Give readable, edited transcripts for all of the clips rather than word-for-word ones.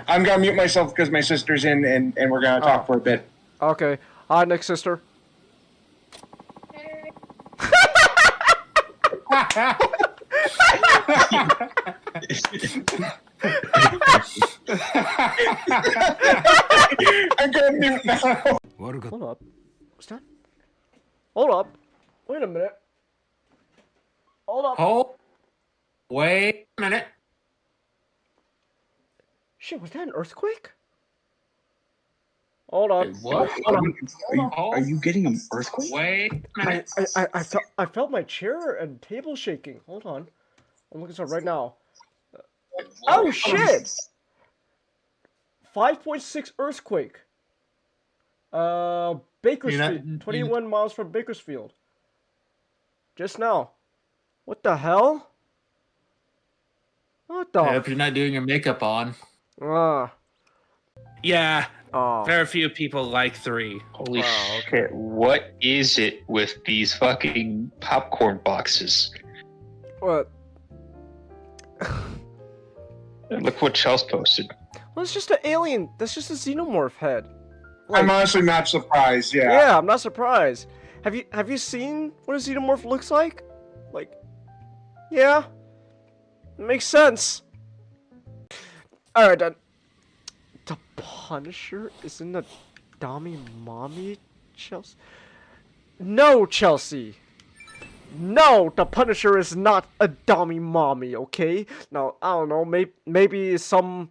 I'm gonna mute myself because my sister's in, and we're gonna talk for a bit. Okay. Hi, next sister. I'm gonna mute now. Hold up. What's that? Hold up. Wait a minute. Hold up. Oh, wait a minute. Shit, was that an earthquake? Hold on. What? Are you getting an earthquake? Wait a minute. I felt my chair and table shaking. Hold on. I'm looking at it right now. Oh shit! 5.6 earthquake. Bakersfield. 21 miles from Bakersfield. Just now. What the hell? What the? I hope you're not doing your makeup on. Yeah, Oh. very few people like 3. Holy Wow, shit, what is it with these fucking popcorn boxes? What? Look what Chelsea posted. Well, it's just an alien. That's just a xenomorph head. I'm honestly not surprised. Yeah. Yeah, I'm not surprised. Have you seen what a xenomorph looks like? Like, yeah, it makes sense. All right, then. The Punisher isn't a dummy mommy, Chelsea? No, Chelsea. No, the Punisher is not a dummy mommy. Okay. Now I don't know. Maybe some,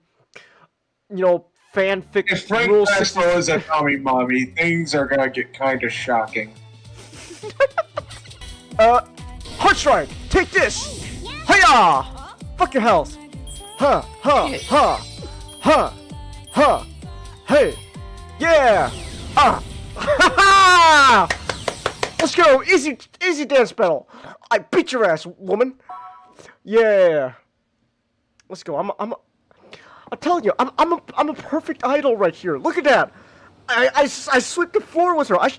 fanfic. If Frank Rule Castle is a dummy mommy, things are gonna get kind of shocking. Heart strike! Take this! Hiya! Fuck your health! Huh! Hey! Yeah! Ha ha! Let's go! Easy dance battle! I beat your ass, woman! Yeah! Let's go. I'm telling you, I'm a perfect idol right here. Look at that! I sweep the floor with her. I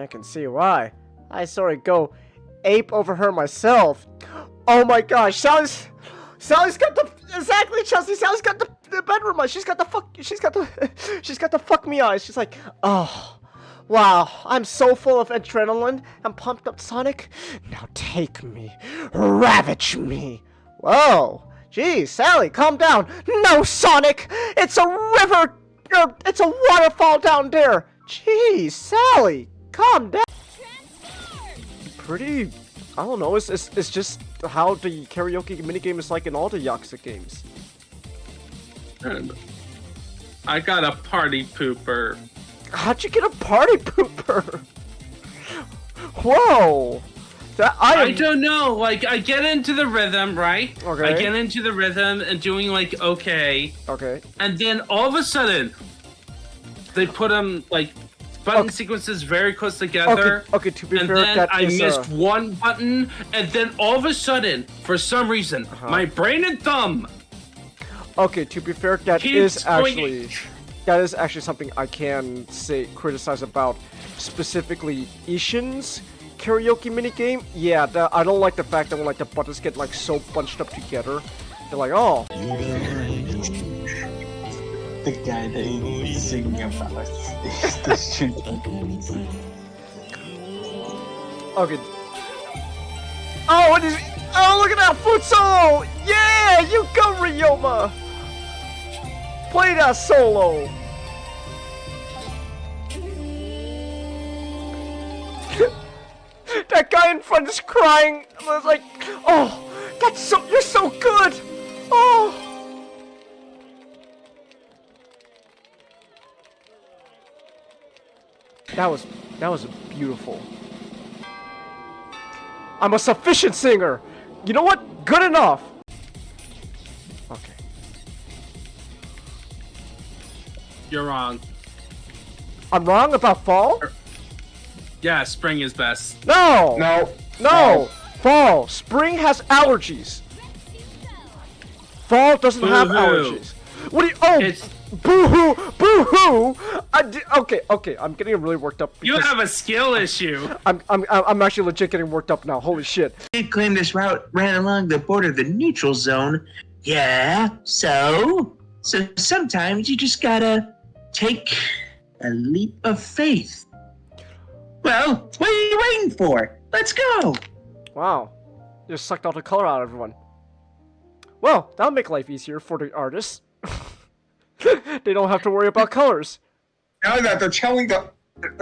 can see why. I sort of go ape over her myself. Oh my gosh, Sally's got the exactly, Chelsea. Sally's got the bedroom eyes. She's got the fuck me eyes. She's like, oh, wow, I'm so full of adrenaline. I'm pumped up, Sonic. Now take me, ravage me. Whoa, geez, Sally, calm down. No, Sonic, it's a river. It's a waterfall down there. Jeez, Sally, calm down. Pretty, I don't know, it's just how the karaoke minigame is like in all the Yakuza games. I got a party pooper. How'd you get a party pooper? Whoa! I don't know, like, I get into the rhythm, right? Okay. I get into the rhythm and doing, like, okay. Okay. And then all of a sudden, they put them, like, button sequences very close together. Okay, to be fair, and then that I is, missed one button, and then all of a sudden, for some reason, my brain and thumb. Okay, to be fair, that keeps is actually something I can criticize about specifically Ishin's karaoke minigame. Yeah, I don't like the fact that when like the buttons get like so bunched up together, they're like, oh. The guy that he's singing about is this shit. Okay. Oh, what is? Oh, look at that foot solo! Yeah, you go, Ryoma. Play that solo. That guy in front is crying. I was like, oh, you're so good. Oh. That was beautiful. I'm a sufficient singer. You know what? Good enough. Okay. You're wrong. I'm wrong about fall? Yeah, spring is best. No. No. No. Fall. Spring has allergies. Fall doesn't have allergies. What do you? Oh. It's Boo-hoo! Boo-hoo! Okay, I'm getting really worked up. You have a skill issue. I'm actually legit getting worked up now. Holy shit! They claim this route ran along the border of the neutral zone. Yeah, so? So sometimes you just gotta take a leap of faith. Well, what are you waiting for? Let's go! Wow. Just sucked all the color out of everyone. Well, that'll make life easier for the artists. They don't have to worry about colors. Not only that, they're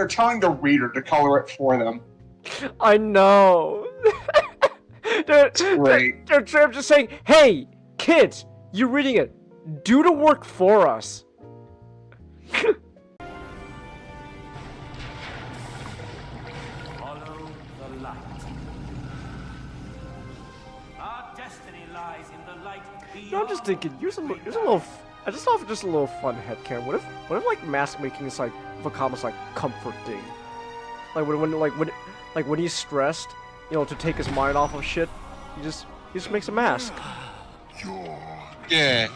telling the reader to color it for them. I know. they're great. They're just saying, hey, kids, you reading it. Do the work for us. Follow the light. Our destiny lies in the light beyond. No, I'm just thinking, use a little. I just thought of just a little fun headcanon. What if like mask making is like Vakama's like comforting, like when he's stressed, you know, to take his mind off of shit, he just makes a mask. Yeah.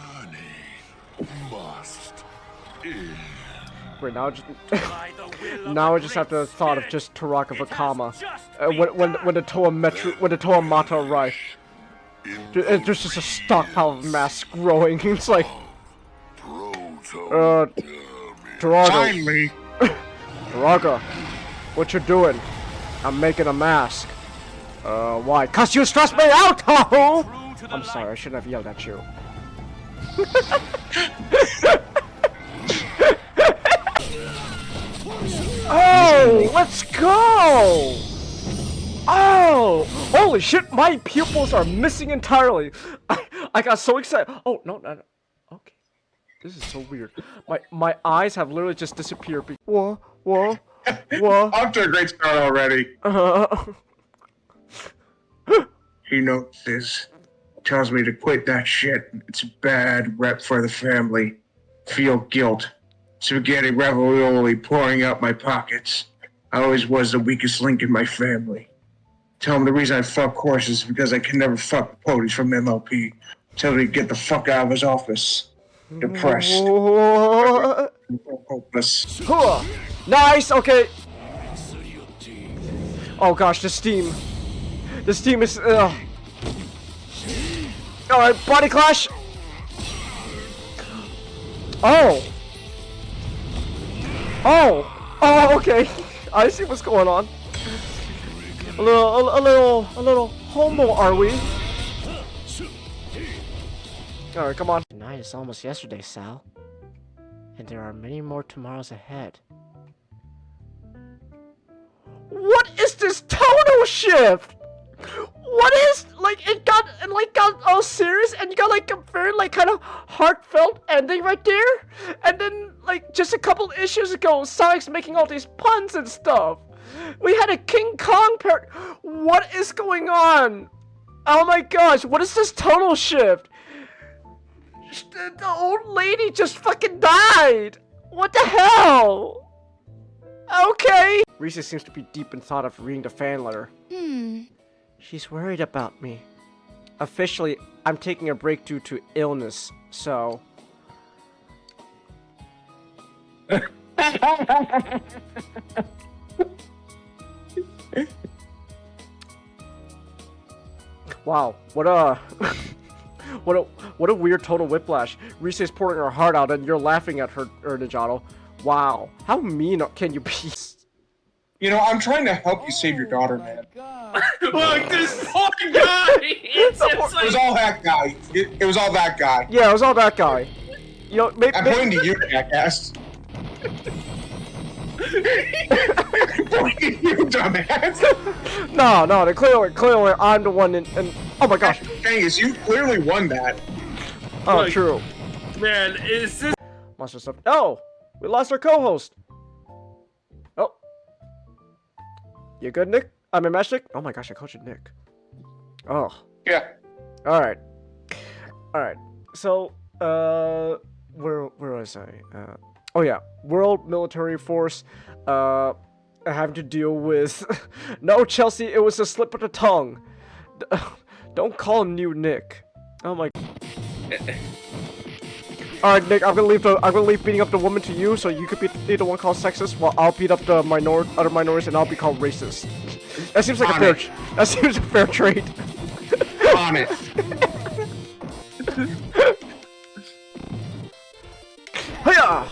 Wait, now now I just have the thought of just Taraka Vakama when the Toamata arrive. There's just a stockpile of masks growing. It's like, Taraka, Taraka, what you doing? I'm making a mask. Why? 'Cause you stressed me out, ho! I'm sorry, I shouldn't have yelled at you. Oh, let's go! Oh, holy shit, my pupils are missing entirely. I got so excited. Oh, no. Okay. This is so weird. My eyes have literally just disappeared. Whoa. Off to a great start already. He notices, tells me to quit that shit. It's a bad rep for the family. Feel guilt. Spaghetti ravioli pouring out my pockets. I always was the weakest link in my family. Tell him the reason I fuck horses is because I can never fuck the ponies from MLP. Tell him to get the fuck out of his office. Depressed. Hopeless. Nice, okay. Oh gosh, the steam. The steam is, Alright, body clash. Oh, okay. I see what's going on. A little homo, are we? Alright, come on. Tonight is almost yesterday, Sal. And there are many more tomorrows ahead. What is this tonal shift? What is, like, it got all serious, and you got, like, a very, like, kind of heartfelt ending right there? And then, like, just a couple issues ago, Sonic's making all these puns and stuff. We had a King Kong What is going on? Oh my gosh, what is this tonal shift? The old lady just fucking died. What the hell? Okay. Risa seems to be deep in thought of reading the fan letter. She's worried about me. Officially, I'm taking a break due to illness, so... Wow, what a weird total whiplash. Rise's pouring her heart out and you're laughing at her, Nijato. Wow, how mean can you be? You know, I'm trying to help you save your daughter, man. Look, this poor guy! It's just It was all that guy. It was all that guy. Yeah, it was all that guy. You know, I'm pointing to you, jackass. Pointing to you, dumbass. No, they clearly I'm the one and oh my gosh. Angus, you clearly won that. Oh, Look, true. Man, is this... Monster stuff. Oh, we lost our co-host. Oh. You good, Nick? I mean, Nick? Oh my gosh, I called you Nick. Oh. Yeah. Alright. So, where was I? Oh yeah. World Military Force, having to deal with... No, Chelsea, it was a slip of the tongue. Don't call him new Nick. Oh my... Alright, Nick, I'm gonna leave beating up the woman to you, so you could be the one called sexist, while I'll beat up the other minorities, and I'll be called racist. That seems like that seems a fair trade. On it. I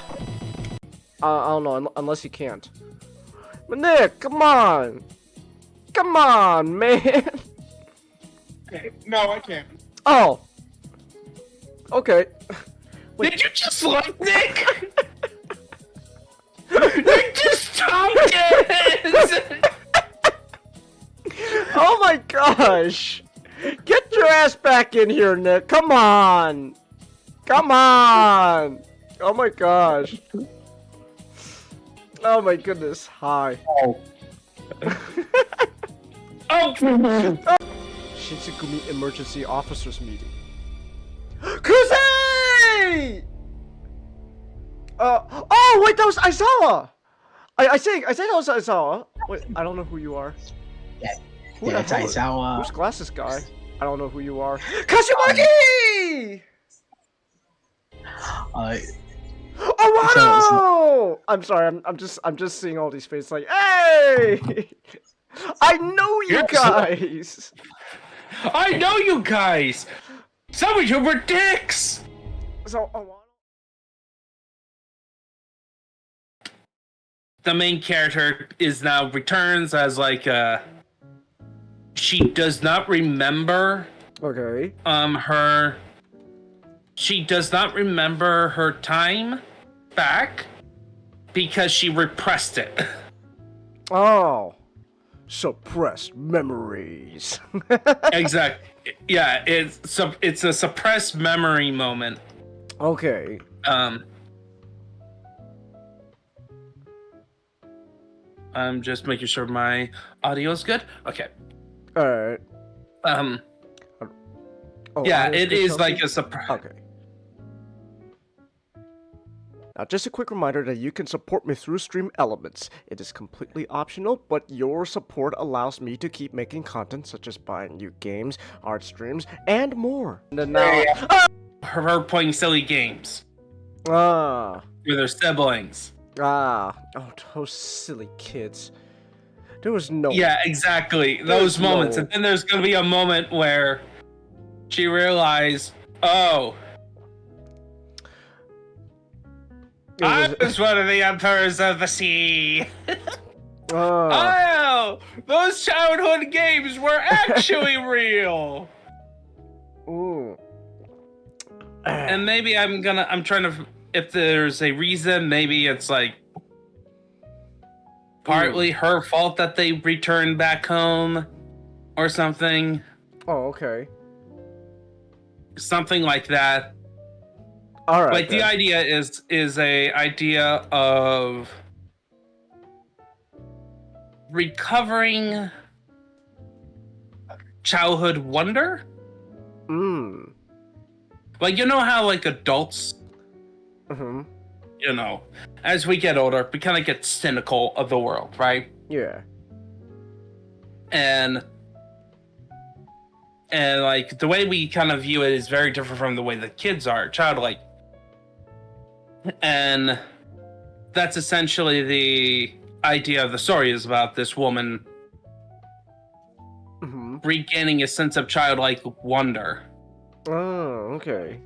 don't know, unless you can't. But Nick, come on! Come on, man! No, I can't. Oh! Okay. Did you just like Nick? Nick just talked it! Oh my gosh! Get your ass back in here, Nick! Come on! Come on! Oh my gosh. Oh my goodness, hi. Oh. Oh! Shinsengumi Emergency Officers Meeting. Kuze! Oh wait, that was Aizawa! I think that was Aizawa. Wait, I don't know who you are. Yeah, Who yeah, the it's hell- Aizawa. Who's glasses guy? I don't know who you are. Kashimaki! Oh, Wano! I'm sorry, I'm just seeing all these faces like, hey! I know you guys! I know you guys! Some of you were dicks! So, Wano... The main character is now returns as like she does not remember Okay. she does not remember her time back because she repressed it. Oh. Suppressed memories. Exactly. Yeah, it's a suppressed memory moment. Okay. I'm just making sure my audio is good. Okay. Alright. Oh, Yeah, audio it good, is Chelsea? like a surprise. Okay. Now, just a quick reminder that you can support me through Stream Elements. It is completely optional, but your support allows me to keep making content such as buying new games, art streams, and more. And then now... Her playing silly games Ah. with her siblings. Ah. Oh, those silly kids. There was no... Yeah, exactly. Those There's moments. no- And then there's gonna be a moment where she realized, oh, I was one of the emperors of the sea. Ah. Oh, those childhood games were actually real. Ooh. And maybe I'm trying to, if there's a reason, maybe it's like partly her fault that they returned back home or something. Oh, okay. Something like that. All right. Like the idea is a idea of recovering childhood wonder. Mm. Like, you know how like adults, Mm-hmm. you know, as we get older, we kind of get cynical of the world, right? Yeah. And like the way we kind of view it is very different from the way the kids are, childlike. And that's essentially the idea of the story, is about this woman Mm-hmm. regaining a sense of childlike wonder. Oh, okay.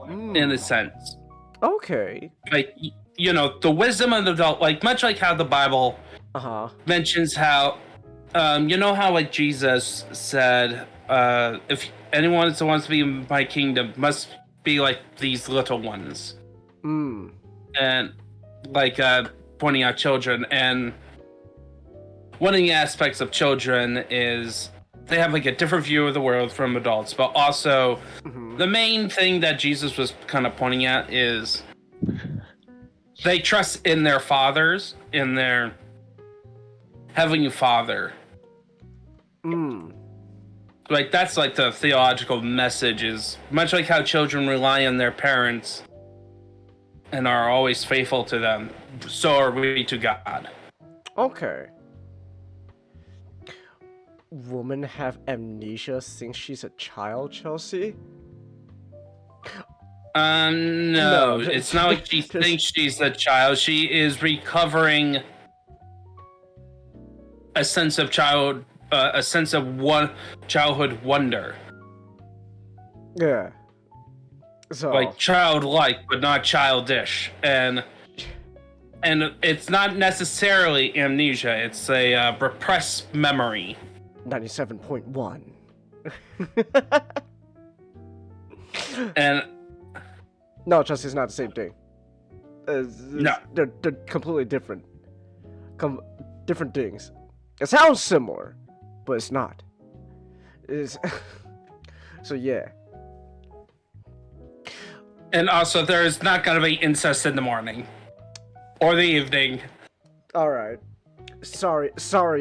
In a sense. Okay. Like, you know, the wisdom of the adult, like much like how the Bible Uh-huh. mentions how, you know how like Jesus said, if anyone wants to be in my kingdom, must be like these little ones. Mm. And like pointing out children. And one of the aspects of children is they have like a different view of the world from adults, but also Mm-hmm. the main thing that Jesus was kind of pointing at is they trust in their fathers, in their Heavenly Father. Mm. Like that's like the theological message, is much like how children rely on their parents and are always faithful to them, so are we to God. Okay. Woman have amnesia since she's a child, Chelsea? No, No, it's not like she just- thinks she's a child. She is recovering a sense of childhood wonder. Yeah. So like childlike but not childish, and it's not necessarily amnesia. It's a repressed memory. 97.1. And No, trust it's not the same thing. No. They're completely different. Different things. It sounds similar, but it's not. It's so yeah. and also there's not gonna be incest in the morning or the evening. All right. Sorry,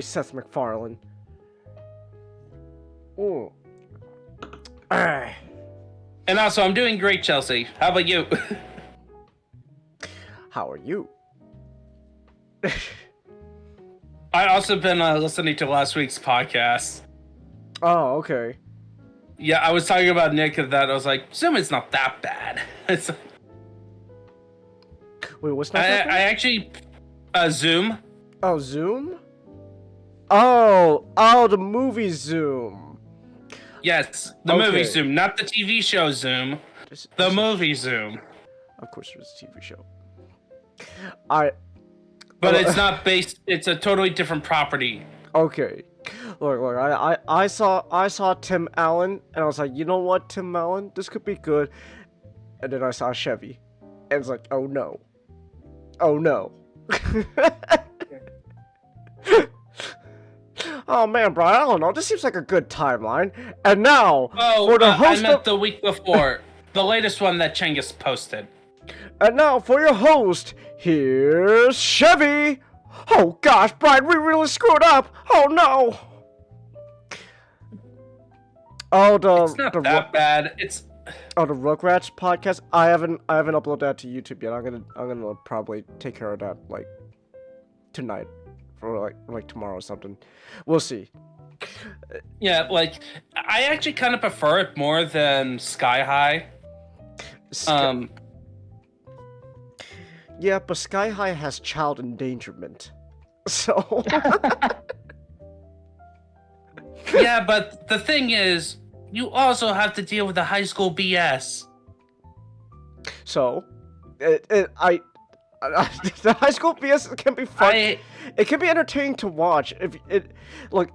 Seth MacFarlane. Ooh. Ah. And also, I'm doing great, Chelsea. How about you? How are you? I also been listening to last week's podcast. Oh, okay. Yeah, I was talking about Nick and that. I was like, Zoom is not that bad. It's, Wait, what's that? I actually Zoom. Oh, Zoom? Oh, the movie Zoom. Yes, the Okay. movie Zoom, not the TV show Zoom. The movie Zoom. Of course, it was a TV show. But it's not based. It's a totally different property. Okay. Look, I saw Tim Allen, and I was like, you know what, Tim Allen, this could be good. And then I saw Chevy, and it's like, oh no. Oh man, Brian, I don't know. This seems like a good timeline. And now, for the host I meant the week before, the latest one that Chengus posted. And now for your host, here's Chevy. Oh gosh, Brian, we really screwed up. Oh no. Oh, It's not that bad. It's the Rugrats podcast. I haven't uploaded that to YouTube yet. I'm gonna probably take care of that like tonight or like tomorrow or something. We'll see. yeah, like I actually kind of prefer it more than Sky High. Yeah, but Sky High has child endangerment. So Yeah, but the thing is, you also have to deal with the high school BS. So, the high school BS can be fun. It can be entertaining to watch. If it, look,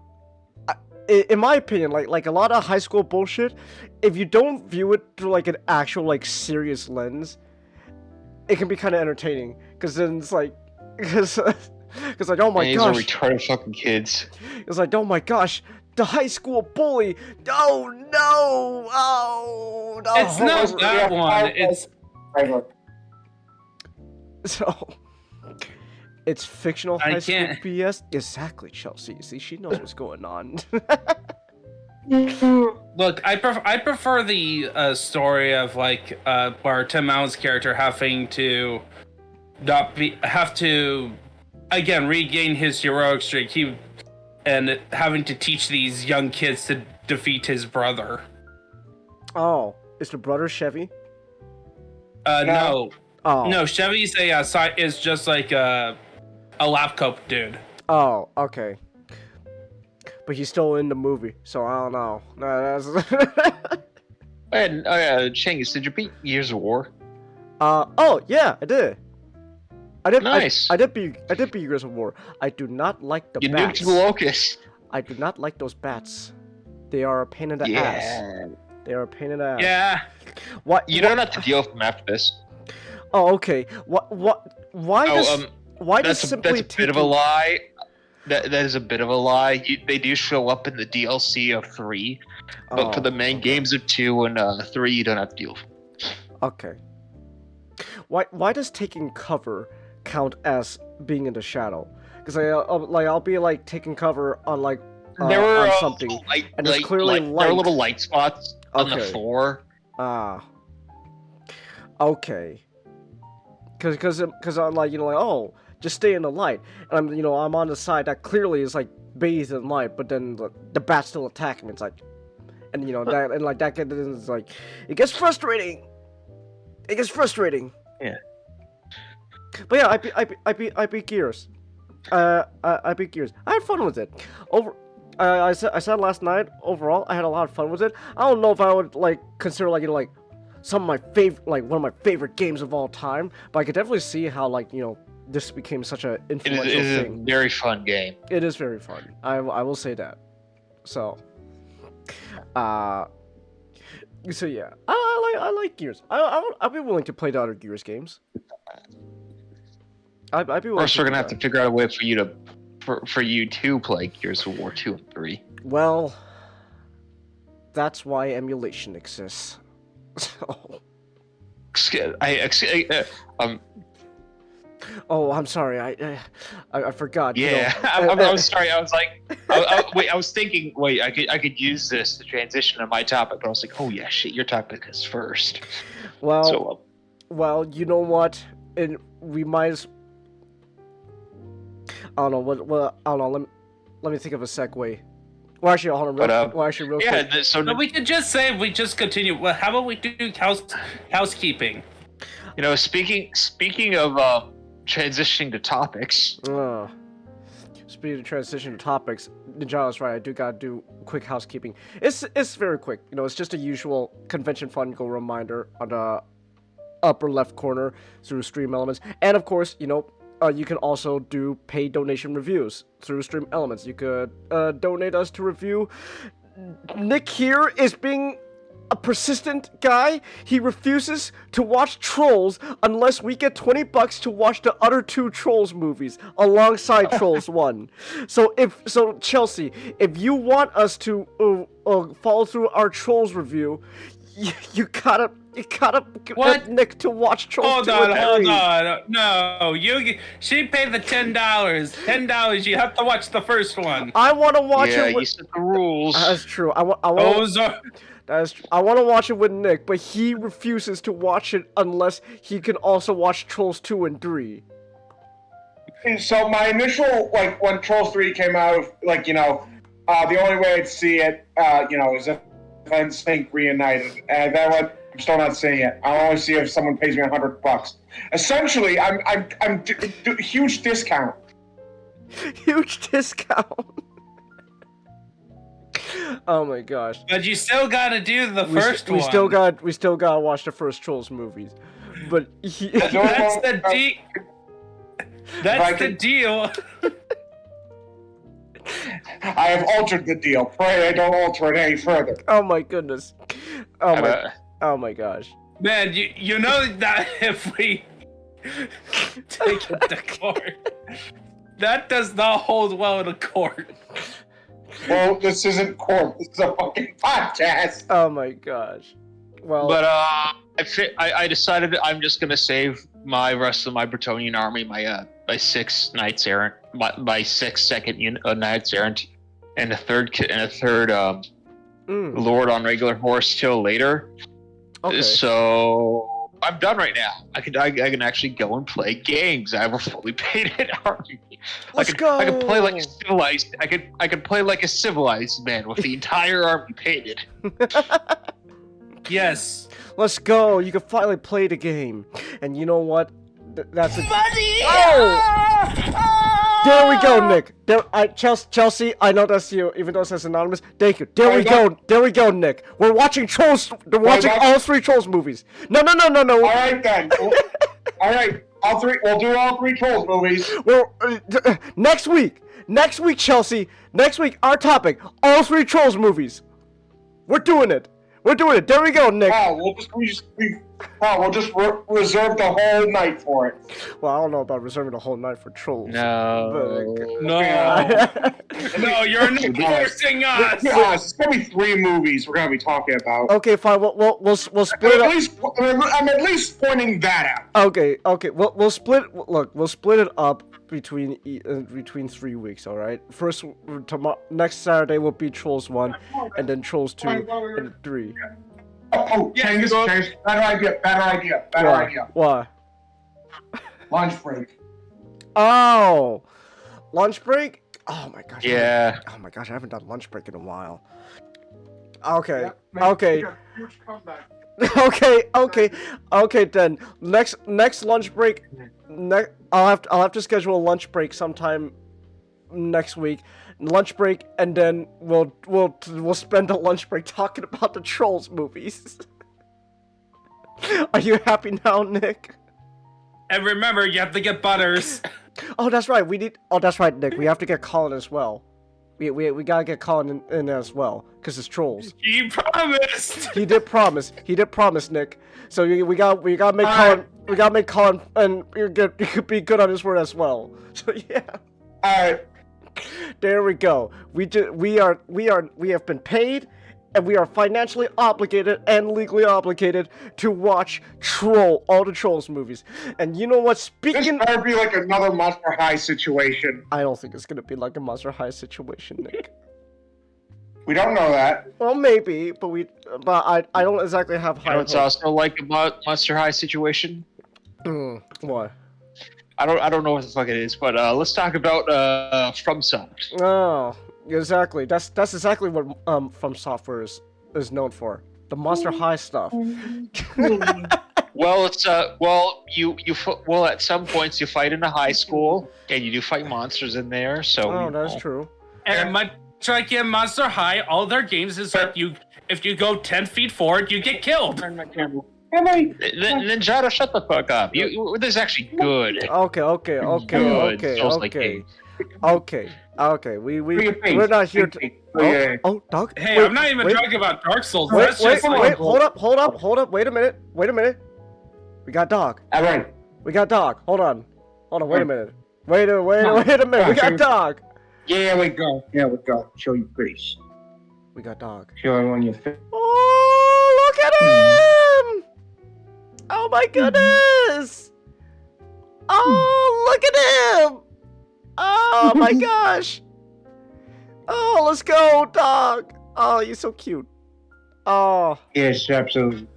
in my opinion, like a lot of high school bullshit, if you don't view it through like an actual like serious lens, it can be kind of entertaining. Because then it's like, because like, oh my gosh, these are retarded fucking kids. it's like, oh my gosh, the high school bully. Oh no, oh no. It's not that one. It's So, it's fictional I high school can't- BS? Exactly, Chelsea. See, she knows what's going on. look. I prefer the story of like where Tim Allen's character having to again regain his heroic streak. And having to teach these young kids to defeat his brother. Oh, is the brother Chevy? No. Oh. No, Chevy's is just like a lap coat dude. Oh, okay. But he's still in the movie, so I don't know. No, that's... And Chengus, did you beat Years of War? Oh yeah, I did. Nice. I did beat Gears of War. I do not like the You bats. nuked the locust. I do not like those bats. They are a pain in the ass. They are a pain in the ass. Yeah. What? You don't have to deal with them after this. Oh, okay. Why does That's a bit of a lie. That is a bit of a lie. They do show up in the DLC of 3, but for the main games of 2 and 3, you don't have to deal with them. Okay. Why does taking cover count as being in the shadow? Because I'll be like taking cover on like There were on something, and there's clearly light. There were little light spots on the floor. Okay. Because I'm like, oh, just stay in the light, and I'm on the side that clearly is like bathed in light, but then the bats still attack me. It's like, and that and like that is like, it gets frustrating. Yeah. But yeah, I beat Gears. I beat Gears. I had fun with it. I said last night. Overall, I had a lot of fun with it. I don't know if I would like consider like some of my favorite, like one of my favorite games of all time. But I could definitely see how, like, you know, this became such an influential It is thing. a very fun game. It is very fun. I will say that. So, so yeah, I like Gears. I'd be willing to play the other Gears games. I'd be willing. First, we're gonna have to figure out a way for you to play Gears of War 2 and 3. Well, that's why emulation exists. So. Oh, I'm sorry. I forgot. Yeah, you know. I was sorry. I was like, wait. I was thinking, wait. I could use this to transition to my topic, but I was like, oh yeah, shit. Your topic is first. Well, So, well, you know what? And we might as. I don't know. What? I don't know. Let me think of a segue. Well, actually, hold on. Real quick. yeah. So No, we could just say we just continue. Well, how about we do housekeeping? you know, speaking of transitioning to topics. Speaking of transition to topics, Ninjala's right. I do gotta do quick housekeeping. It's very quick. You know, it's just a usual convention fun goal reminder on the upper left corner through Stream Elements, and of course, you know, you can also do paid donation reviews through Stream Elements. You could donate us to review. Nick here is being a persistent guy. He refuses to watch Trolls unless we get $20 to watch the other 2 Trolls movies alongside Trolls 1. So Chelsea, if you want us to follow through our Trolls review, you gotta What? get Nick to watch Trolls Hold 2 on, and hold 3. on. No, she paid the $10. $10. You have to watch the first one. I want to watch Yeah, it you with... set the rules. That's true. I want Those are. I want to watch it with Nick, but he refuses to watch it unless he can also watch Trolls 2 and 3. And so my initial, like, when Trolls 3 came out, like, you know, the only way I'd see it, you know, is if NSYNC reunited. And that one, I'm still not seeing it. I'll only see it if someone pays me $100. Essentially, I'm huge discount. Huge discount. Oh my gosh. But you still gotta do the first one. We still gotta watch the first Trolls movies. But That's the That's the deal. I have altered the deal. Pray I don't alter it any further. Oh my goodness. Oh my gosh. Man, you know that if we take it to court, that does not hold well in court. Well, this isn't court. This is a fucking podcast. Oh my gosh. Well, But I decided I'm just gonna save my rest of my Bretonian army, my 6 knights errant, my 6 second knights errant, and a third lord on regular horse till later. okay. So I'm done right now. I can actually go and play games. I have a fully painted army. Let's I go. could play like a civilized. I could play like a civilized man with the entire army painted. Yes. Let's go. You can finally play the game. And you know what? That's a... Oh! There we go, Nick. Chelsea, I know that's you, even though it says anonymous. Thank you. There we go, Nick. We're watching Trolls. We're watching all 3 Trolls movies. No. All right then. All right, we'll do all 3 Trolls movies. Well, next week, Chelsea. Next week, our topic: all 3 Trolls movies. We're doing it. There we go, Nick. Oh, we'll just reserve the whole night for it. Well, I don't know about reserving the whole night for Trolls. No. No, you're not forcing us. Yeah, it's gonna be 3 movies we're gonna be talking about. Okay, fine. We'll split up. I'm at least pointing that out. Okay. We'll split. Look, we'll split it up between 3 weeks. All right. First, next Saturday will be Trolls 1, and then Trolls 2 and 3. Oh, change. Better idea. Why? Lunch break. Oh, lunch break. Oh my gosh. Yeah. Oh my gosh, I haven't done lunch break in a while. Okay. Yeah, Okay. Huge comeback. Okay. Then next lunch break. I'll have to schedule a lunch break sometime next week. Lunch break, and then we'll spend a lunch break talking about the Trolls movies. Are you happy now, Nick? And remember, you have to get Butters. Oh, that's right. Oh, that's right, Nick. We have to get Colin as well. We gotta get Colin in as well, cause it's trolls. He promised. He did promise. He did promise, Nick. So we gotta make Colin. We gotta make Colin, and you could be good on his word as well. So yeah. Alright. There we go. We have been paid, and we are financially obligated and legally obligated to watch all the Trolls movies. And you know what? This Speaking, better be like another Monster High situation. I don't think it's gonna be like a Monster High situation, Nick. We don't know that. Well, maybe, but I don't exactly have high You know, it's hopes. also like a Monster High situation. What? I don't know what the fuck it is, but let's talk about Fromsoft. Oh, exactly. That's exactly what From Software is known for. The Monster High stuff. Well, it's well at some points you fight in a high school and you do fight monsters in there. So Oh, that's true. And much like in Monster High, all their games is that if you go 10 feet forward, you get killed. Ninjado, shut the fuck up. This is actually good. Okay. We're not here to. Oh, dog. Hey, Wait, I'm not even wait. talking about Dark Souls. Wait, That's wait, just wait, hold up, wait a minute. We got dog. Alright. We got dog. Hold on, wait a minute. Wait a minute. We got dog. Yeah, we go. Show your face. We got dog. Show everyone your face. Oh, look at him! Oh my goodness! Oh, look at him! Oh my gosh! Oh, let's go, dog! Oh, you're so cute. Oh. Yes, absolutely.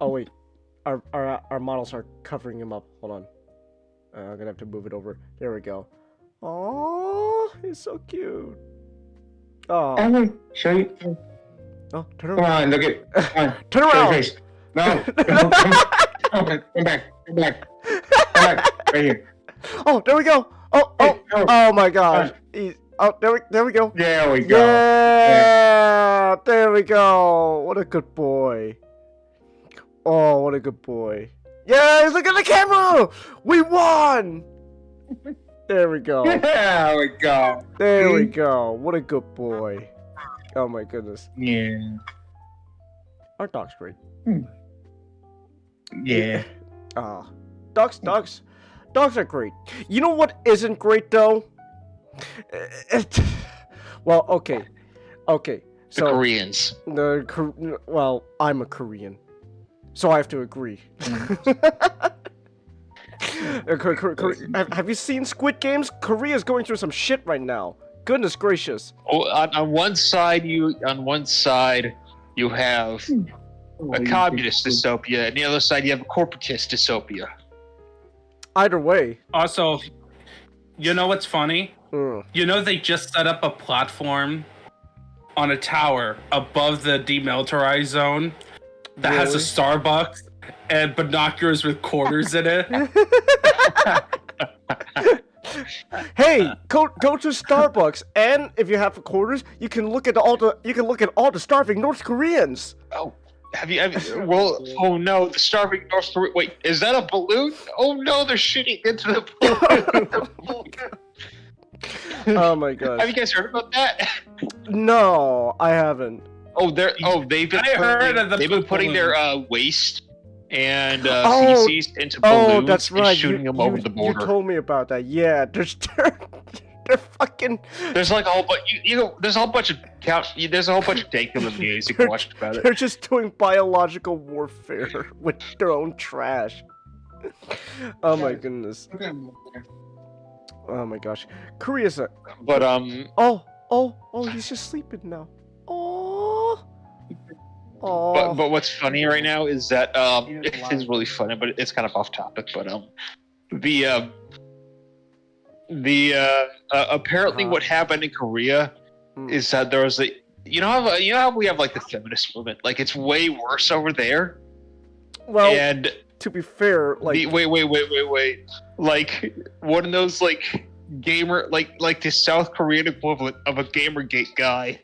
Oh wait, our models are covering him up. Hold on. I'm gonna have to move it over. There we go. Oh, he's so cute. Oh. Emily, show you. Oh, turn Come around. on, look at. Come on. Turn Show your around. face. No. Come back. Right here. Oh, there we go. Oh my gosh. There we go. There we go. Yeah, there we go. What a good boy. Oh, what a good boy. Yes, look at the camera. We won. There we go. There we go. There we go. What a good boy. Oh my goodness. Yeah. Our dog's great. Yeah. Ah, dogs are great. You know what isn't great though? Well, okay. The So Koreans. well, I'm a Korean, so I have to agree. Have you seen Squid Games? Korea's going through some shit right now. Goodness gracious. Oh, on one side you have a communist dystopia, and the other side you have a corporatist dystopia. Either way. Also, you know what's funny? Mm. You know they just set up a platform on a tower above the demilitarized zone that has a Starbucks and binoculars with quarters in it. Hey, go to Starbucks, and if you have quarters, you can look at all the starving North Koreans. Oh, have you? Well, oh no, the starving North Korea. Wait, is that a balloon? Oh no, they're shooting into the balloon. Oh my gosh. Have you guys heard about that? No, I haven't. They've been putting their waste and feces into balloons that's right. and shooting them over the border. You told me about that. Yeah, they're fucking. There's like a whole bunch. There's a whole bunch of ridiculous news you can watch about it. They're just doing biological warfare with their own trash. Oh my goodness. Oh my gosh. Korea's a. But Oh, he's just sleeping now. Oh. But what's funny right now is that it is really funny, but it's kind of off topic. But apparently what happened in Korea is that there was you know how we have like the feminist movement, like it's way worse over there. Well, and to be fair, like wait, like one of those like gamer like the South Korean equivalent of a Gamergate guy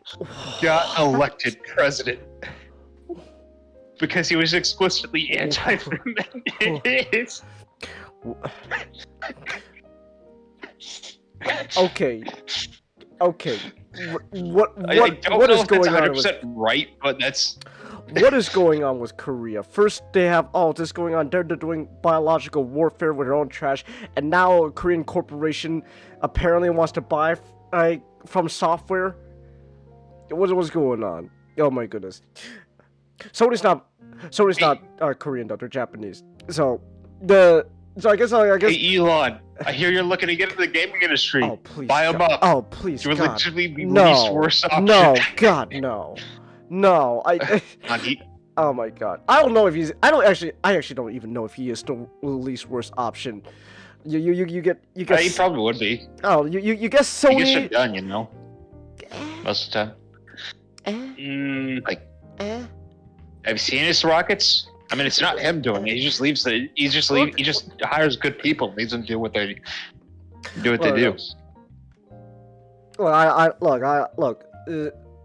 got elected president. because he was explicitly anti-feminist. Okay. Okay. What I don't what know is if that's going on with 100% right, but that's what is going on with Korea? First, they have all this going on. They're doing biological warfare with their own trash, and now a Korean corporation apparently wants to buy from software. What's going on? Oh my goodness. Sony's not Korean though. They're Japanese. So I guess. Hey Elon, I hear you're looking to get into the gaming industry. Oh please. Buy them up. Oh please. You would God. literally be No. least worst option. No. God no. No. Oh my god. I don't know if he's. I actually don't even know if he is the least worst option. You get. He probably would be. Oh, you guess Sony. He gets shit done, you know. Most of the time. Have you seen his rockets? I mean, it's not him doing it. He just leaves the. He just hires good people. Leaves them do what they do. Well, look.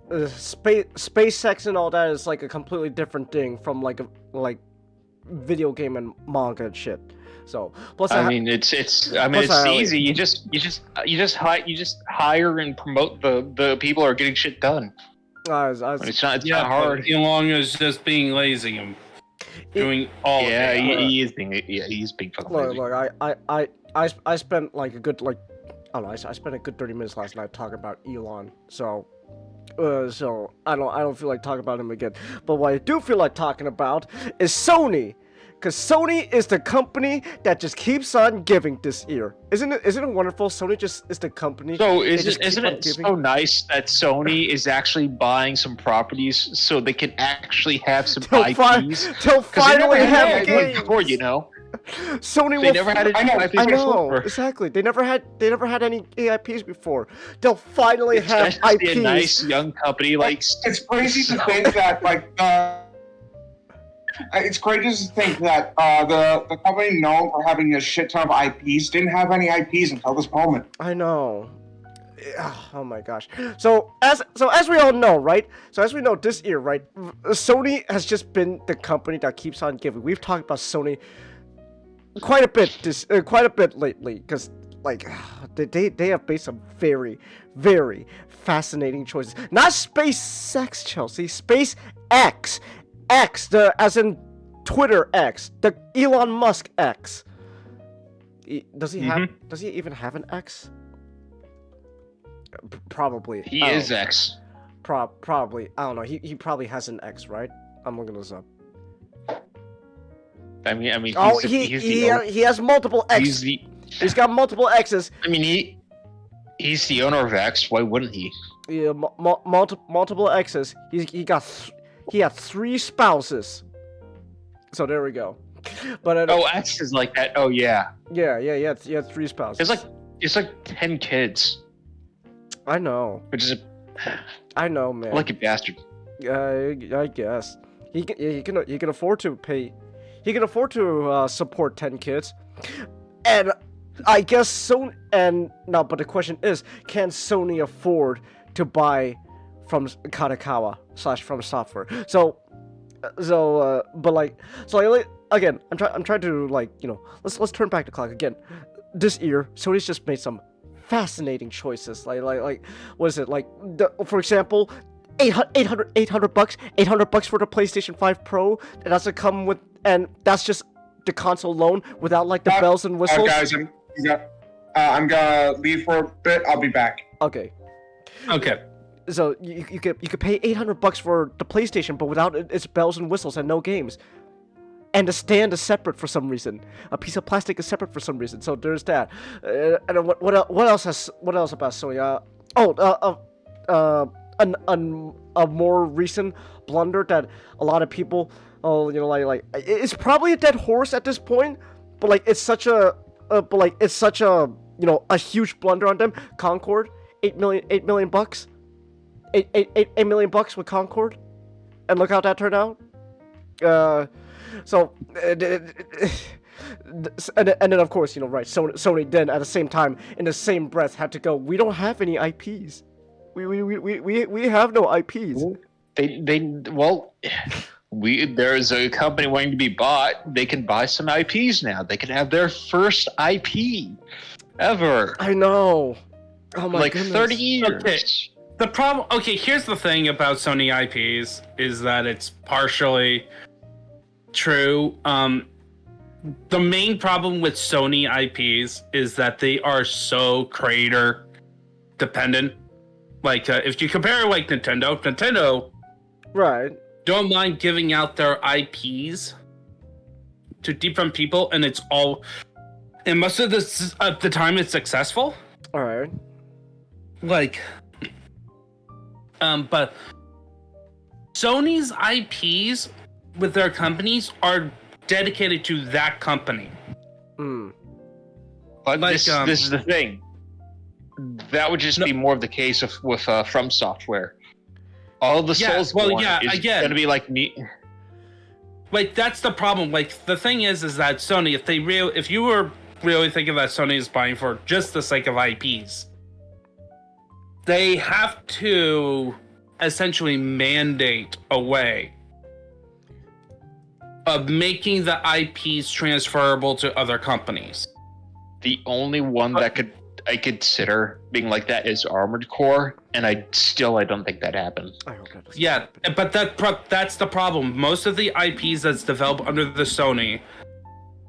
SpaceX and all that is like a completely different thing from like video game and manga and shit. So plus it's easy. You just hire and promote the people who are getting shit done. It's not hard. Elon is just being lazy and doing all. Yeah, he's being fucking lazy. Look, I spent like a good I spent a good 30 minutes last night talking about Elon. So I don't feel like talking about him again. But what I do feel like talking about is Sony. Because Sony is the company that just keeps on giving this year. Isn't it wonderful? Sony just is the company. So isn't it so nice that Sony is actually buying some properties so they can actually have some IPs? They'll finally have games. Before, you know. Sony they never had any IPs I know, before. exactly. They never had any IPs before. They'll finally have IPs. A nice young company like. It's crazy to think that it's crazy to think that the company known for having a shit ton of IPs didn't have any IPs until this moment. I know. Oh my gosh. So as we all know, right? So as we know this year, right? Sony has just been the company that keeps on giving. We've talked about Sony quite a bit lately, because like they have made some very, very fascinating choices. Not SpaceX, Chelsea. SpaceX. X, as in Twitter X, the Elon Musk X. Does he even have an X? Probably. He is X. Probably. I don't know. He probably has an X, right? I'm looking this up. I mean. He has multiple X's. He's got multiple X's. I mean, he's the owner of X. Why wouldn't he? Yeah, multiple X's. He had 3 spouses. So there we go. But X is like that. Oh yeah. Yeah. He had 3 spouses. It's like 10 kids. I know. I know, man. Like a bastard. I guess he can afford to pay. He can afford to support 10 kids, and I guess so. And no, but the question is, can Sony afford to buy from Kadokawa / Fromsoft? Again, I'm trying to let's turn back the clock again. This year, Sony's just made some fascinating choices. Like what is it? For example, $800 bucks for the PlayStation 5 Pro. That doesn't come with, and that's just the console alone without like the bells and whistles. Guys, I'm gonna leave for a bit. I'll be back. Okay. Okay. So you could pay $800 for the PlayStation, but without its bells and whistles and no games. And the stand is separate for some reason. A piece of plastic is separate for some reason. So there's that. And what else about Sony? A more recent blunder that a lot of people, it's probably a dead horse at this point. But it's such a a huge blunder on them. Concord, $8 million bucks. $8 million bucks with Concord, and look how that turned out. So, and then of course, right, Sony then at the same time, in the same breath, had to go, we don't have any IPs. We have no IPs. There's a company wanting to be bought. They can buy some IPs now. They can have their first IP ever. I know. Oh my like goodness. 30 years. Okay. The problem. Okay, here's the thing about Sony IPs is that it's partially true. The main problem with Sony IPs is that they are so creator dependent. Like if you compare like Nintendo Right. don't mind giving out their IPs to different people, and it's all. And most of the time, it's successful. All right. Like, but Sony's IPs with their companies are dedicated to that company. Hmm. But Like, this is the thing. That would just be more of the case with From Software. All the Yeah, Soulsborne is again. going to be like me. Like that's the problem. Like the thing is that Sony, if you were really thinking that Sony is buying for just the sake of IPs, they have to essentially mandate a way of making the IPs transferable to other companies. The only one that I consider being like that is Armored Core, and I don't think that happened. I hope that doesn't Yeah, but that's the problem. Most of the IPs that's developed under the Sony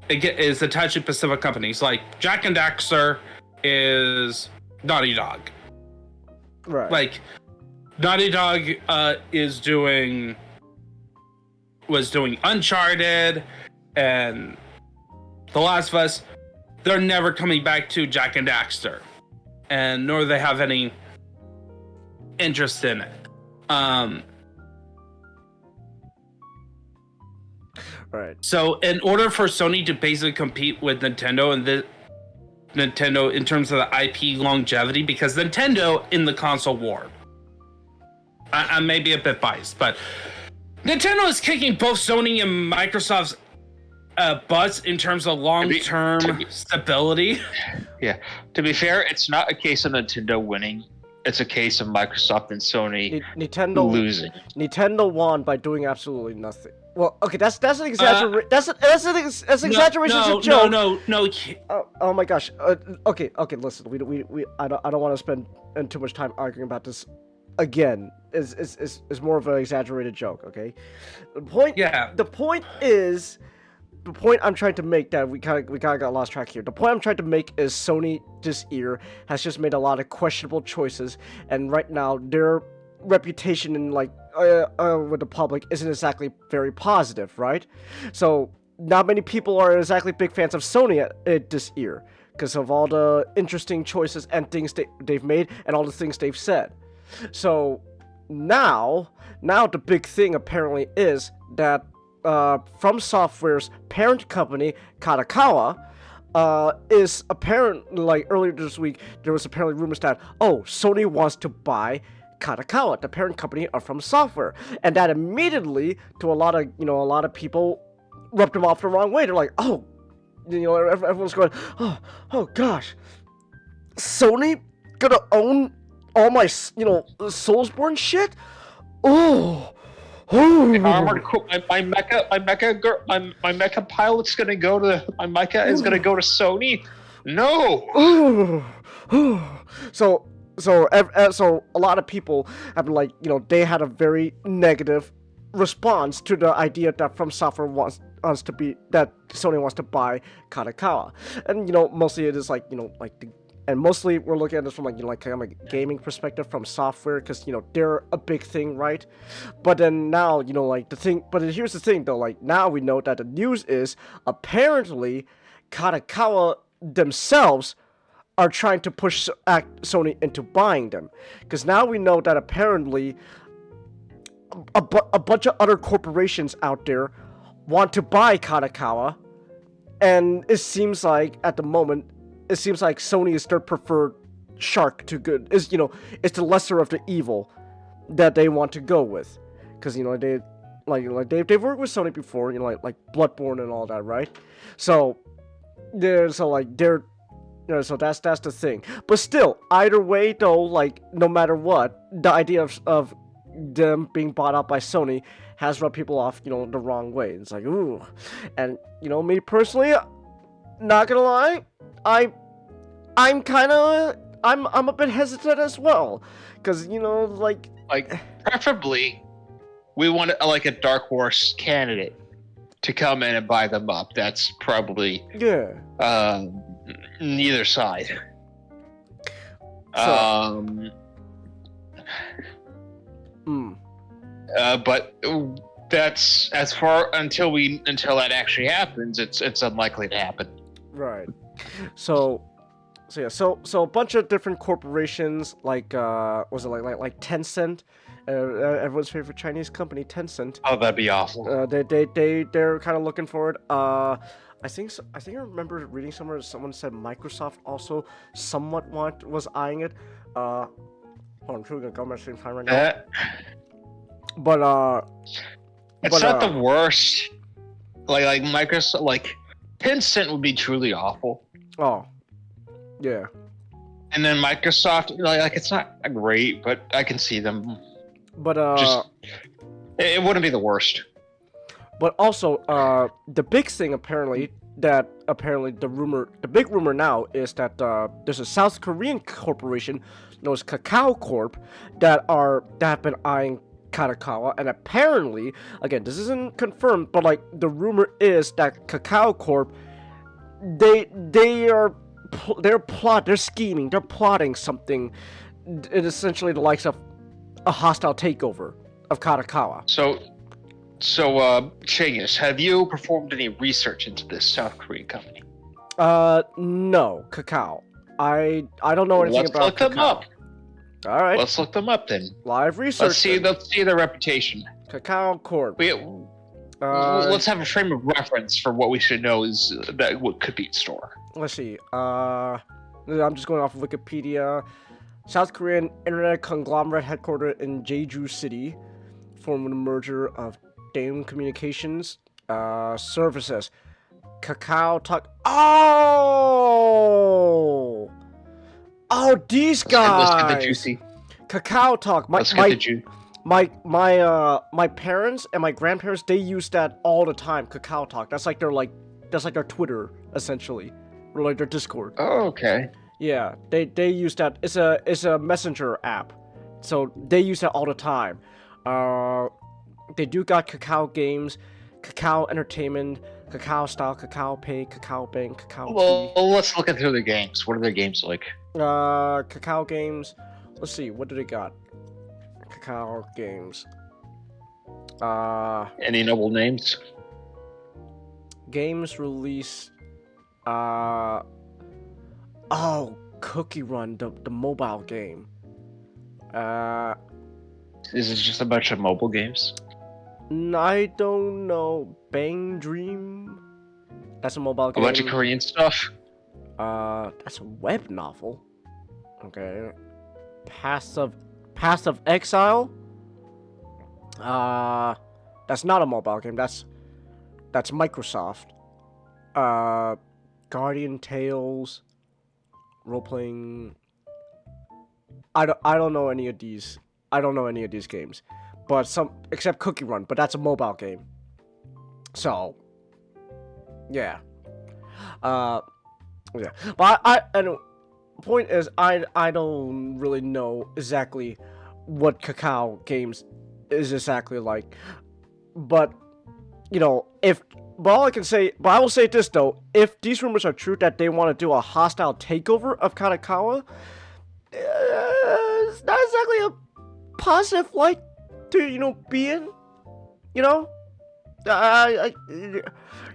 is attached to Pacific companies. Like Jack and Daxter is Naughty Dog. Right. Like Naughty Dog was doing Uncharted and The Last of Us. They're never coming back to Jack and Daxter, and nor do they have any interest in it. Right. So, in order for Sony to basically compete with Nintendo and Nintendo in terms of the IP longevity, because Nintendo in the console war, I may be a bit biased, but Nintendo is kicking both Sony and Microsoft's butts in terms of long-term stability. Yeah. To be fair, it's not a case of Nintendo winning. It's a case of Microsoft and Sony Nintendo losing. Nintendo won by doing absolutely nothing. Well, okay, that's an exaggeration. That's an exaggeration. It's a joke. No. Oh my gosh. Okay. Listen, I don't want to spend too much time arguing about this. Again, is more of an exaggerated joke. Okay. The point. Yeah. The point is. The point I'm trying to make that we kind of got lost track here. The point I'm trying to make is Sony this year has just made a lot of questionable choices, and right now their reputation in with the public isn't exactly very positive, right? So not many people are exactly big fans of Sony this year because of all the interesting choices and things they've made and all the things they've said. So now the big thing apparently is that From Software's parent company, Kadokawa, is apparently, earlier this week, there was apparently rumors that, Sony wants to buy Kadokawa, the parent company of From Software. And that immediately, to a lot of people, rubbed them off the wrong way. They're like, everyone's going, oh gosh, Sony gonna own all my, Soulsborne shit? Armored Core, my mecha pilot's gonna go to is gonna go to Sony. No. So a lot of people have been they had a very negative response to the idea that From Software wants to be that Sony wants to buy Kadokawa, and mostly it is and mostly we're looking at this from kind of a gaming perspective From Software, because they're a big thing, right? But then now the thing. But here's the thing though, now we know that the news is apparently Kadokawa themselves are trying to push Sony into buying them, because now we know that apparently a bunch of other corporations out there want to buy Kadokawa, and it seems like at the moment. It seems like Sony is their preferred shark to good. It's the lesser of the evil that they want to go with, because they they've worked with Sony before, like Bloodborne and all that, right? So so that's the thing. But still, either way though, no matter what, the idea of them being bought out by Sony has rubbed people off, the wrong way. It's like, ooh. And, me personally, not gonna lie, I'm a bit hesitant as well. Because, like, preferably, we want like a dark horse candidate to come in and buy them up. That's probably neither side. But that's as far until that actually happens. It's unlikely to happen. Right. So a bunch of different corporations like was it like Tencent, everyone's favorite Chinese company, Tencent. Oh, that'd be awful. They're kind of looking for it. I think I remember reading somewhere someone said Microsoft also somewhat was eyeing it. Hold on, I'm gonna go at the same time right now. But it's not the worst. Like Microsoft, like Tencent would be truly awful. Oh, yeah. And then Microsoft, like it's not great, but I can see them. But it wouldn't be the worst. But also, the big thing apparently the big rumor now is that there's a South Korean corporation known as Kakao Corp that have been eyeing Kadokawa, and apparently, again, this isn't confirmed, but like the rumor is that Kakao Corp, they're scheming, they're plotting something, essentially the likes of a hostile takeover of Kadokawa. So, Chingus, have you performed any research into this South Korean company? No, Kakao. I don't know anything about Kakao. Let's look them up. All right. Let's look them up then. Live research. Let's see their reputation. Kakao Corp. Let's have a frame of reference for what we should know is that what could be in store. Let's see. I'm just going off of Wikipedia. South Korean internet conglomerate headquartered in Jeju City, formed a merger of Daewoo Communications Services. Kakao Talk. Oh, these guys. Let's get the juicy. Kakao Talk. My parents and my grandparents, they use that all the time. Kakao Talk. That's like their Twitter essentially, or like their Discord. Oh, okay. Yeah, they use that. It's a messenger app, so they use that all the time. They do got Kakao Games, Kakao Entertainment, Kakao Style, Kakao Pay, Kakao Bank, Kakao. Well, let's look at their games. What are their games like? Kakao Games. Let's see, what do they got? Kakao Games. Any noble names? Games release. Cookie Run, the mobile game. Is it just a bunch of mobile games? I don't know. Bang Dream. That's a mobile game. A bunch of Korean stuff. That's a web novel. Okay. Passive Exile. That's not a mobile game. That's Microsoft. Guardian Tales. Role playing. I don't know any of these. I don't know any of these games, but some except Cookie Run. But that's a mobile game. So. Yeah. Yeah. But and point is, I don't really know exactly what Kakao Games is exactly like, but all I can say, but I will say this though, if these rumors are true that they want to do a hostile takeover of Kadokawa, it's not exactly a positive light to be in, you don't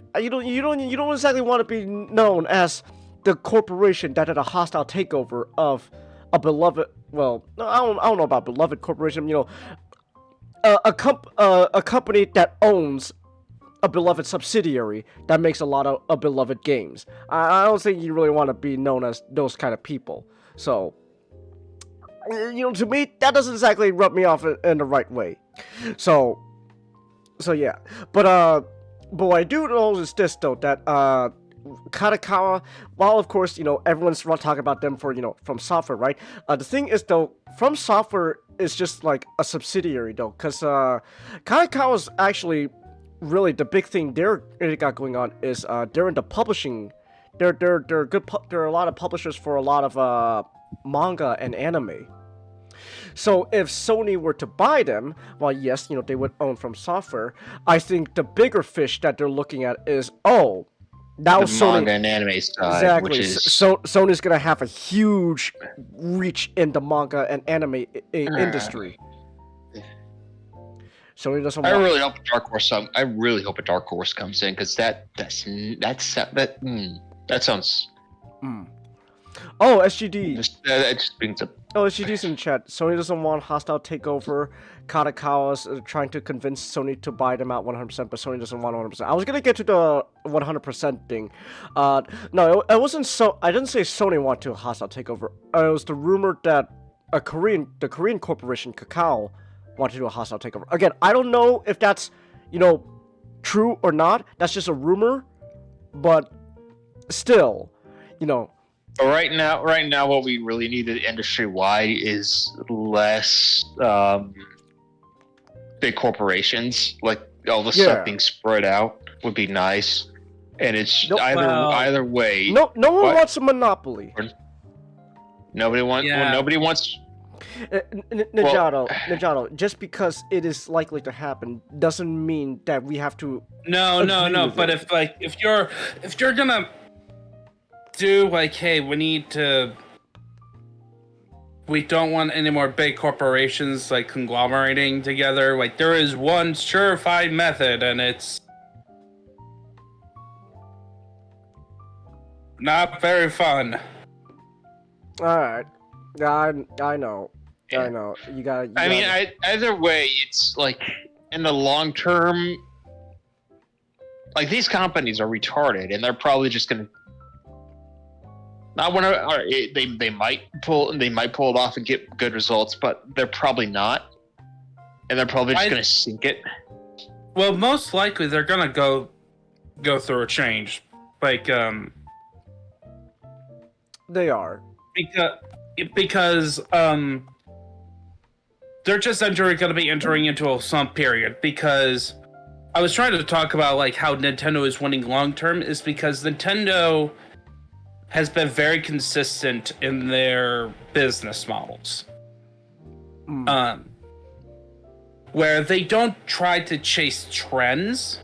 exactly want to be known as the corporation that had a hostile takeover of a beloved. Well, I don't know about beloved corporation. A company that owns a beloved subsidiary that makes a lot of beloved games. I don't think you really want to be known as those kind of people. So, to me, that doesn't exactly rub me off in the right way. So yeah. But what I do know is this though, that Kadokawa, while of course everyone's talking about them for Fromsoft, right? The thing is though, Fromsoft is just like a subsidiary though, because Kadokawa's actually really the big thing they got going on is they're in the publishing. They're good. There are a lot of publishers for a lot of manga and anime. So if Sony were to buy them, well, yes, they would own from software. I think the bigger fish that they're looking at is now the Sony manga and anime side, exactly. which is Sony's gonna have a huge reach in the manga and anime industry. Sony doesn't. I really hope Dark Horse. I really hope a Dark Horse comes in because that sounds. Oh, SGD. That just brings up. Oh, SGD's in the chat. Sony doesn't want hostile takeover. Kadokawa's trying to convince Sony to buy them out 100%, but Sony doesn't want 100%. I was gonna get to the 100% thing. No, it wasn't so. I didn't say Sony wanted to hostile takeover. It was the rumor that the Korean corporation Kakao wanted to do a hostile takeover. Again, I don't know if that's true or not. That's just a rumor, but still, But right now, what we really need industry wide is less big corporations. Like all the stuff being spread out would be nice, and it's either way. No one wants a monopoly. Nobody wants. Yeah. Well, nobody wants. Ninjato, just because it is likely to happen doesn't mean that we have to. No. But if you're gonna do hey, we don't want any more big corporations conglomerating together. There is one surefire method, and it's not very fun. All right, I know. Yeah. I know. You got. I mean, either way, it's in the long term. These companies are retarded, and they're probably just gonna. Not one of they might pull it off and get good results, but they're probably not, and they're probably just gonna sink it. Well, most likely they're gonna go through a change, They are because they're just going to be entering into a slump period. Because I was trying to talk about how Nintendo is winning long term is because Nintendo has been very consistent in their business models. Where they don't try to chase trends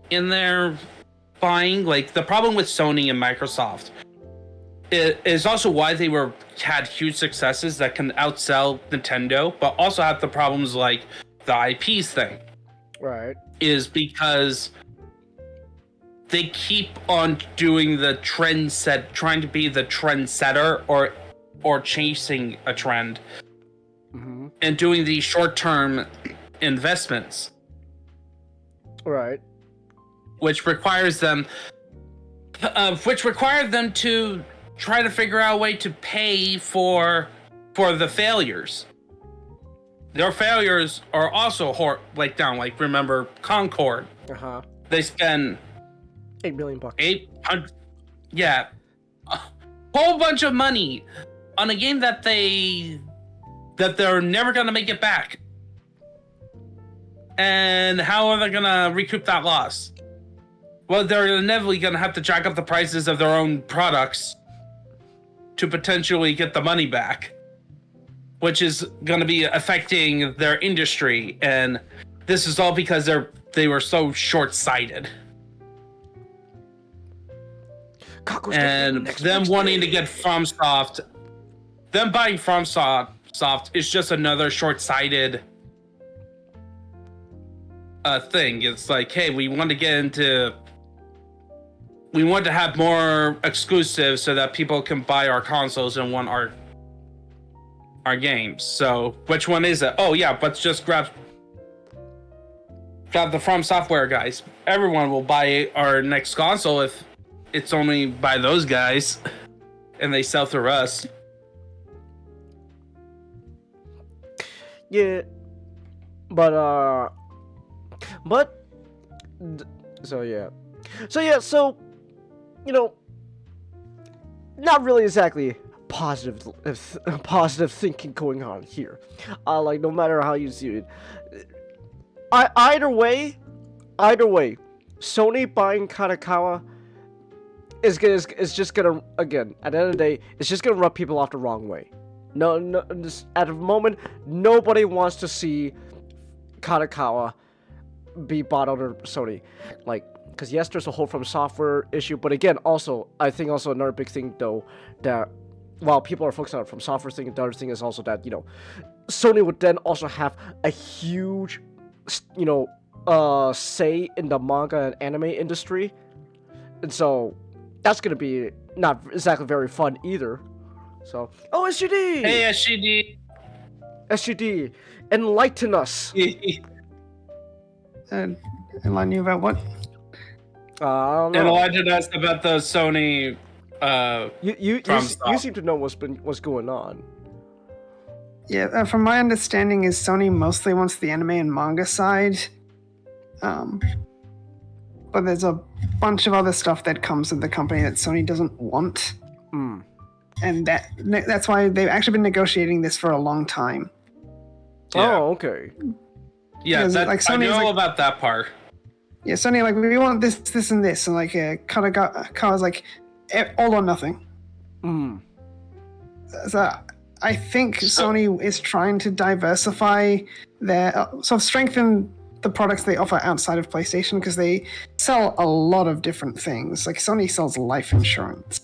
in their buying. The problem with Sony and Microsoft is also why they had huge successes that can outsell Nintendo, but also have the problems the IPs thing. right. Is because they keep on doing the trying to be the trendsetter or chasing a trend, and doing these short-term investments, Right. which requires them to try to figure out a way to pay for the failures. Their failures are also down. Remember Concord? They spend $8 million. 800, yeah, a whole bunch of money on a game that they're never gonna make it back. And how are they gonna recoup that loss? Well, they're inevitably gonna have to jack up the prices of their own products to potentially get the money back, which is gonna be affecting their industry. And this is all because they were so short-sighted. And them wanting to get FromSoft, them buying FromSoft is just another short-sighted thing. It's hey, we want to have more exclusives so that people can buy our consoles and want our games. So which one is it? Oh yeah, let's just grab the From Software guys. Everyone will buy our next console if it's only by those guys, and they sell through us. Yeah, but not really exactly positive thinking going on here. Like no matter how you see it, either way, Sony buying Kanakawa is just gonna, again, at the end of the day, it's just gonna rub people off the wrong way. No, at the moment, nobody wants to see Kanakawa be bought under Sony. Like, because yes, there's a whole from software issue, but again, also, I think also another big thing, though, that while people are focused on it from software thing, the other thing is also that, Sony would then also have a huge, say in the manga and anime industry. And so, that's gonna be not exactly very fun either. So, SGD! Hey, SGD! SGD, enlighten us. Enlighten you about what? I don't know. Enlighten us about the Sony. You seem to know what's going on. Yeah, from my understanding, is Sony mostly wants the anime and manga side. But there's a bunch of other stuff that comes with the company that Sony doesn't want. And that's why they've actually been negotiating this for a long time. Yeah. Oh, okay. Yeah, Like, I Sony's know like- about that part. Yeah, Sony, like, we want this, this, and this. And, like, Kanagawa's like, all or nothing. So I think Sony is trying to diversify their, sort of strengthen the products they offer outside of PlayStation, because they sell a lot of different things. Like, Sony sells life insurance.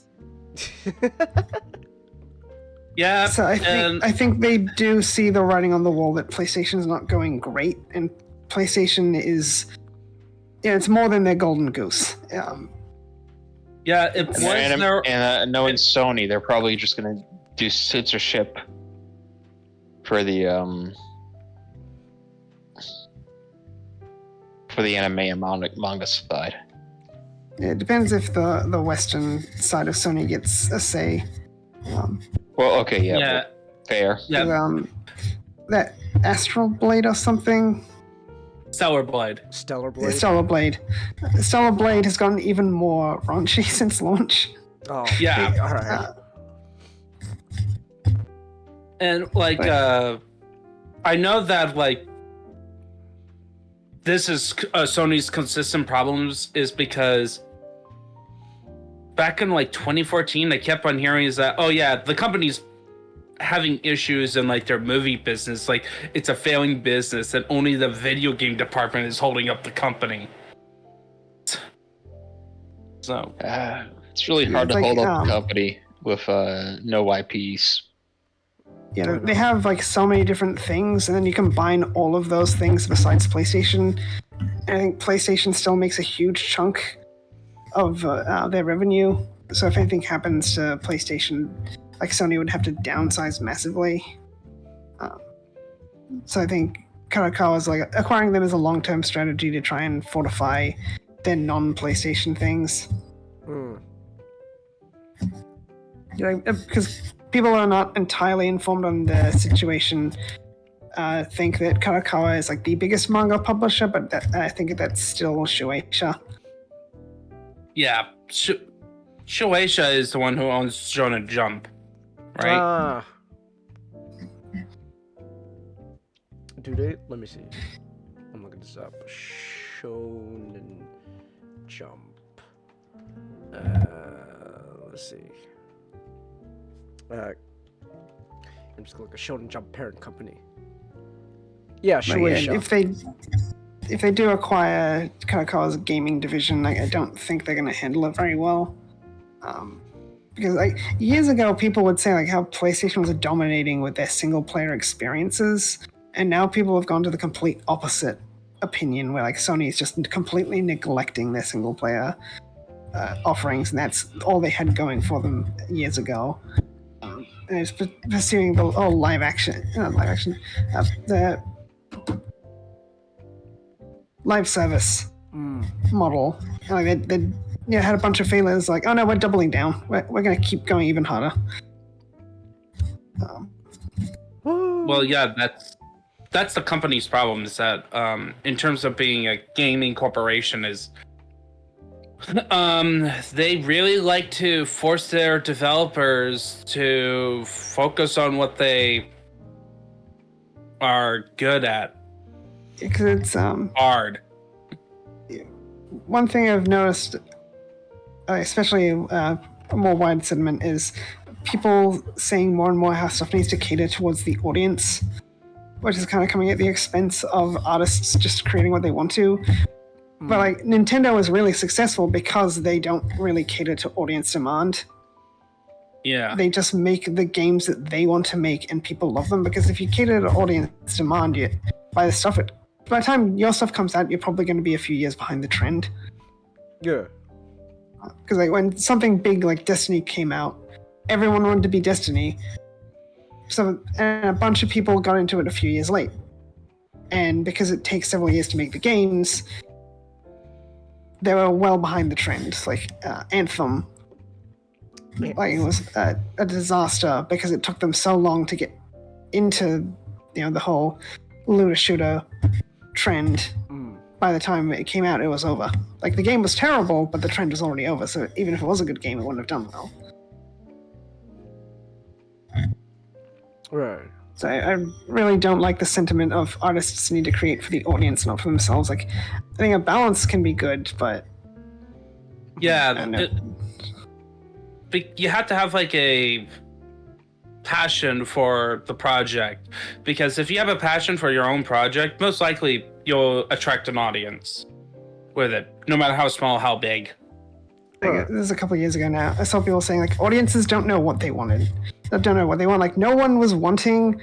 Yeah, So I think they do see the writing on the wall that PlayStation is not going great, and PlayStation is, it's more than their golden goose. Yeah, it was their... knowing Sony, they're probably just gonna do censorship for the anime and manga side. It depends if the Western side of Sony gets a say. Well, okay, yeah, Yeah. well, fair. Yeah, That Astral Blade or something. Stellar Blade. Stellar Blade. Stellar Blade. Stellar Blade has gotten even more raunchy since launch. Oh, Yeah. all right. And, like, I know that, like, this is Sony's consistent problems is because back in, like, 2014, I kept on hearing is that, oh, yeah, the company's having issues in, like, their movie business. Like, it's a failing business and only the video game department is holding up the company. So. It's really hard It's to like, hold up a company with no IPs. Yeah, they have like so many different things, and then you combine all of those things besides PlayStation. And I think PlayStation still makes a huge chunk of their revenue. So if anything happens to PlayStation, like Sony would have to downsize massively. So I think Kanakawa is like acquiring them as a long-term strategy to try and fortify their non-PlayStation things. Because people are not entirely informed on the situation. Think that Kanakawa is like the biggest manga publisher, but I think that's still Shueisha. Yeah, Shueisha is the one who owns Shonen Jump, right? Do they? Let me see. I'm looking this up. Shonen Jump. Let's see. I'm just gonna look at Shonen Jump parent company. Yeah, Shueisha. If they do acquire Kanakawa's gaming division, I don't think they're going to handle it very well. Because like years ago, people would say like how PlayStation was dominating with their single player experiences, and now people have gone to the complete opposite opinion, where like Sony is just completely neglecting their single player offerings, and that's all they had going for them years ago. And it's pursuing the live action, the live service model. Like they had a bunch of failures. Like, oh no, we're doubling down. We're going to keep going even harder. Well, yeah, that's the company's problem. Is that in terms of being a gaming corporation, is They really like to force their developers to focus on what they are good at. Because it's Hard. one thing I've noticed, especially a more wide sentiment, is people saying more and more how stuff needs to cater towards the audience, which is kind of coming at the expense of artists just creating what they want to. But like Nintendo is really successful because they don't really cater to audience demand. Yeah. They just make the games that they want to make, and people love them. Because if you cater to audience demand, by the time your stuff comes out, you're probably going to be a few years behind the trend. Yeah. Because like when something big like Destiny came out, everyone wanted to be Destiny. And a bunch of people got into it a few years late. And because it takes several years to make the games, they were well behind the trend. Like Anthem, like it was a disaster because it took them so long to get into the whole looter shooter trend. By the time it came out, it was over. Like the game was terrible, but the trend was already over. So even if it was a good game, it wouldn't have done well. Right. So I really don't like the sentiment of artists need to create for the audience, not for themselves. Like, I think a balance can be good, but Yeah. You have to have like a passion for the project, because if you have a passion for your own project, most likely you'll attract an audience with it, no matter how small, how big. Like, this is a couple of years ago now. I saw people saying like audiences don't know what they wanted. They don't know what they want. Like no one was wanting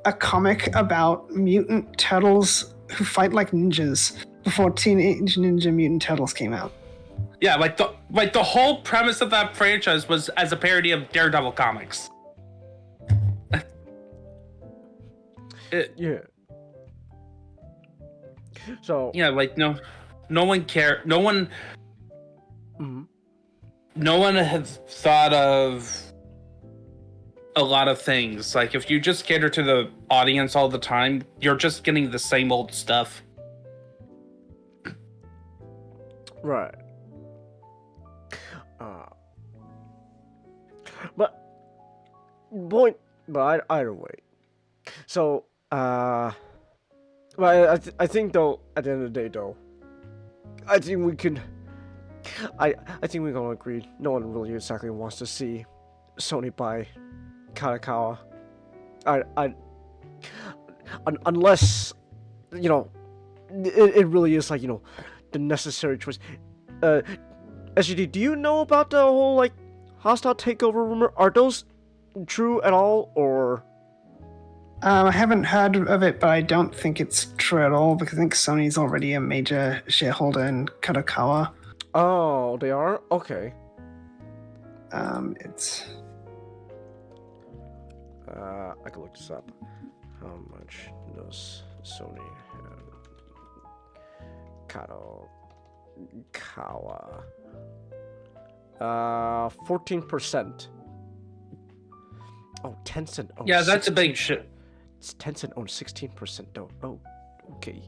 a comic about mutant turtles who fight like ninjas before Teenage Ninja Mutant Turtles came out. Yeah, like the whole premise of that franchise was as a parody of Daredevil comics. Yeah. So yeah, like no one cared. No one had thought of a lot of things. Like if you just cater to the audience all the time, you're just getting the same old stuff. Right. But either way. So but I think though at the end of the day though, I think we can. I think we can all agree. No one really exactly wants to see Sony buy Kadokawa. Unless it really is like the necessary choice. SGD, do you know about the whole like hostile takeover rumor? Are those true at all, or? I haven't heard of it, but I don't think it's true at all because I think Sony's already a major shareholder in Kadokawa. Oh, they are? Okay. It's. I can look this up. How much does Sony have Kadokawa? 14%. Oh, Tencent. Oh, yeah, that's a big shit. It's Tencent owns 16% though. Oh, okay.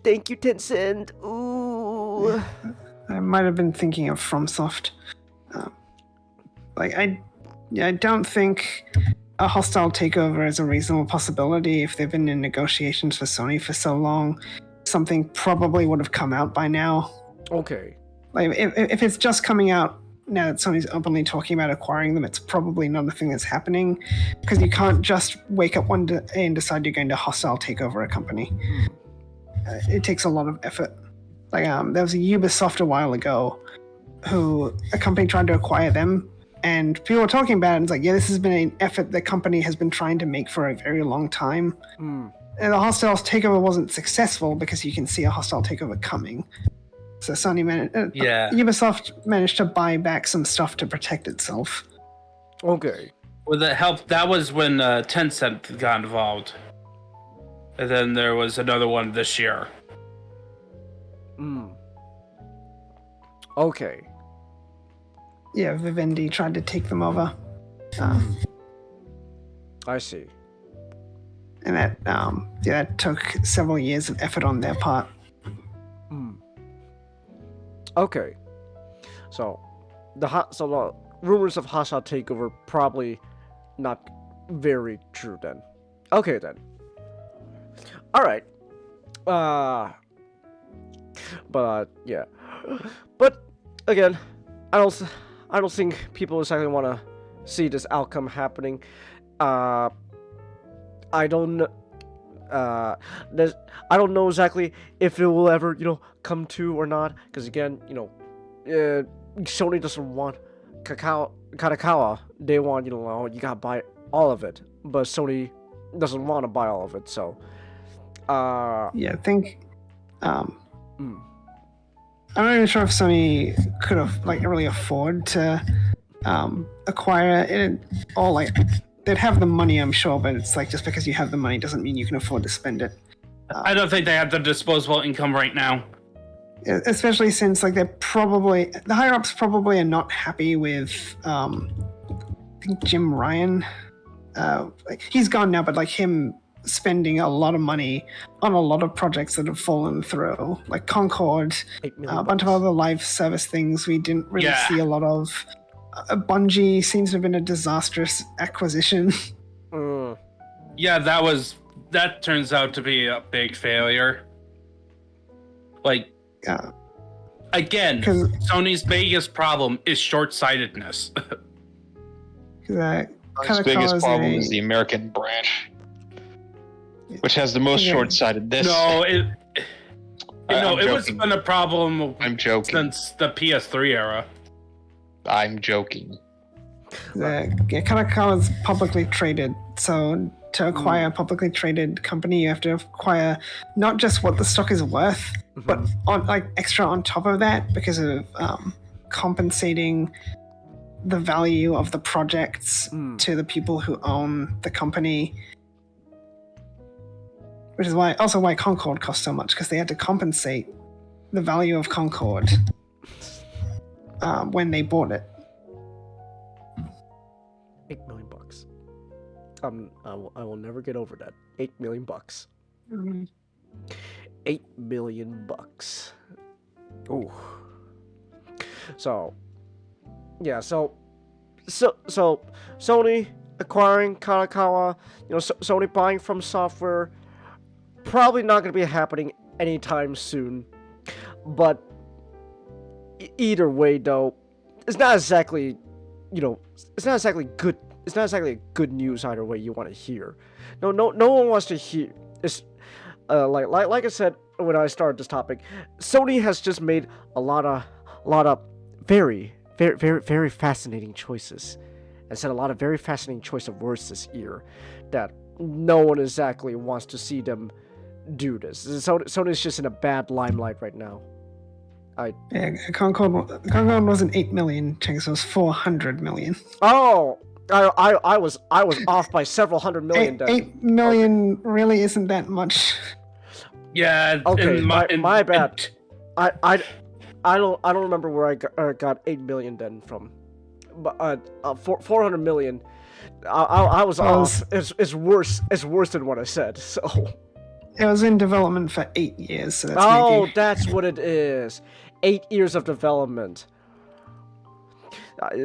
Thank you, Tencent. Ooh. I might have been thinking of FromSoft. I don't think a hostile takeover is a reasonable possibility. If they've been in negotiations for Sony for so long, something probably would have come out by now. Okay. Like if it's just coming out now that Sony's openly talking about acquiring them, it's probably not a thing that's happening because you can't just wake up one day and decide you're going to hostile take over a company. It takes a lot of effort. Like there was a Ubisoft a while ago who a company tried to acquire them, and people were talking about it, and it's like, yeah, this has been an effort the company has been trying to make for a very long time. And the hostile takeover wasn't successful because you can see a hostile takeover coming. So Sony Ubisoft managed to buy back some stuff to protect itself. Okay. With the help, that was when Tencent got involved. And then there was another one this year. Okay. Yeah, Vivendi tried to take them over. I see. And that took several years of effort on their part. Okay. So the rumors of hostile takeover probably not very true then. Okay then. All right. But yeah. But again, I don't think people exactly want to see this outcome happening. I don't I don't know exactly if it will ever, come to or not, because again, Sony doesn't want Kanakawa. They want, you gotta buy all of it, but Sony doesn't want to buy all of it. So, yeah, I think. I'm not even sure if Sony could have really afford to acquire it, or they'd have the money, I'm sure, but it's just because you have the money doesn't mean you can afford to spend it. I don't think they have the disposable income right now. Especially since the higher ups probably are not happy with I think Jim Ryan. He's gone now, but him spending a lot of money on a lot of projects that have fallen through, like Concord, a bunch of other live service things we didn't really see a lot of. Bungie seems to have been a disastrous acquisition. Yeah, that turns out to be a big failure. Again, Sony's biggest problem is short-sightedness. Sony's biggest problem is the American branch, which has the most short-sightedness. No, it wasn't been a problem. I'm joking. Since the PS3 era. I'm joking. Kanakawa's publicly traded, so to acquire a publicly traded company, you have to acquire not just what the stock is worth, but on extra on top of that, because of compensating the value of the projects to the people who own the company. Which is why Concord cost so much, because they had to compensate the value of Concord when they bought it. $8 million. I will never get over that. $8 million. $8 million. Ooh. So, yeah. So Sony acquiring Kanakawa, Sony buying From Software, probably not going to be happening anytime soon. But either way, though, it's not exactly, it's not exactly good. It's not exactly good news either way you want to hear. No one wants to hear. It's like I said when I started this topic, Sony has just made a lot of very, very, very, very fascinating choices, and said a lot of very fascinating choice of words this year that no one exactly wants to see them do this. Sony's just in a bad limelight right now. Concord wasn't 8 million, Chance, it was 400 million. Oh, I was off by several hundred million. 8 million really isn't that much. Yeah. Okay, my bad. I don't remember where I got 8 million then from, but 400 million. I was off. It's worse. It's worse than what I said. So. It was in development for 8 years. So that's that's what it is. 8 years of development.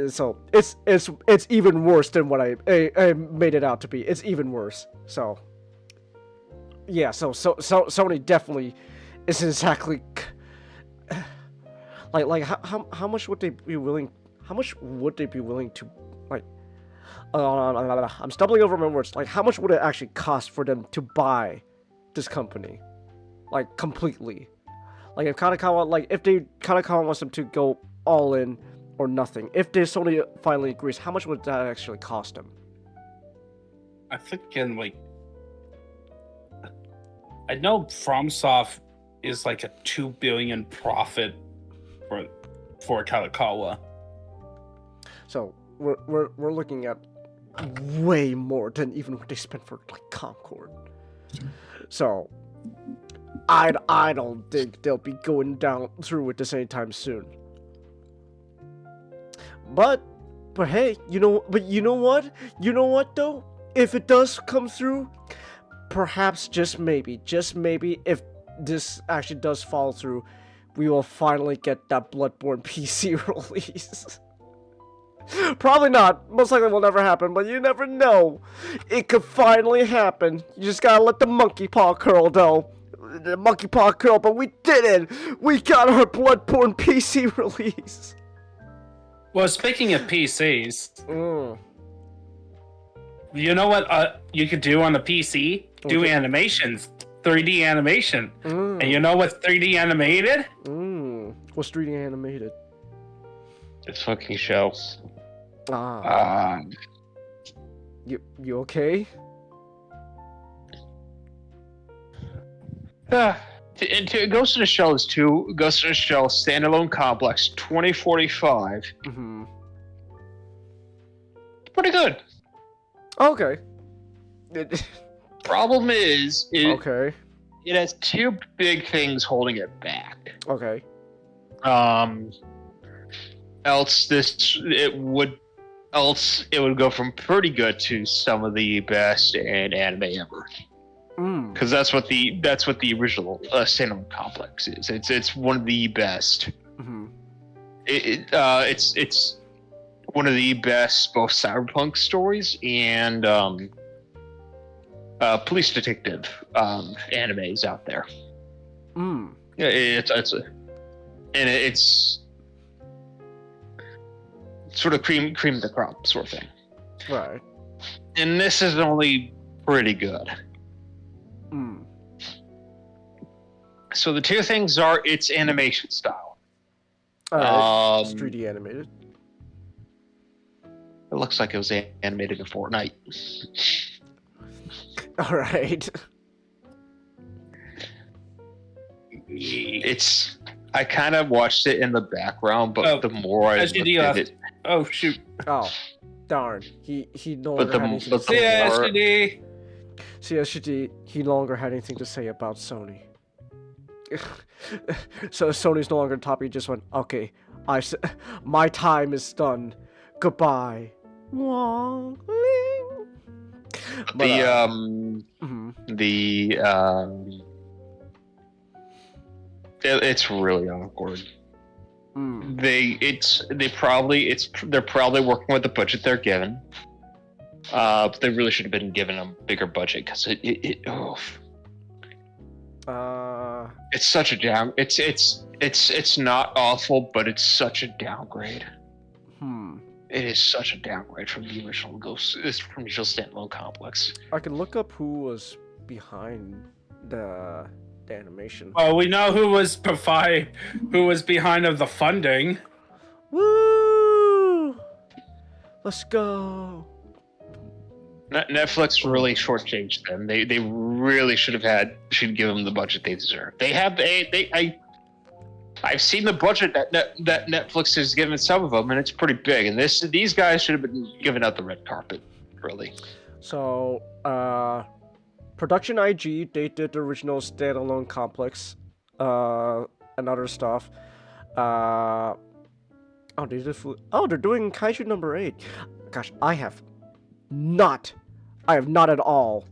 So it's even worse than what I made it out to be. It's even worse. So yeah. So Sony definitely isn't exactly like how much would they be willing? How much would they be willing to like? I'm stumbling over my words. Like, how much would it actually cost for them to buy this company, completely? If Kanakawa wants them to go all in or nothing, if Sony finally agrees, how much would that actually cost them? I think I know Fromsoft is a 2 billion profit for Kanakawa. So we're looking at way more than even what they spent for Concord. So I don't think they'll be going down through with this anytime soon. But hey, you know what though? If it does come through, perhaps just maybe, if this actually does fall through, we will finally get that Bloodborne PC release. Probably not. Most likely will never happen, but you never know. It could finally happen. You just gotta let the monkey paw curl, though. The monkey paw curl, but we did it! We got our Bloodborne PC release! Well, speaking of PCs, you know what you could do on the PC? Do animations. 3D animation. And you know what's 3D animated? What's 3D animated? This fucking show. You okay? It goes to the Shell is Ghost in the Shell standalone complex 2045. Pretty good. Okay. Problem is, okay. It has two big things holding it back. Okay. Else it would go from pretty good to some of the best in anime ever. Because that's what the original standalone complex is. It's one of the best. It's one of the best both cyberpunk stories and police detective animes out there. It's sort of cream of the crop sort of thing. Right. And this is only pretty good. So the two things are its animation style. It's 3D animated. It looks like it was animated in Fortnite. All right. I kind of watched it in the background, but the more I looked at it, oh shoot! Oh, darn! He no longer had anything to but say. CSGD, he no longer had anything to say about Sony. So Sony's no longer top. He just went, okay, my time is done. Goodbye. It's really awkward. They're probably working with the budget they're given. But they really should have been given a bigger budget because it's such a down. It's not awful, but it's such a downgrade. It is such a downgrade from the original from the original standalone complex. I can look up who was behind the animation. Well, we know who was behind of the funding. Woo! Let's go. Netflix really shortchanged them. They really should give them the budget they deserve. They have I've seen the budget that Netflix has given some of them, and it's pretty big. And these guys should have been given out the red carpet, really. So, Production IG, they did the original standalone complex, and other stuff. They're doing Kaiju number 8. Gosh, I have not at all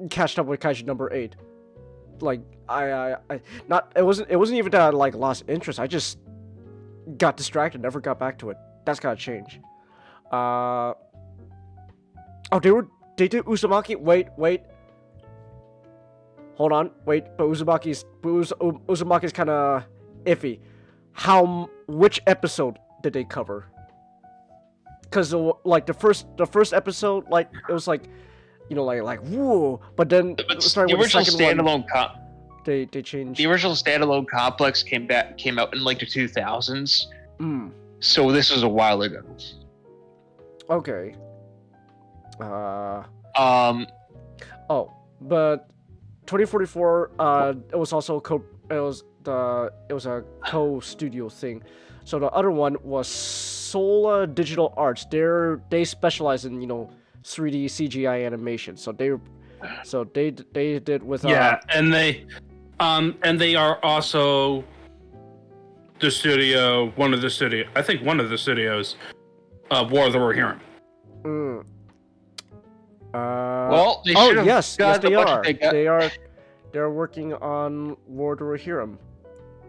catched up with Kaiju number 8. Like, it wasn't even that I lost interest. I just got distracted, never got back to it. That's gotta change. They did Uzumaki. Wait. Hold on, wait. But Uzumaki's kind of iffy. Which episode did they cover? Because the first episode, it was whoa. But then starting with the second standalone one, they changed. The original standalone complex came out in the 2000s. So this was a while ago. Okay. But 2044. It was also a co-studio thing. So the other one was Sola Digital Arts. They specialize in 3D CGI animation. So they did with and they are also the studio. One of the studios, War of the Rohirrim. Well, they yes, they are. They're working on War of the Rohirrim.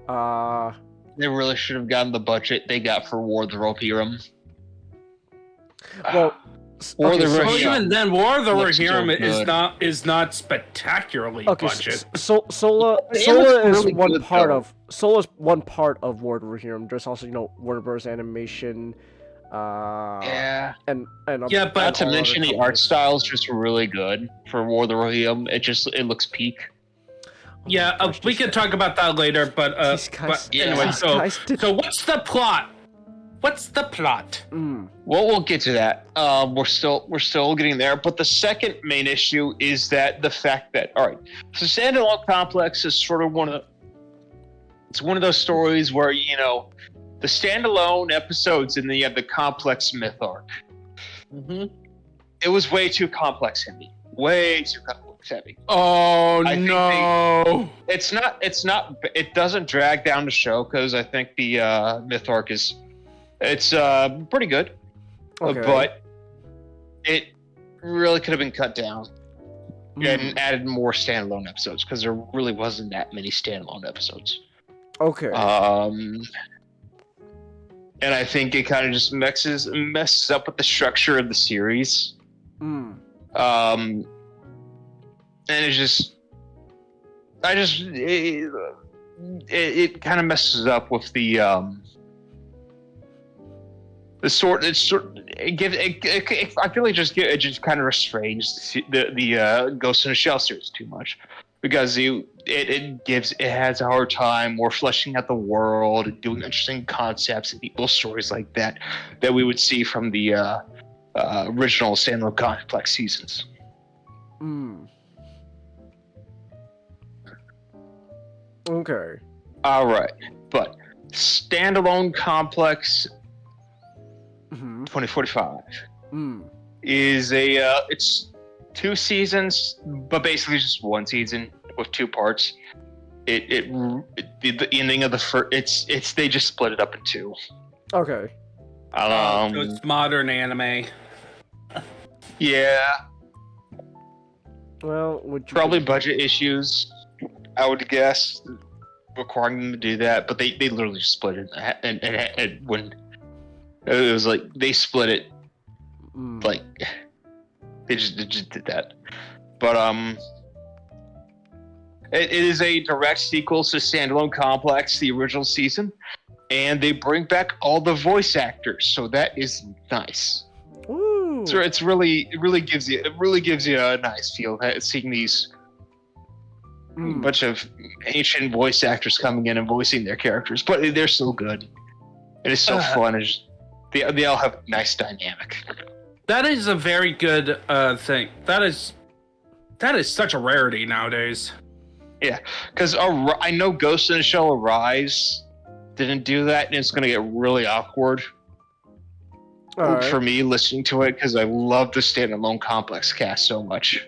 They really should have gotten the budget they got for War of the Rohirrim. Well, War of the so- Well, Rohirrim even then, War of the looks so Rohirrim good. is not spectacularly okay, budget. Sola It is looks really one good, part though. of Sola's one part of War of the Rohirrim. There's also Warner Bros. Animation, Yeah. and Yeah, but- Not to all other mention the art companies. style is just really good for War of the Rohirrim. It looks peak. Yeah, Gosh, we these can talk about that later. But These guys, anyway, these guys did. so what's the plot? What's the plot? Well, we'll get to that. We're still getting there. But the second main issue is that the fact that so Standalone Complex is sort of it's one of those stories where the standalone episodes and then you have the complex myth arc. It was way too complex heavy. Way too complex heavy. Oh I think no! It's not. It doesn't drag down the show because I think the myth arc it's pretty good, Okay. but it really could have been cut down and added more standalone episodes because there really wasn't that many standalone episodes. Okay. And I think it kind of just messes up with the structure of the series. And it kind of messes up with the sort. I feel like it just kind of restrains the Ghost in the Shell series too much because it has a hard time more fleshing out the world and doing interesting concepts and little stories like that we would see from the original Standalone Complex seasons. Okay. All right, but Standalone Complex 2045 is it's 2 seasons, but basically just 1 season with 2 parts. The ending of the first, they just split it up in 2. Okay. So it's modern anime. Yeah, Well, would you probably budget issues, I would guess, requiring them to do that. But they literally just split it, and when it was like they split it, like they just did that. But it is a direct sequel to Standalone Complex, the original season, and they bring back all the voice actors, so that is nice. Ooh. So it really gives you a nice feel seeing these bunch of ancient voice actors coming in and voicing their characters, but they're so good. It is so fun. They all have a nice dynamic. That is a very good thing. That is such a rarity nowadays. Yeah, because I know Ghost in the Shell Arise didn't do that, and it's going to get really awkward for me listening to it because I love the Standalone Complex cast so much.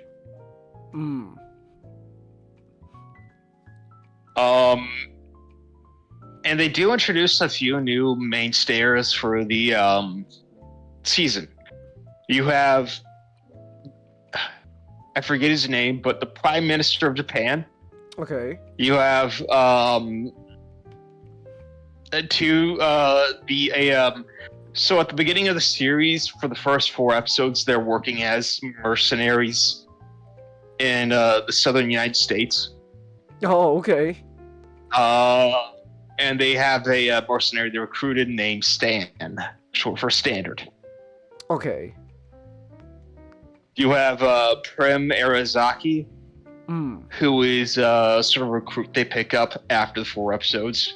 And they do introduce a few new mainstays for the season. You have, I forget his name, but the Prime Minister of Japan. Okay. You have so at the beginning of the series, for the first 4 episodes, they're working as mercenaries in the southern United States. Oh, okay. And they have a mercenary they recruited named Stan, short for Standard. Okay. You have Prim Arizaki, who is sort of a recruit they pick up after the 4 episodes.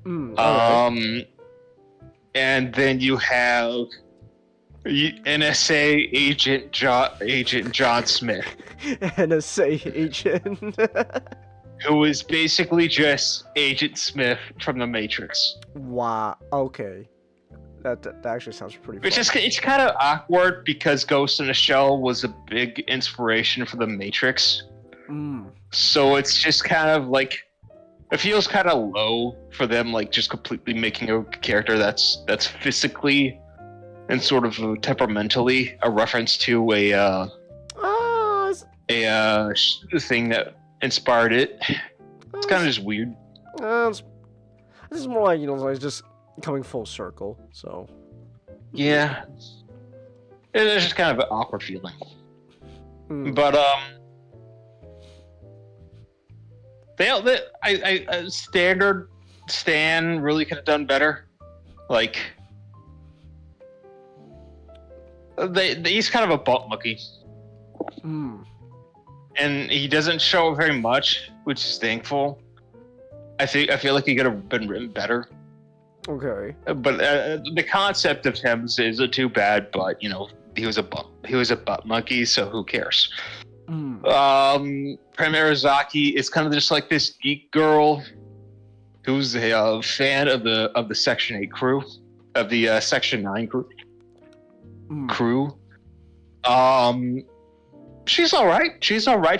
Okay. And then you have NSA agent John Smith, NSA agent. who is basically just Agent Smith from The Matrix. Wow. Okay. That actually sounds pretty fun. It's kind of awkward because Ghost in the Shell was a big inspiration for The Matrix. So it's just kind of like, it feels kind of low for them, like just completely making a character that's physically and sort of temperamentally a reference to a thing that inspired it. It's kind of just weird. It's This is more like, like just coming full circle, so. Yeah. It's just kind of an awkward feeling. Mm. But, standard Stan really could have done better. Like, he's kind of a butt monkey. Mm. And he doesn't show very much, which is thankful. I feel like he could have been written better. Okay. But the concept of him isn't too bad. But he was a butt monkey, so who cares? Mm. Primarizaki is kind of just like this geek girl who's a fan of the Section 8 crew, of the Section 9 crew. She's all right.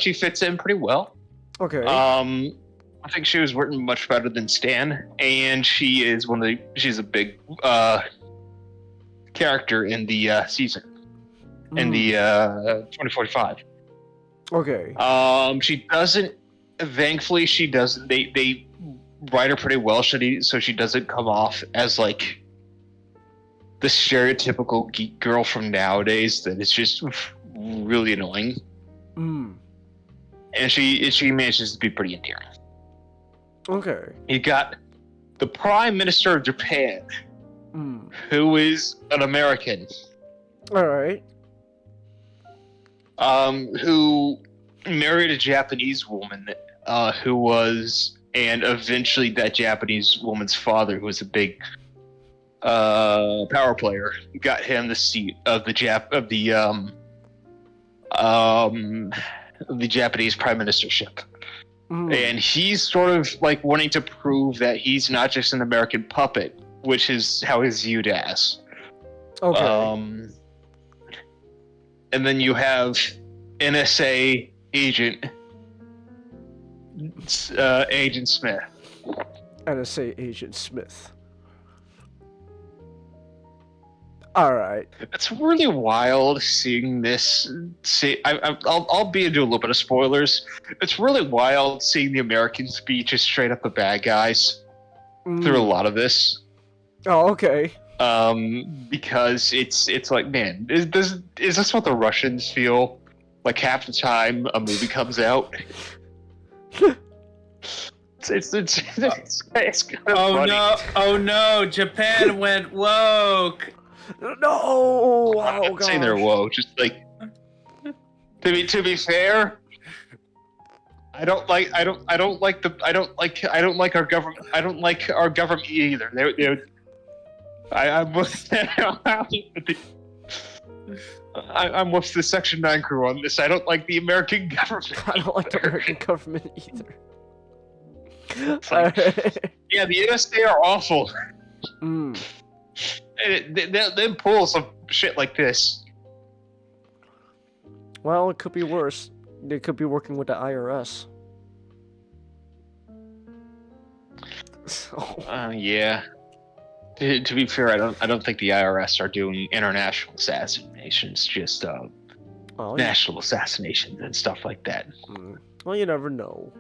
She fits in pretty well. Okay. I think she was written much better than Stan, and she's a big character in the season, in the 2045. Okay. She doesn't. Thankfully, she doesn't. They write her pretty well, so she doesn't come off as like the stereotypical geek girl from nowadays that is just really annoying. Mm. And she manages to be pretty endearing. Okay. You got the Prime Minister of Japan, Mm. who is an American, All right. who married a Japanese woman, who was, and eventually that Japanese woman's father, who was a big power player, got him the seat of the Japanese prime ministership. Mm. And he's sort of like wanting to prove that he's not just an American puppet, which is how he's viewed as. Okay. And then you have NSA agent Smith. NSA Agent Smith. All right. It's really wild seeing this. I'll be into a little bit of spoilers. It's really wild seeing the Americans be just straight up the bad guys through a lot of this. Oh, okay. Because it's like, man, is this what the Russians feel like half the time a movie comes out? It's kind of funny. Oh no! Japan went woke. No. I'm Oh, not saying they're gosh. woke. Just like to be fair, I don't like our government. I don't like our government either. I'm with the Section 9 crew on this. I don't like the American government. I don't like the American government either. It's like, yeah, the NSA are awful. Mm. They pull some shit like this. Well, it could be worse. They could be working with the IRS. So. Yeah. To be fair, I don't think the IRS are doing international assassinations, just national assassinations and stuff like that. Well, you never know.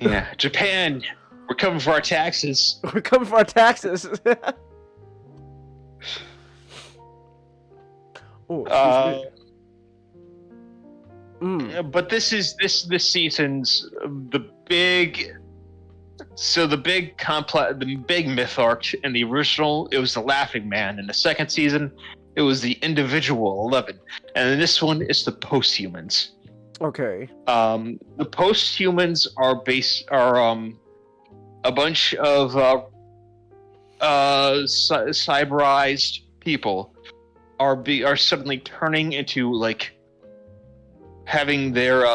Yeah, Japan, we're coming for our taxes. We're coming for our taxes. Oh, But this season's the big myth arc in the original, it was the Laughing Man. In the second season, it was the Individual 11, and in this one, it's the Posthumans. Okay. The Posthumans are a bunch of cyberized people are suddenly turning into like having their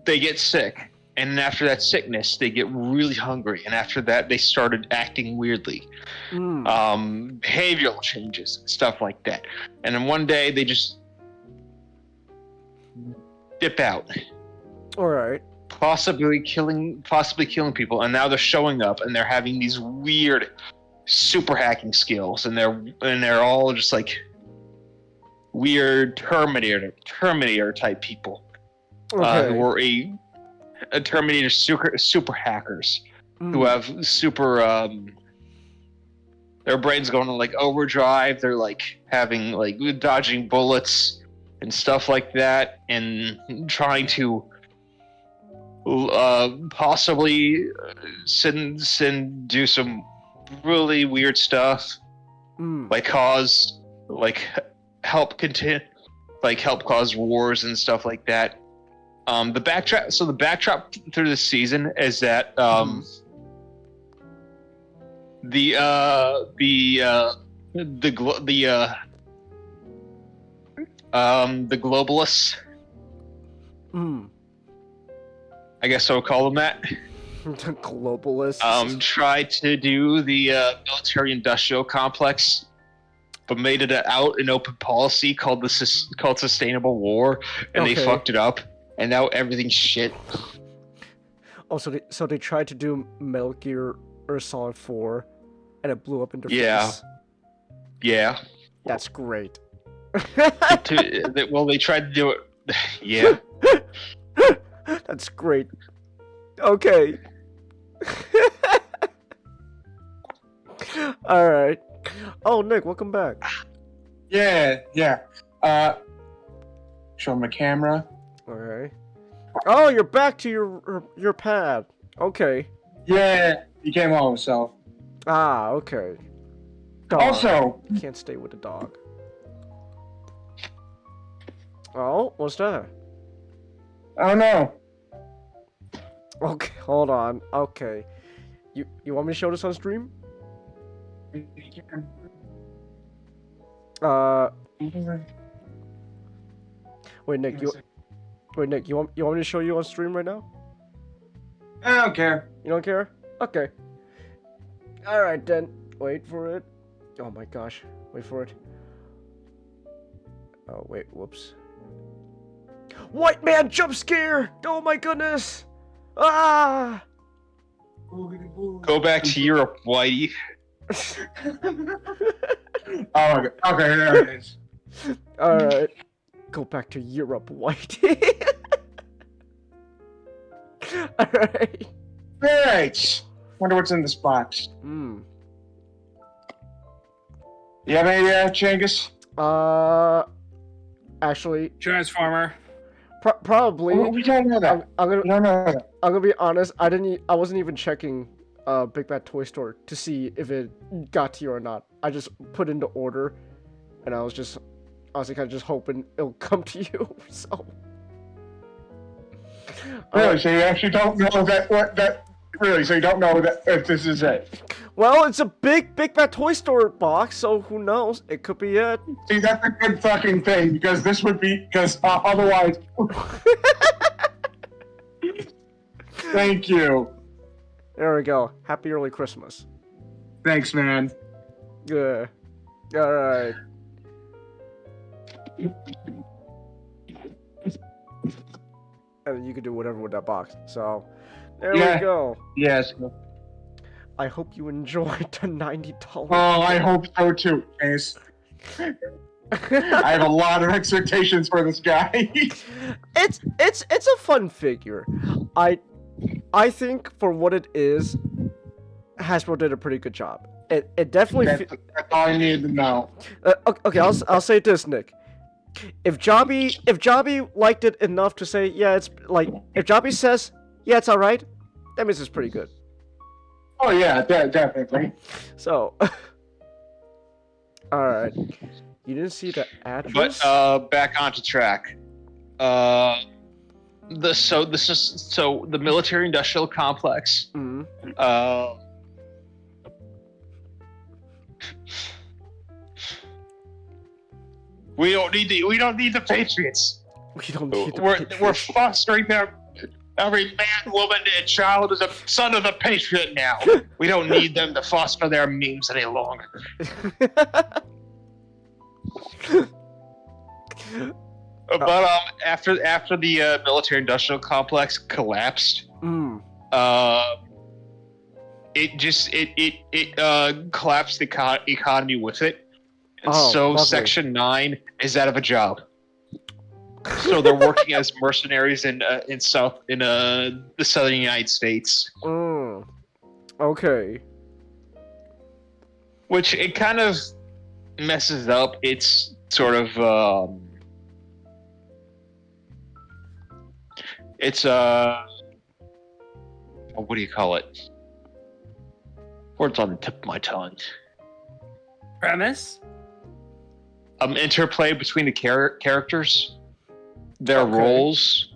they get sick, and after that sickness they get really hungry, and after that they started acting weirdly. Behavioral changes and stuff like that, and then one day they just dip out, all right, possibly killing people, and now they're showing up and they're having these weird super hacking skills, and they're all just like weird Terminator type people Okay. who are a Terminator super hackers who have super their brains going on like overdrive. They're like having like dodging bullets and stuff like that, and trying to possibly do some really weird stuff, like help cause wars and stuff like that. The backdrop through the season is that the globalists, I guess I'll call them that. The globalists. Tried to do the military-industrial complex, but made it out an open policy called sustainable war, and they fucked it up, and now everything's shit. Oh, so they tried to do Metal Gear or Solid 4, and it blew up in their face. Yeah. That's great. Well, they tried to do it. Yeah. That's great. Okay. All right. Oh, Nick, welcome back. Yeah. Show my camera. Okay. Oh, you're back to your pad. Okay. Yeah, he came home himself. Ah, okay. Dog. Also, Can't stay with the dog. Oh, what's that? I don't know. Okay, hold on. Okay. You want me to show this on stream? Wait, Nick, you want me to show you on stream right now? I don't care. You don't care? Okay. Alright then. Wait for it. Oh my gosh. Wait for it. Oh, wait. Whoops. White man jump scare! Oh my goodness! Ah! Go back to Europe, Whitey. Oh, okay, there it is. Alright. Go back to Europe, Whitey. Alright. Alright. Wonder what's in this box. Hmm. You have any Changus? Actually, Transformer. probably. We don't know that. I'm We don't know that. gonna be honest. I wasn't even checking Big Bad Toy Store to see if it got to you or not. I just put in the order, and I was kind of just hoping it'll come to you. So. Really? So you actually don't know that? Really? So you don't know that if this is it? Well, it's a big Bad Toy Store box, so who knows? It could be it. See, that's a good fucking thing because this would be otherwise. Thank you. There we go. Happy early Christmas. Thanks, man. Yeah. All right. And you can do whatever with that box. So, there we go. Yes. I hope you enjoyed the $90. Oh, I hope so too, Ace. I have a lot of expectations for this guy. It's a fun figure. I think for what it is, Hasbro did a pretty good job. It definitely. That's all I needed to know. Okay, I'll say this, Nick. If Jobby liked it enough to say it's like, if Jobby says it's all right, that means it's pretty good. Oh yeah, definitely. So, all right. You didn't see the address? But back onto track. The military industrial complex. Mm-hmm. We don't need the Patriots. We don't need the We're Patriots. fostering their every man, woman, and child is a son of the Patriot now. We don't need them to foster their memes any longer. But after the military-industrial complex collapsed, it collapsed the economy with it, And Oh, so lovely. Section 9 is out of a job. So they're working as mercenaries in the southern United States. Okay. Which it kind of messes up. It's sort of what do you call it? Words on the tip of my tongue. Premise? Interplay between the characters, their Okay. roles.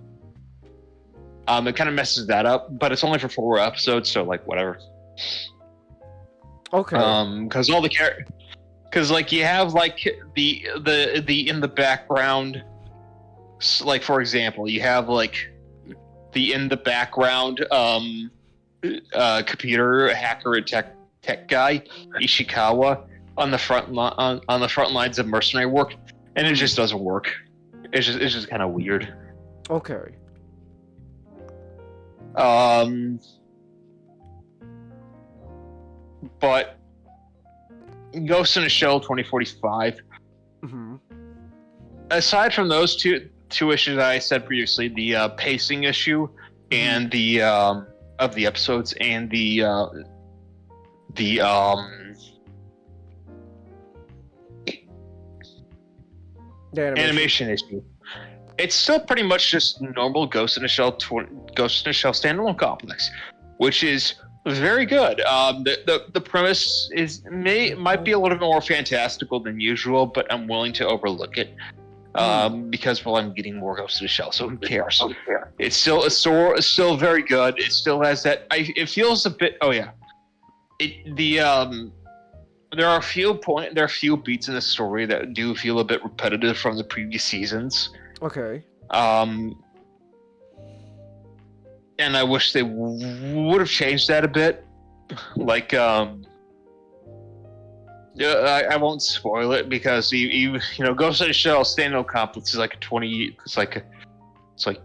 It kind of messes that up, but it's only for 4 episodes, so like whatever. Okay. Because all the because like you have like the in the background, like for example, you have like the in the background computer hacker and tech guy Ishikawa on the front lines of mercenary work, and it just doesn't work. It's just kind of weird. Okay. But Ghost in a Shell 2045. Mm-hmm. Aside from those two issues that I said previously, the pacing issue and the of the episodes and the animation issue, it's still pretty much just normal Ghost in a Shell standalone complex, which is very good. The premise might be a little bit more fantastical than usual, but I'm willing to overlook it because I'm getting more Ghost in a Shell, so who cares? It's still very good. It still has that. It feels a bit. Oh yeah. There are a few beats in the story that do feel a bit repetitive from the previous seasons. Okay. And I wish they would have changed that a bit. Like, I won't spoil it because Ghost in the Shell standalone complex is like it's like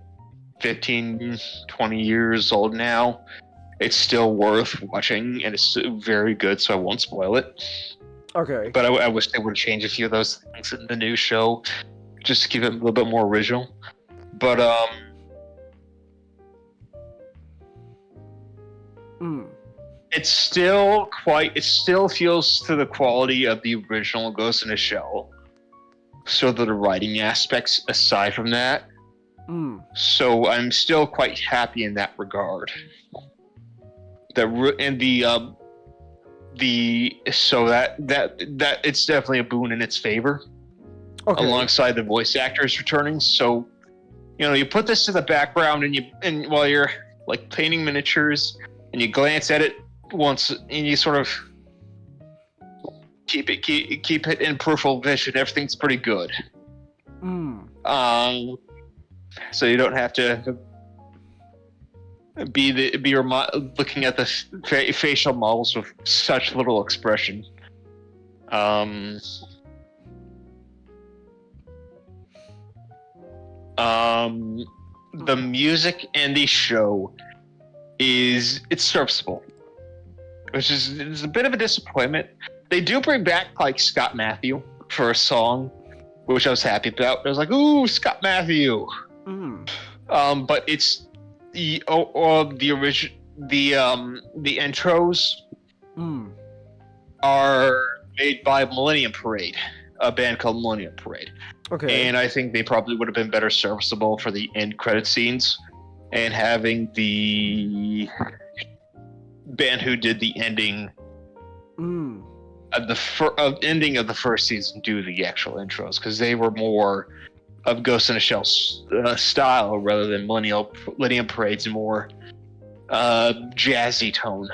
15, 20 years old now. It's still worth watching, and it's very good, so I won't spoil it. Okay. But I wish they would change a few of those things in the new show, just to keep it a little bit more original. But it still feels to the quality of the original Ghost in the Shell. So the writing aspects aside from that. So I'm still quite happy in that regard. So that it's definitely a boon in its favor. Okay. Alongside the voice actors returning. So, you put this to the background and while you're like painting miniatures and you glance at it once and you sort of keep it in peripheral vision, everything's pretty good. So you don't have to be looking at the facial models with such little expression. The music in the show it's serviceable, which is a bit of a disappointment. They do bring back like Scott Matthew for a song, which I was happy about. I was like, "Ooh, Scott Matthew!" But it's the original the intros are made by Millennium Parade, a band called Millennium Parade. Okay. And I think they probably would have been better serviceable for the end credit scenes, and having the band who did the ending of the ending of the first season do the actual intros, because they were more of Ghost in a Shell style rather than Millennium Parade's more jazzy tone.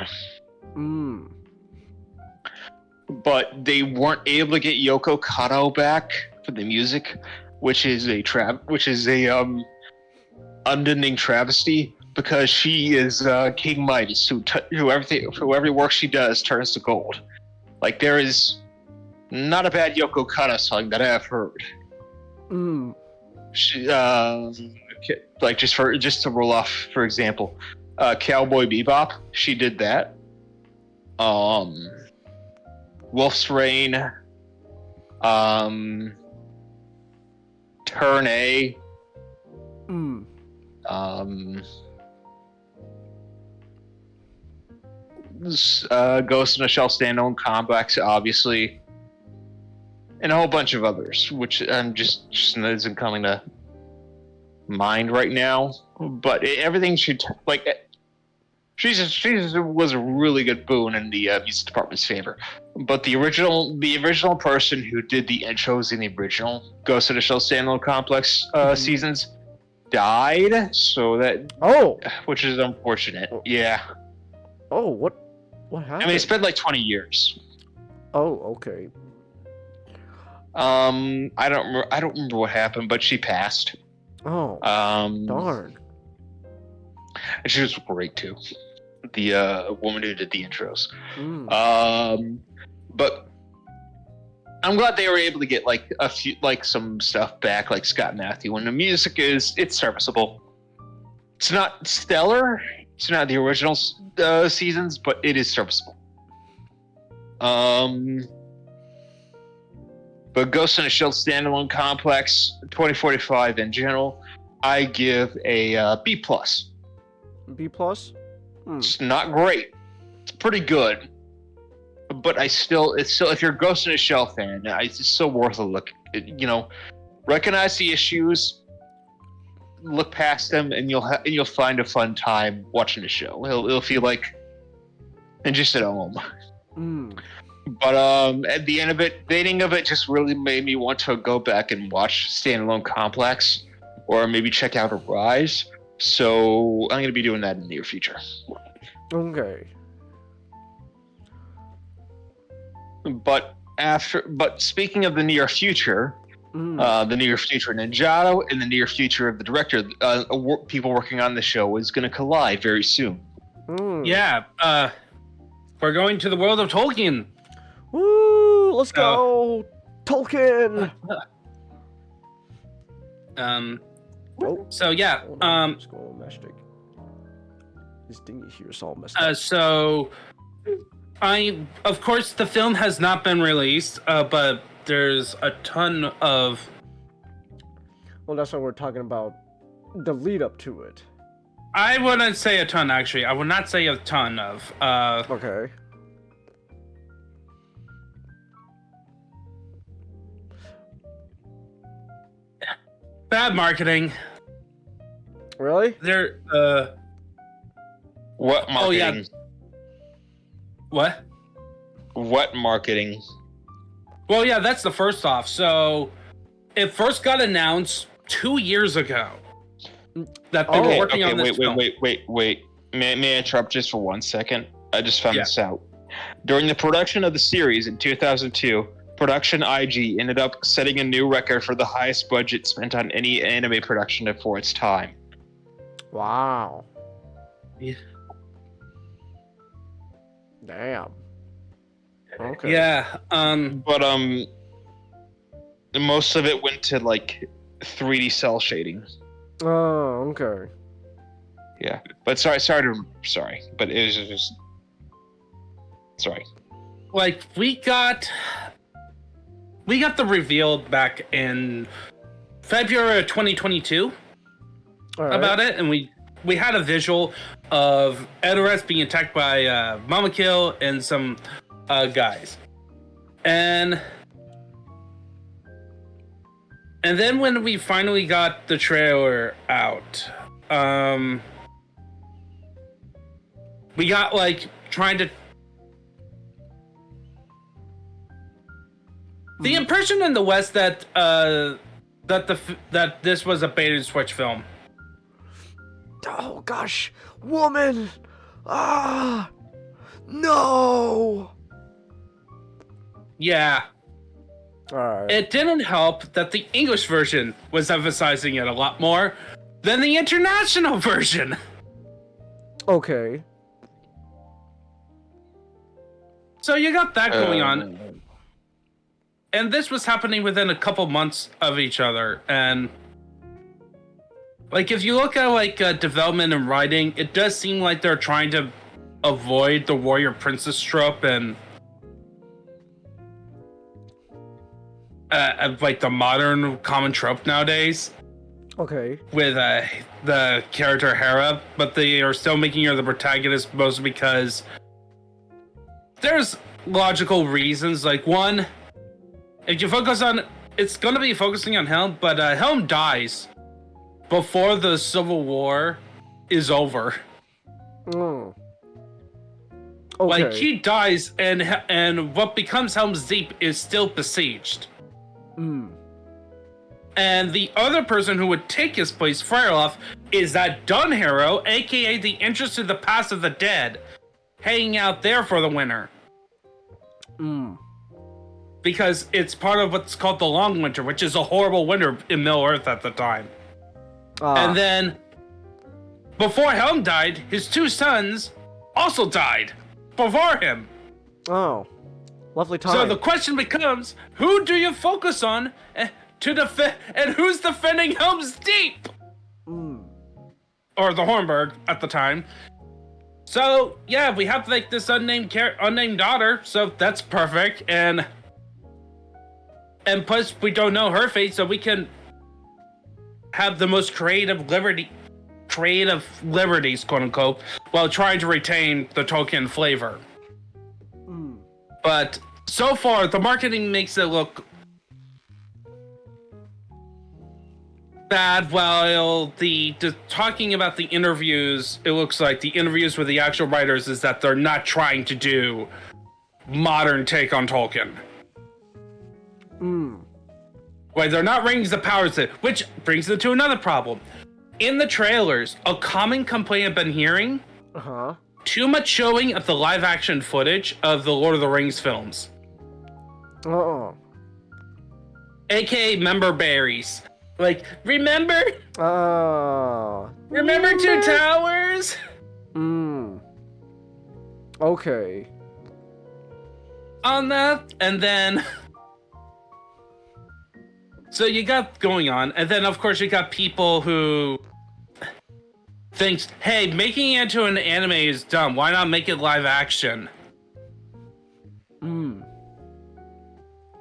But they weren't able to get Yoko Kanno back for the music, which is a unending travesty, because she is King Midas, who every work she does turns to gold. Like, there is not a bad Yoko Kanno song that I have heard. She, like just to roll off, for example, Cowboy Bebop, she did that. Wolf's Rain, Turn A. Mm. Ghost in the Shell standalone complex, obviously, and a whole bunch of others, which I'm just isn't coming to mind right now. But everything should she was a really good boon in the music department's favor. But the original person who did the intros in the original Ghost in the Shell standalone complex seasons died, so that which is unfortunate. Yeah. Oh, what happened? I mean, it's been like 20 years. Oh, okay. I don't remember what happened, but she passed. Oh. Darn. And she was great too. The woman who did the intros. But I'm glad they were able to get like a few, like some stuff back, like Scott Matthew. And the music it's serviceable. It's not stellar. It's not the original seasons, but it is serviceable. But Ghost in the Shell standalone complex 2045 in general, I give a B+. B+? It's not great. It's pretty good. But it's still if you're a Ghost in the Shell fan, it's still worth a look. Recognize the issues, look past them, and you'll find a fun time watching the show. It'll feel like and just at home. But at the end of it just really made me want to go back and watch Standalone Complex, or maybe check out Arise. So I'm going to be doing that in the near future. Okay. But speaking of the near future, the near future of Ninjato and the near future of the director, people working on the show is going to collide very soon. Yeah, we're going to the world of Tolkien. Woo! Let's go, Tolkien. So yeah, Let's go, Mastic. This dingy here is all messed up. So, of course, the film has not been released, but there's a ton of. Well, that's what we're talking about. The lead up to it. I wouldn't say a ton, actually. I would not say a ton of. Okay. Bad marketing. Really? There. What marketing? Oh yeah. What? What marketing? Well, yeah, that's the first off. So, it first got announced 2 years ago that they were working on this film. Wait. May I interrupt just for 1 second? I just found this out. During the production of the series in 2002, Production IG ended up setting a new record for the highest budget spent on any anime production for its time. Wow. Yeah. Damn. Okay. Yeah. But most of it went to like 3D cell shading. Oh, okay. Yeah, but sorry, but it was just sorry. Like we got the reveal back in February of 2022 about it, and we had a visual of Edoras being attacked by Mamakil and some guys, and then when we finally got the trailer out, we got like trying to. The impression in the West that that this was a bait and switch film. Oh gosh, woman! Ah, no! Yeah. Alright. It didn't help that the English version was emphasizing it a lot more than the international version. Okay. So you got that going on. And this was happening within a couple months of each other. And like, if you look at like development and writing, it does seem like they're trying to avoid the warrior princess trope. And like the modern common trope nowadays Okay. with the character Hera, but they are still making her the protagonist mostly because there's logical reasons. Like, one, if you focus on, it's going to be focusing on Helm, but Helm dies before the Civil War is over. Mm. Okay. Like, he dies, and what becomes Helm's Deep is still besieged. Mm. And the other person who would take his place, Fryloth, is that Dun hero, aka the Interest of the Past of the Dead, hanging out there for the winter. Mm. Because it's part of what's called the Long Winter, which is a horrible winter in Middle-earth at the time. And then, before Helm died, his two sons also died before him. Oh. Lovely time. So the question becomes, who do you focus on to defend, and who's defending Helm's Deep? Mm. Or the Hornburg at the time. So, yeah, we have like this unnamed daughter, so that's perfect. And plus, we don't know her fate, so we can have the most creative liberties, quote unquote, while trying to retain the Tolkien flavor. Mm. But so far, the marketing makes it look bad, while the talking about the interviews, it looks like the interviews with the actual writers is that they're not trying to do modern take on Tolkien. Mm. Like, they're not Rings of Power, which brings it to another problem. In the trailers, a common complaint I've been hearing, too much showing of the live-action footage of the Lord of the Rings films. Uh-oh. AKA member berries. Like, remember? Remember Two Towers? Mm. Okay. On that, and then... So you got going on, and then of course you got people who thinks, hey, making it into an anime is dumb. Why not make it live action? Mm.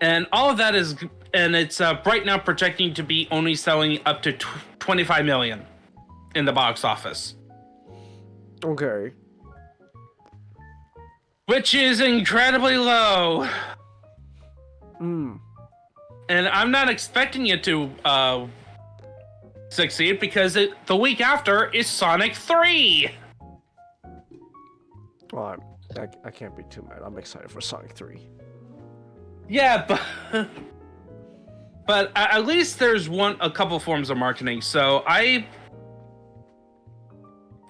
And all of that is, and it's right now projecting to be only selling up to 25 million in the box office. Okay. Which is incredibly low. Mm. And I'm not expecting it to succeed because the week after is Sonic 3. Well, I can't be too mad. I'm excited for Sonic 3. Yeah, but at least there's a couple forms of marketing. So I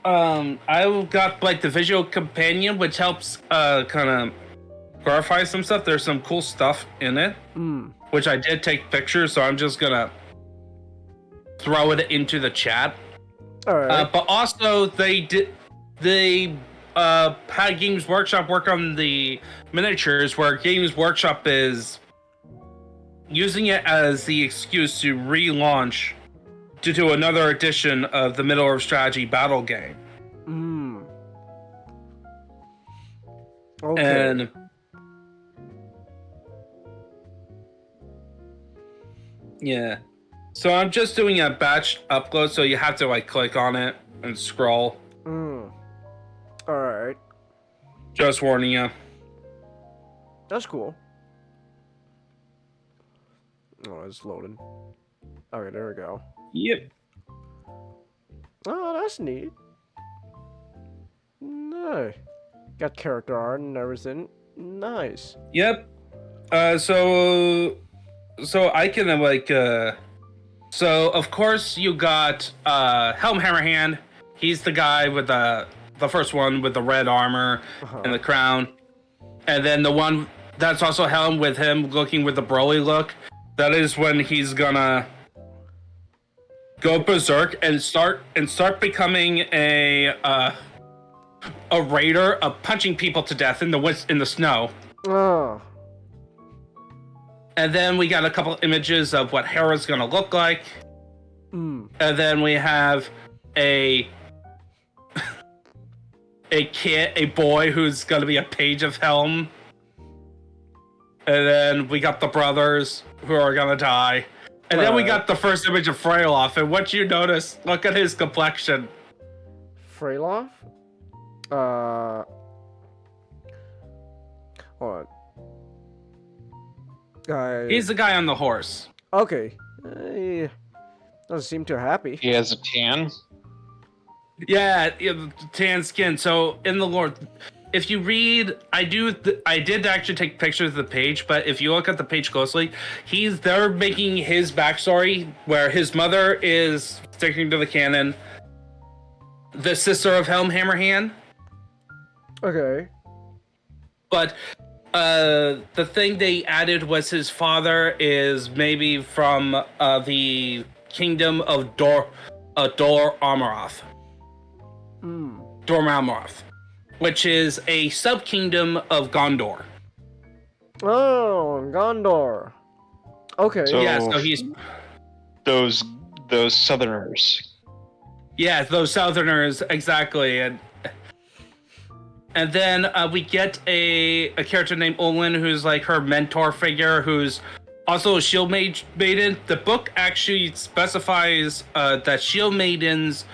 got like the visual companion, which helps kind of clarify some stuff. There's some cool stuff in it, which I did take pictures. So I'm just gonna throw it into the chat. All right. But also they had Games Workshop work on the miniatures, where Games Workshop is using it as the excuse to relaunch to do another edition of the Middle-earth strategy battle game. Okay. And yeah, so I'm just doing a batch upload, so you have to like click on it and scroll. All right. Just warning you. That's cool. Oh, it's loading. Okay, there we go. Yep. Oh, that's neat. No. Got character art and everything. Nice. Yep. So I can like so of course you got Helm Hammerhand. He's the guy with the first one with the red armor and the crown. And then the one that's also Helm with him looking with the Broly look. That is when he's gonna go berserk and start becoming a raider of punching people to death in the snow. Oh. And then we got a couple images of what Hera's gonna look like. And then we have a boy who's gonna be a page of Helm. And then we got the brothers who are gonna die. And then we got the first image of Freyloff. And what you notice, look at his complexion. Freyloff? Hold on. He's the guy on the horse. Okay. Doesn't seem too happy. He has a tan. Yeah, tan skin. So in the lore, if you read, I did actually take pictures of the page, but if you look at the page closely, they're making his backstory where his mother is sticking to the canon, the sister of Helm Hammerhand. Okay. But the thing they added was his father is maybe from the kingdom of Dor Amarath. Dor Malmoroth, which is a sub-kingdom of Gondor. Oh, Gondor. Okay. So, yeah, so he's those Southerners. Yeah, those Southerners, exactly. And then we get a character named Olin, who's like her mentor figure, who's also a shield maiden. The book actually specifies that shield maidens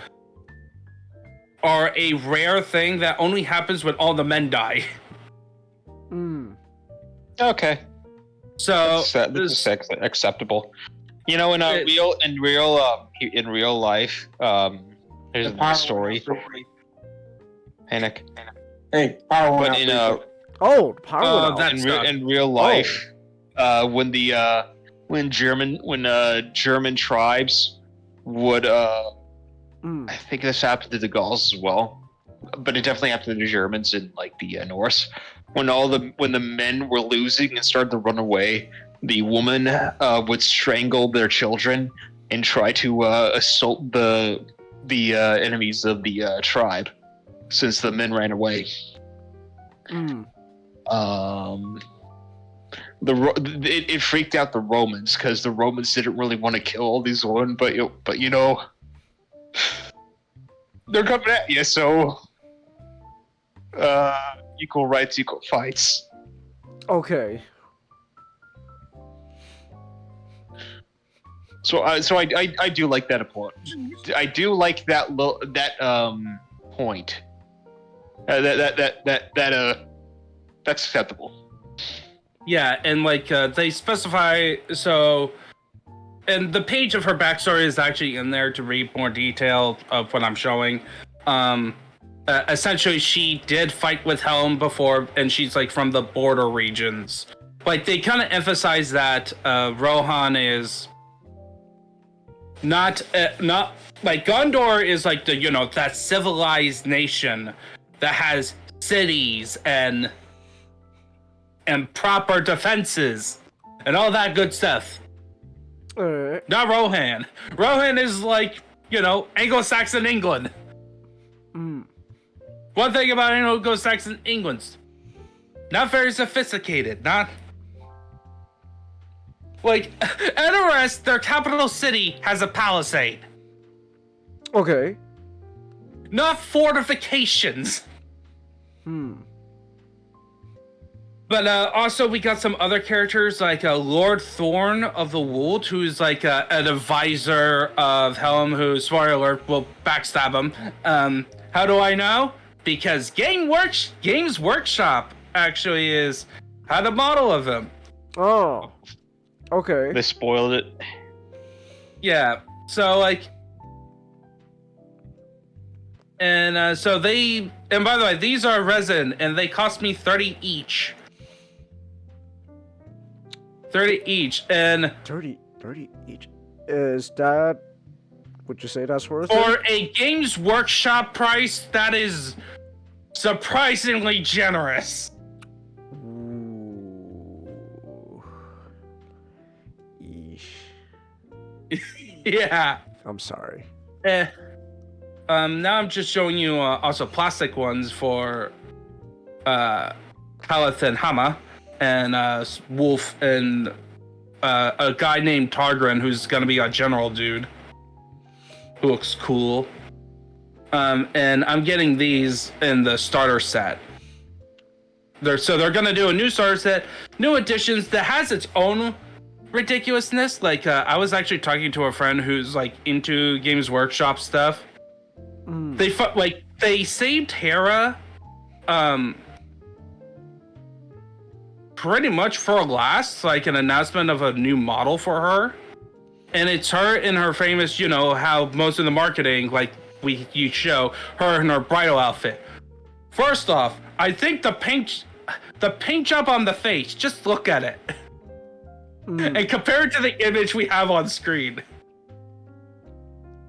are a rare thing that only happens when all the men die. Okay. So this is acceptable. You know, in real life, here's a nice story. Panic. Hey, power went But out. Power went out. In real life, when German tribes would I think this happened to the Gauls as well, but it definitely happened to the Germans and like the Norse. When the men were losing and started to run away, the woman would strangle their children and try to assault the enemies of the tribe, since the men ran away. It freaked out the Romans because the Romans didn't really want to kill all these women, but you know. They're coming at you, so equal rights, equal fights. Okay. So I do like that point. I do like that point. That's acceptable. Yeah, and like they specify so. And the page of her backstory is actually in there to read more detail of what I'm showing. Essentially, she did fight with Helm before, and she's like from the border regions. Like they kind of emphasize that Rohan is not like Gondor is like the that civilized nation that has cities and proper defenses and all that good stuff. Not Rohan. Rohan is like, Anglo-Saxon England. One thing about Anglo-Saxon England's not very sophisticated. Not like Edoras, their capital city, has a palisade. Okay. Not fortifications. But also we got some other characters like Lord Thorn of the Wold, who's like an advisor of Helm, who, spoiler alert, will backstab him. How do I know? Because Games Workshop actually had a model of him. Oh. Okay. They spoiled it. Yeah. So like, and so and by the way, these are resin, and they cost me 30 each. 30 each, and 30 each. Is that? Would you say that's worth for it? a Games Workshop price? That is surprisingly generous. Ooh. Eesh. Yeah. I'm sorry. Now I'm just showing you also plastic ones for Haleth and Hama, and Wolf, and a guy named Targren, who's gonna be a general dude who looks cool. And I'm getting these in the starter set. They're gonna do a new starter set, new editions that has its own ridiculousness. Like I was actually talking to a friend who's like into Games Workshop stuff. They saved Hera, pretty much for last, like an announcement of a new model for her, and it's her in her famous, you know, how most of the marketing, like you show her in her bridal outfit. First off, I think the paint job on the face, just look at it. And compare it to the image we have on screen.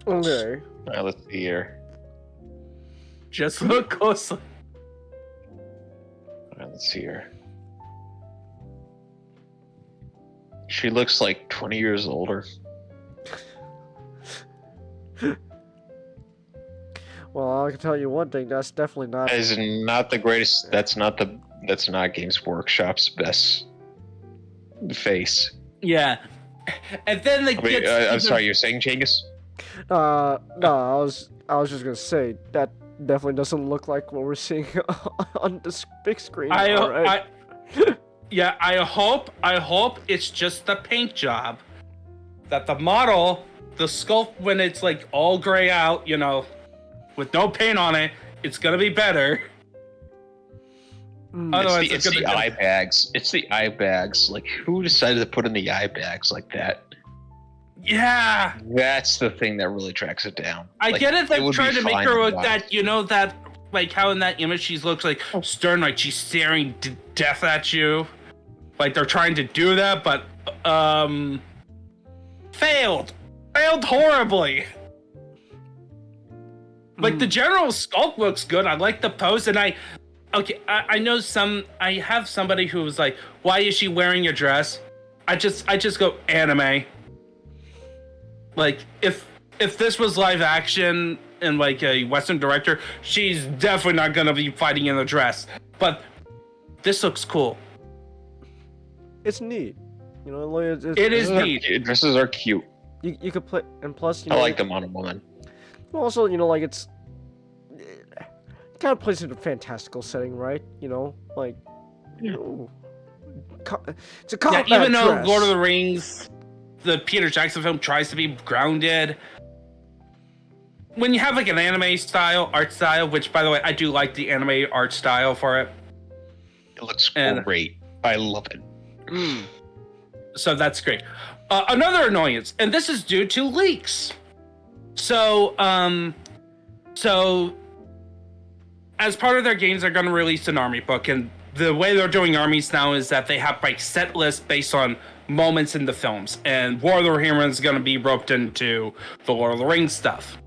Okay. All right, let's see here. Just look closely. All right, let's see here. She looks like 20 years older. Well, I can tell you one thing. That's definitely not. That is not the greatest. That's not Games Workshop's best face. Yeah. And then they get. I'm sorry, you're saying Genghis? No, I was just gonna say that definitely doesn't look like what we're seeing on this big screen. I hope it's just the paint job. That the model, the sculpt, when it's like all gray out, you know, with no paint on it, it's gonna be better. Otherwise, it's the eye bags. It's the eye bags. Like, who decided to put in the eye bags like that? Yeah, that's the thing that really tracks it down. I like, get it. They're trying to make her look that, that, you know, that like how in that image she looks like stern, like she's staring death at you. Like they're trying to do that, but failed horribly. Like the general sculpt looks good. I like the pose, and I know I have somebody who was like, why is she wearing a dress? I just go anime. Like if this was live action and like a Western director, she's definitely not gonna be fighting in a dress. But this looks cool. It's neat. You know, it is neat. Dresses are cute. You could play, and plus, you know, I like them on a woman. Also, you know, like it kind of plays in a fantastical setting, right? You know, like, it's a combat even though dress. Lord of the Rings, the Peter Jackson film, tries to be grounded, when you have like an anime style, art style, which by the way, I do like the anime art style for it. It looks great. I love it. So that's great. Another annoyance, and this is due to leaks. So as part of their games, they're going to release an army book, and the way they're doing armies now is that they have like set lists based on moments in the films, and War of the Rohirrim is going to be roped into the Lord of the Rings stuff.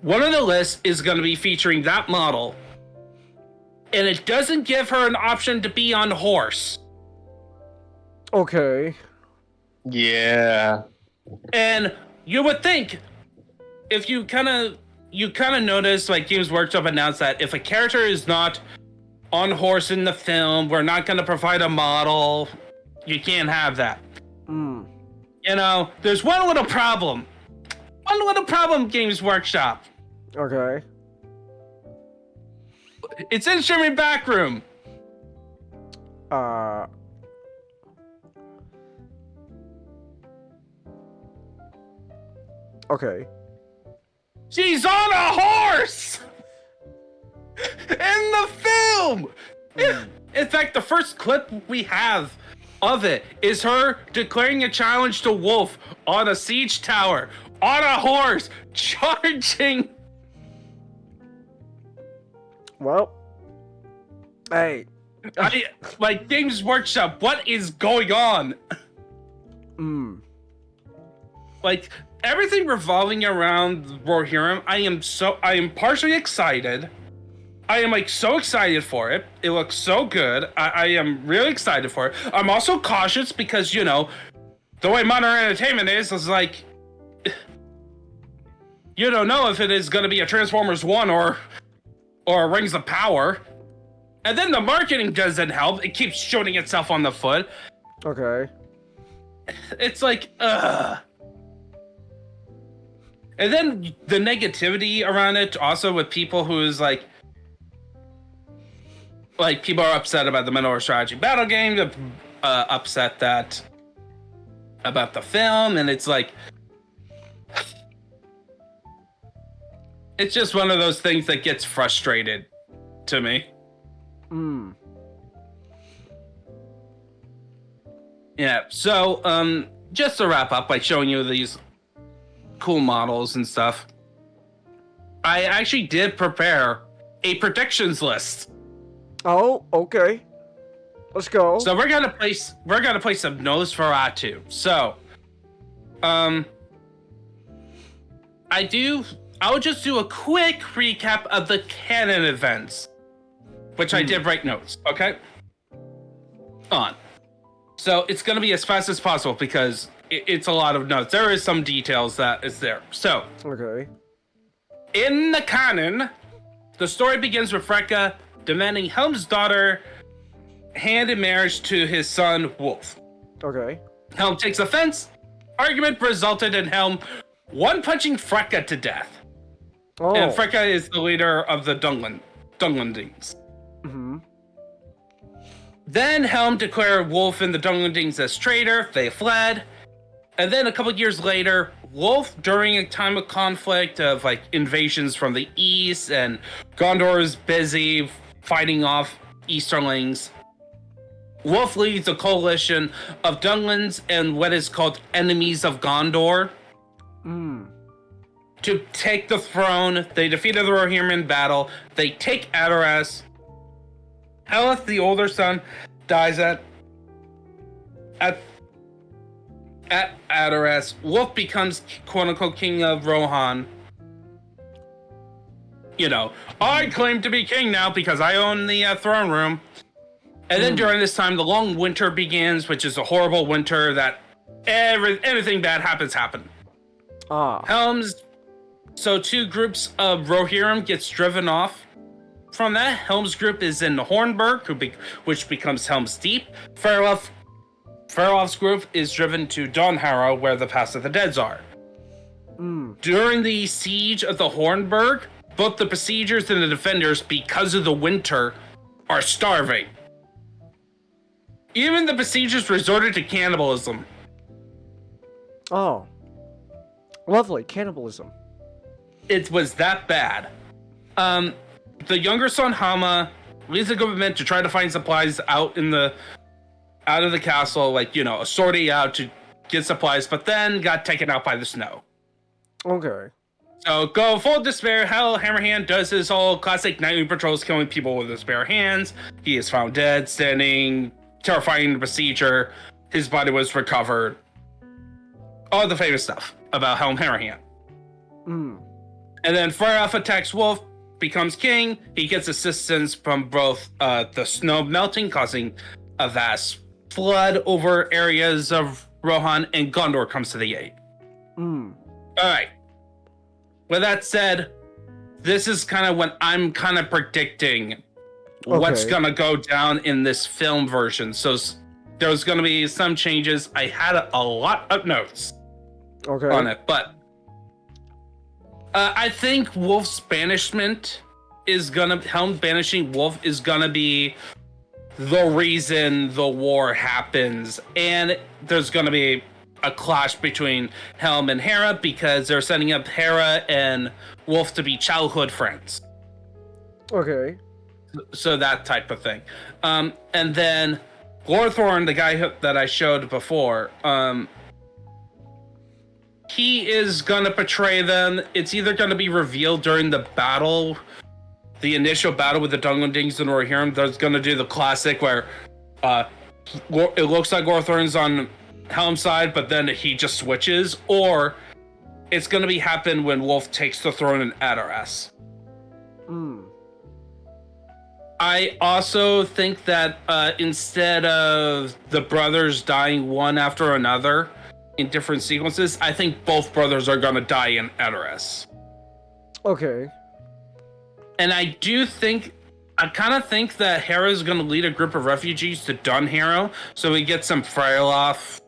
One of the lists is going to be featuring that model, and it doesn't give her an option to be on horse. Okay. Yeah. And you would think, if you kind of notice, like Games Workshop announced that if a character is not on horse in the film, we're not going to provide a model. You can't have that. You know, there's one little problem. Games Workshop. Okay. It's instrument backroom. Okay. She's on a horse! In the film! In fact, the first clip we have of it is her declaring a challenge to Wolf on a siege tower, on a horse, charging. Well, hey. Like, Games Workshop, what is going on? Like, everything revolving around Rohirrim, I am partially excited. I am like so excited for it. It looks so good. I am really excited for it. I'm also cautious because, you know, the way modern entertainment is like, you don't know if it is going to be a Transformers 1 or a Rings of Power. And then the marketing doesn't help. It keeps shooting itself on the foot. Okay. It's like, ugh. And then the negativity around it also with people who's like, like people are upset about the Middle-earth strategy battle game, upset that about the film, and it's like it's just one of those things that gets frustrated to me. Yeah, so just to wrap up by showing you these cool models and stuff, I actually did prepare a predictions list. Oh, okay. Let's go. So we're gonna place some Nosferatu. So, I'll just do a quick recap of the canon events, which I did write notes. Okay. So it's gonna be as fast as possible because it's a lot of notes. There is some details that is there. So, Okay. in the canon, the story begins with Freka demanding Helm's daughter hand in marriage to his son, Wolf. Okay. Helm takes offense. Argument resulted in Helm one-punching Freka to death. Oh. And Freka is the leader of the Dunglendings. Mm-hmm. Then Helm declared Wolf and the Dunglendings as traitor. They fled. And then a couple years later, Wolf, during a time of conflict of like invasions from the east, and Gondor is busy fighting off Easterlings, Wolf leads a coalition of Dunglins and what is called enemies of Gondor to take the throne. They defeated the Rohirrim in battle. They take Adoras. Heleth, the older son, dies at Adoras. Wolf becomes quote-unquote king of Rohan. You know, I claim to be king now because I own the throne room. And then during this time, the long winter begins, which is a horrible winter that anything bad happen. So two groups of Rohirrim gets driven off. From that, Helm's group is in Hornburg, which becomes Helm's Deep. Farolf's group is driven to Dawnharrow, where the Pass of the Deads are. During the siege of the Hornburg, both the besiegers and the defenders, because of the winter, are starving. Even the besiegers resorted to cannibalism. Oh. Lovely. Cannibalism. It was that bad. The younger son, Hama, leads the government to try to find supplies out of the castle, like, you know, a sortie out to get supplies, but then got taken out by the snow. Okay. So, go full despair. Hammerhand does his whole classic nightly patrols, killing people with his bare hands. He is found dead, standing, terrifying the besieger. His body was recovered. All the famous stuff about Helm Hammerhand. And then Farolf attacks Wolf, becomes king. He gets assistance from both the snow melting, causing a vast flood over areas of Rohan, and Gondor comes to the aid. Alright. With that said, this is kind of what I'm kind of predicting what's gonna go down in this film version. So there's gonna be some changes. I had a lot of notes on it, but I think Wolf's banishment is Helm banishing Wolf is gonna be the reason the war happens, and there's gonna be a clash between Helm and Hera because they're setting up Hera and Wolf to be childhood friends. Okay. So that type of thing. And then Glorthorn, the guy that I showed before, he is gonna betray them. It's either gonna be revealed during the battle, the initial battle with the Dunglendings and Rohirrim. There's gonna do the classic where it looks like Glorthorn's on Helm's side, but then he just switches, or it's gonna be happen when Wolf takes the throne in Adoras. I also think that instead of the brothers dying one after another in different sequences, I think both brothers are gonna die in Adoras. Okay. And I kind of think that Hera's gonna lead a group of refugees to Dunharrow, so we get some Freyolf,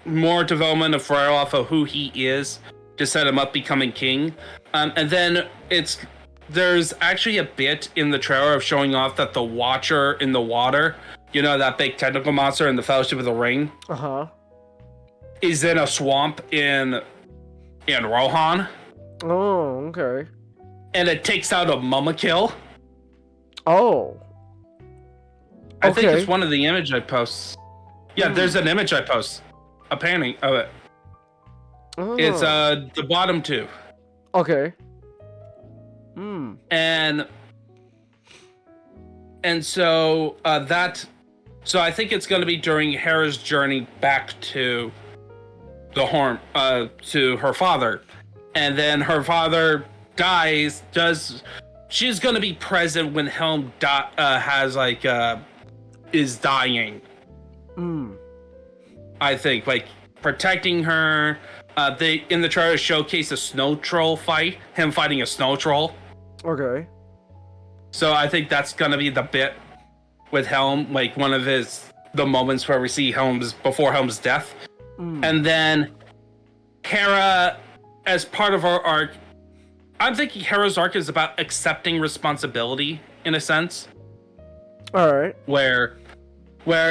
more development of Freyolf of who he is to set him up becoming king. And then there's actually a bit in the trailer of showing off that the Watcher in the water, you know, that big tentacle monster in the Fellowship of the Ring, is in a swamp in Rohan, Oh, okay. and it takes out a Mumakil. Oh. I think Okay. it's one of the image I post. Yeah, there's an image I post, a painting of it. Oh. It's the bottom two. Okay. And so so I think it's going to be during Hera's journey back to the Horn, to her father, and then her father dies. She's going to be present when Helm is dying. I think, like, protecting her. They in the trailer showcase a snow troll fight, him fighting a snow troll. Okay. So I think that's gonna be the bit with Helm, like one of the moments where we see before Helm's death. And then Hera, as part of her arc, I'm thinking Hera's arc is about accepting responsibility in a sense. All right. Where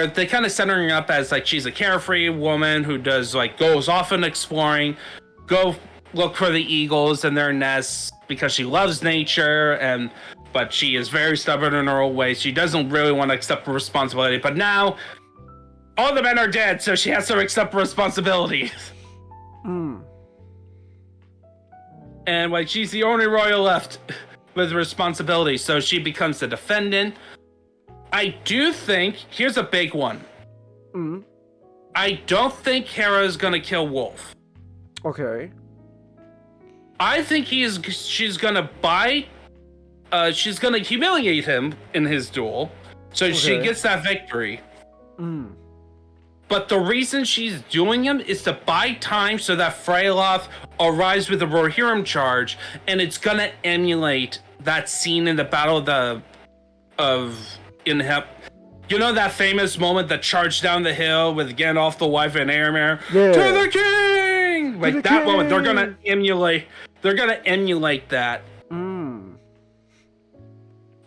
they kind of centering up as like she's a carefree woman who goes off and exploring, go look for the eagles in their nests because she loves nature, but she is very stubborn in her own ways. She doesn't really want to accept responsibility, but now all the men are dead, so she has to accept responsibility. And like she's the only royal left with responsibility, so she becomes the defendant. I do think here's a big one. I don't think Hera is gonna kill Wolf. Okay. I think she's gonna she's gonna humiliate him in his duel, so she Okay. gets that victory. But the reason she's doing him is to buy time so that Freyloth arrives with a Rohirrim charge, and it's gonna emulate that scene in the Battle in Hep. You know that famous moment that charged down the hill with Gandalf the wife and Aramir? Yeah. To the king! Like the that moment, they're gonna king! emulate that.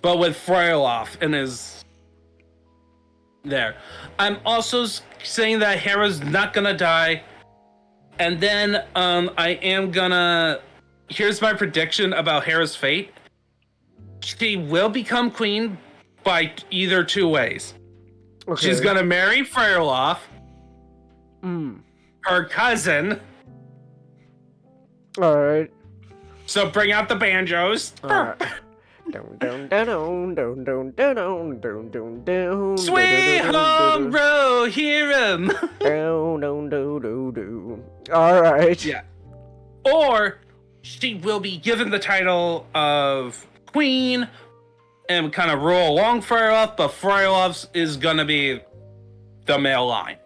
But with Freyloth and his there. I'm also saying that Hera's not gonna die. And then I am gonna here's my prediction about Hera's fate. She will become queen by either two ways. Okay. She's gonna marry Freyloth, her cousin. All right. So bring out the banjos. All right. Sweet home Rohirrim. All right. Yeah. Or she will be given the title of queen and kind of rule along Freyloth, but Freyloth is gonna be the male line.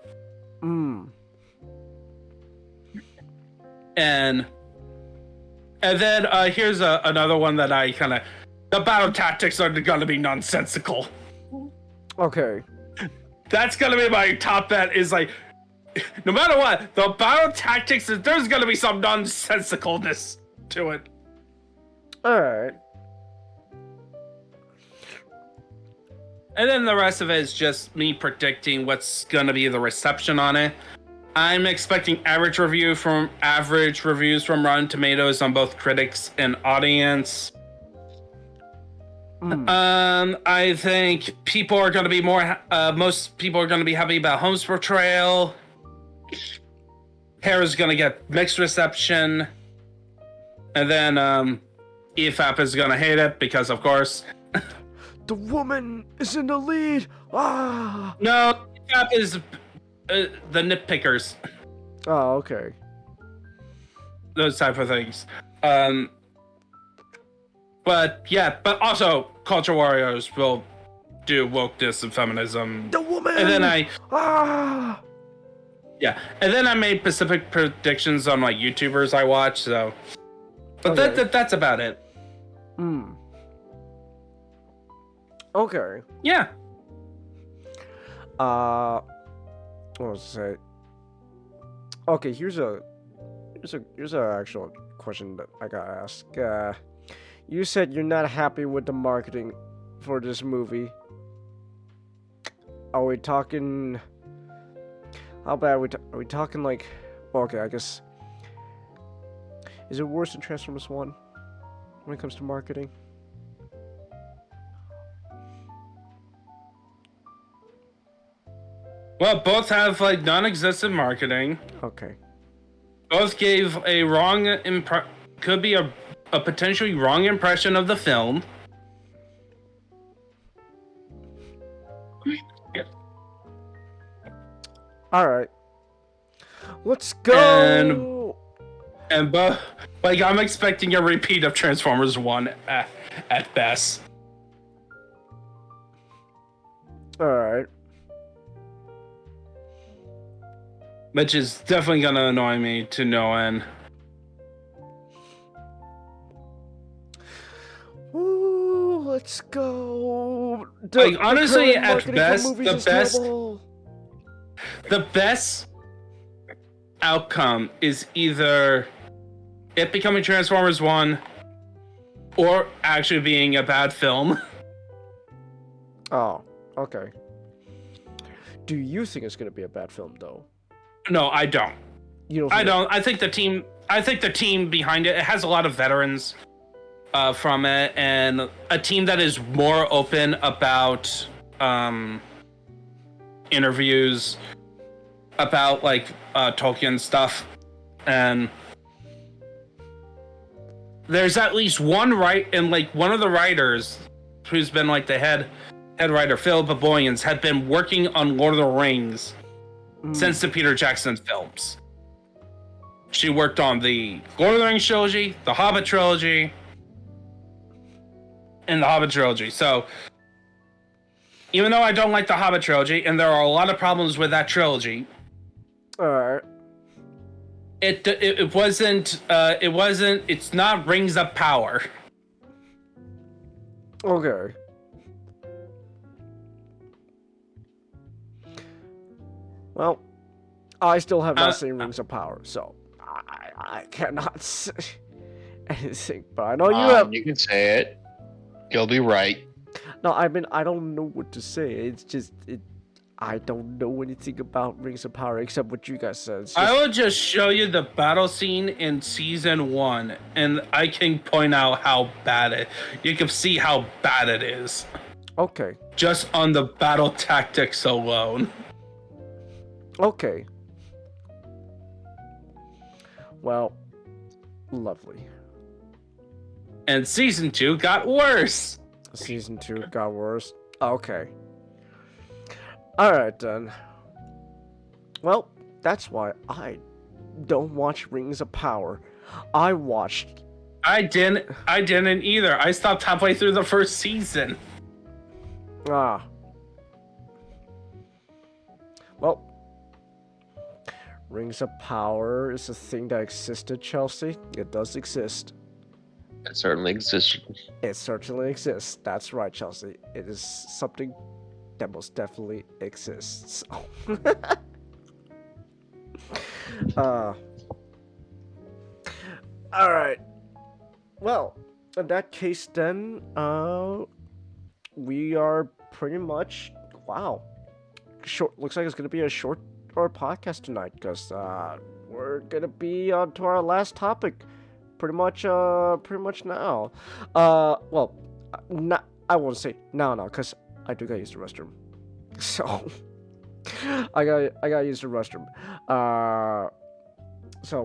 And then here's another one that I kind of... The battle tactics are gonna be nonsensical. Okay. That's gonna be my top bet, is like... No matter what, the battle tactics, there's gonna be some nonsensicalness to it. All right. And then the rest of it is just me predicting what's gonna be the reception on it. I'm expecting average reviews from Rotten Tomatoes on both critics and audience. I think people are gonna be most people are gonna be happy about Holmes' portrayal. Hera's gonna get mixed reception. And then EFAP is gonna hate it because, of course, The woman is in the lead. Ah. no, EFAP is the nitpickers, Oh, okay. those type of things. But yeah, but also Culture Warriors will do wokeness and feminism. The woman. And then I made specific predictions on like YouTubers I watch. So, but Okay. that's about it. Okay. Yeah. What was I say? Okay, here's a actual question that I got asked. You said you're not happy with the marketing for this movie. Are we talking? How bad are we talking? Like, well, okay, I guess. Is it worse than Transformers 1 when it comes to marketing? Well, both have like non-existent marketing. Okay. Both gave a wrong could be a potentially wrong impression of the film. All right. Let's go. And both, like, I'm expecting a repeat of Transformers 1 at best. All right. Which is definitely gonna annoy me to no end. Ooh, let's go. Like, honestly, current at marketing for best, movies the is best- terrible. The best outcome is either it becoming Transformers 1 or actually being a bad film. Oh, okay. Do you think it's gonna be a bad film, though? No, I don't. You don't. I don't. I think the team behind it has a lot of veterans from it, and a team that is more open about interviews about like Tolkien stuff, and there's at least one one of the writers who's been like the head writer, Philip Boyens, had been working on Lord of the Rings since the Peter Jackson films. She worked on the Lord of the Rings trilogy, the Hobbit trilogy, and the Hobbit trilogy. So, even though I don't like the Hobbit trilogy, and there are a lot of problems with that trilogy, Alright. it's not Rings of Power. Okay. Well, I still have not seen Rings of Power, so I cannot say anything. But I know you have. You can say it. You'll be right. No, I mean I don't know what to say. It's just I don't know anything about Rings of Power except what you guys said. I will just show you the battle scene in season 1, and I can point out how bad you can see how bad it is. Okay. Just on the battle tactics alone. Okay. Well, lovely. And season 2 got worse. Season 2 got worse. Okay. Alright then. Well, that's why I don't watch Rings of Power. I didn't either. I stopped halfway through the first season. Well, Rings of Power is a thing that existed, Chelsea. It does exist. It certainly exists. It certainly exists. That's right, Chelsea. It is something that most definitely exists. Alright. Well, in that case then, we are pretty much, wow. Looks like it's gonna be a short podcast tonight, because we're gonna be on to our last topic pretty much now. Well, not, I won't say now, because I do gotta use the restroom. So I gotta use the restroom. So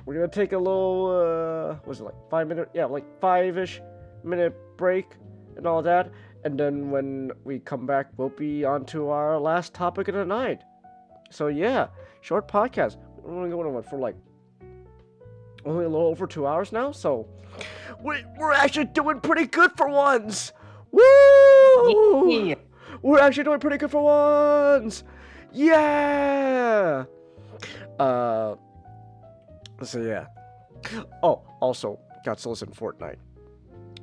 we're gonna take a little was it like 5 minute? Yeah, like 5-ish minute break and all that. And then when we come back, we'll be on to our last topic of the night. So yeah, short podcast. We're only going on for like only a little over 2 hours now. So we're actually doing pretty good for once. Woo! Yeah. We're actually doing pretty good for once. Yeah. So yeah. Oh, also got souls in Fortnite.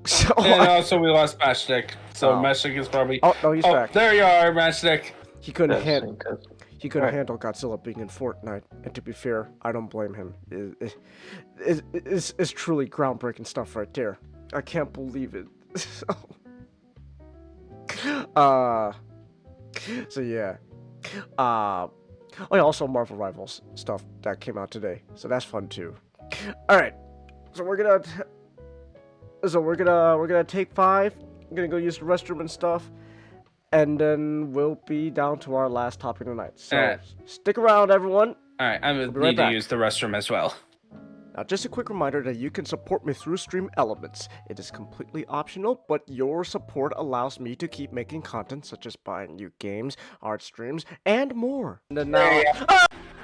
So and also we lost Matchstick. So Matchstick is probably. Oh no, he's back. There you are, Matchstick. He couldn't handle. he couldn't handle Godzilla being in Fortnite. And to be fair, I don't blame him. It's truly groundbreaking stuff right there. I can't believe it. So yeah. Oh yeah, also Marvel Rivals stuff that came out today. So that's fun too. Alright. So we're gonna take 5. I'm gonna go use the restroom and stuff. And then we'll be down to our last topic tonight. So stick around, everyone. Alright, I We'll be right need back. to use the restroom as well. Now, just a quick reminder that you can support me through Stream Elements. It is completely optional, but your support allows me to keep making content such as buying new games, art streams, and more. And then now...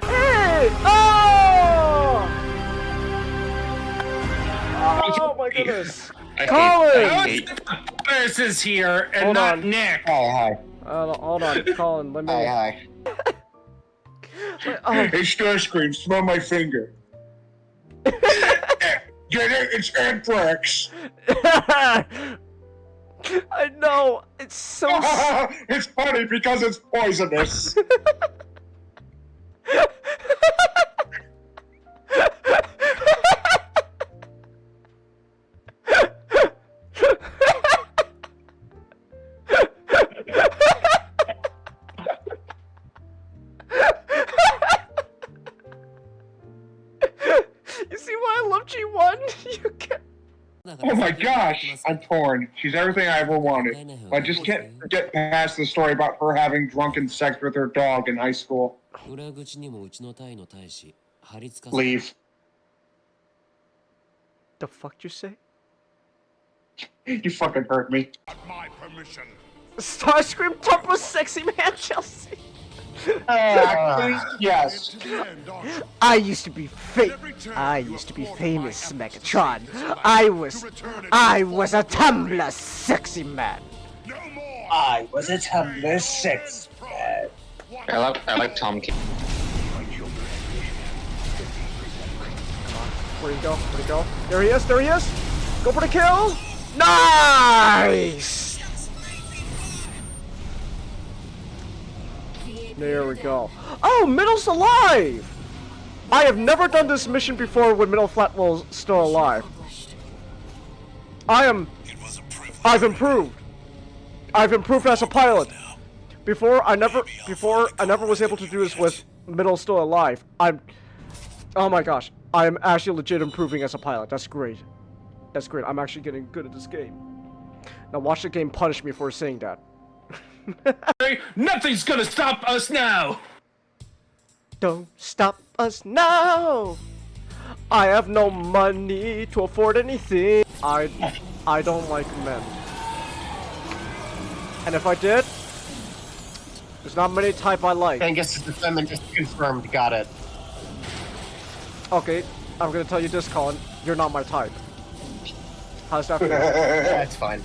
Hey! Oh! Oh my goodness! Colin! This is here, and Hold not on. Nick. Hi. Hold on, Colin, let me... Hi. Oh. Hey, Starscream, smell my finger. Get it? It's anthrax. I know, it's so... It's funny because it's poisonous. You see why I love G1? You can... Oh my gosh, I'm torn. She's everything I ever wanted. I just can't get past the story about her having drunken sex with her dog in high school. Leave. The fuck you say? You fucking hurt me. Starscream Turbo Sexy Man Chelsea. Actually, yes. I used to be famous, Megatron. I was a Tumblr sexy man. I was a Tumblr sex man. I like Tom King. Where'd he go? Where'd he go? There he is, there he is! Go for the kill! Nice! There we go. Oh, Middle's alive! I have never done this mission before when Middle Flatwell's still alive. I've improved. I've improved as a pilot. Before I never was able to do this with Middle still alive. Oh my gosh. I'm actually legit improving as a pilot. That's great. That's great. I'm actually getting good at this game. Now watch the game punish me for saying that. Nothing's gonna stop us now! Don't stop us now! I have no money to afford anything. I don't like men. And if I did, there's not many type I like. Angus is the feminist confirmed, got it. Okay, I'm gonna tell you this, Colin. You're not my type. How's that feel? That's fine.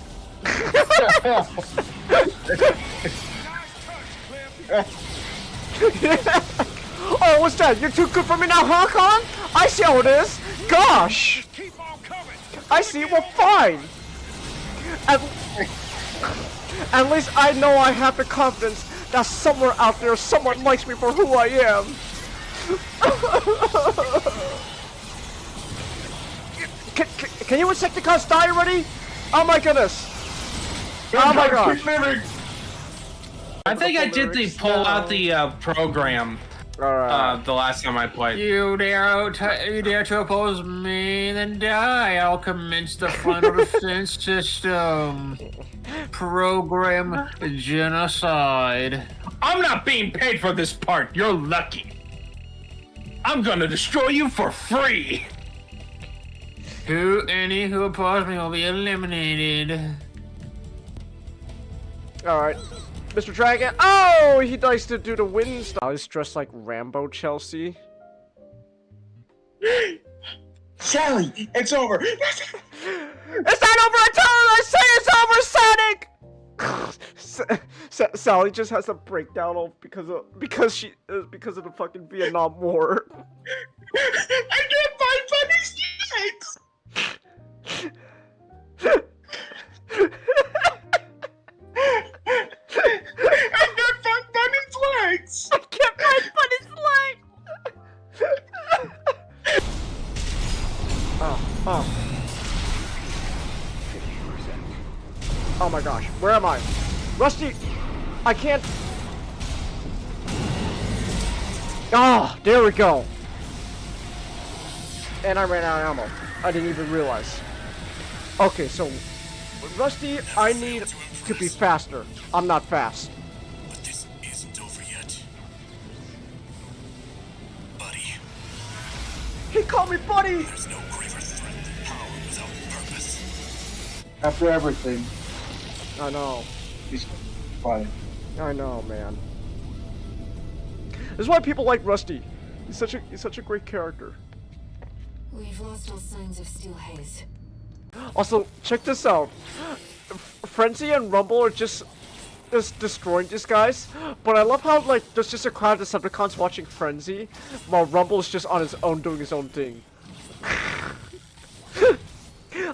Oh, what's that? You're too good for me now, huh, Colin? I see how it is. Gosh. I see. Well, fine. At least I know I have the confidence that somewhere out there someone likes me for who I am. Can you Insecticons die already? Oh my goodness. Oh my gosh. I think I did pull out the program the last time I played. You dare to oppose me, then die. I'll commence the final defense system. Program genocide. I'm not being paid for this part. You're lucky. I'm gonna destroy you for free. Any who oppose me will be eliminated. Alright. Mr. Dragon. Oh, he likes to do the wind stuff. He's dressed like Rambo Chelsea. Sally, it's over. It's not over until I say it's over, Sonic! Sally just has a breakdown because of the fucking Vietnam War. I can't find funny snakes. I can't find bunny's legs. I can't Oh. Oh my gosh, where am I? Rusty! I can't... Ah, there we go. And I ran out of ammo. I didn't even realize. Okay, so... Rusty, I need to be faster. I'm not fast. But this isn't over yet. Buddy. He called me buddy! There's no greater threat than power without purpose. After everything, I know. he's fine. I know, man. This is why people like Rusty. He's such a great character. We've lost all signs of Steel Haze. Also, check this out. Frenzy and Rumble are just destroying these guys, but I love how like there's just a crowd of Decepticons watching Frenzy, while Rumble's just on his own doing his own thing.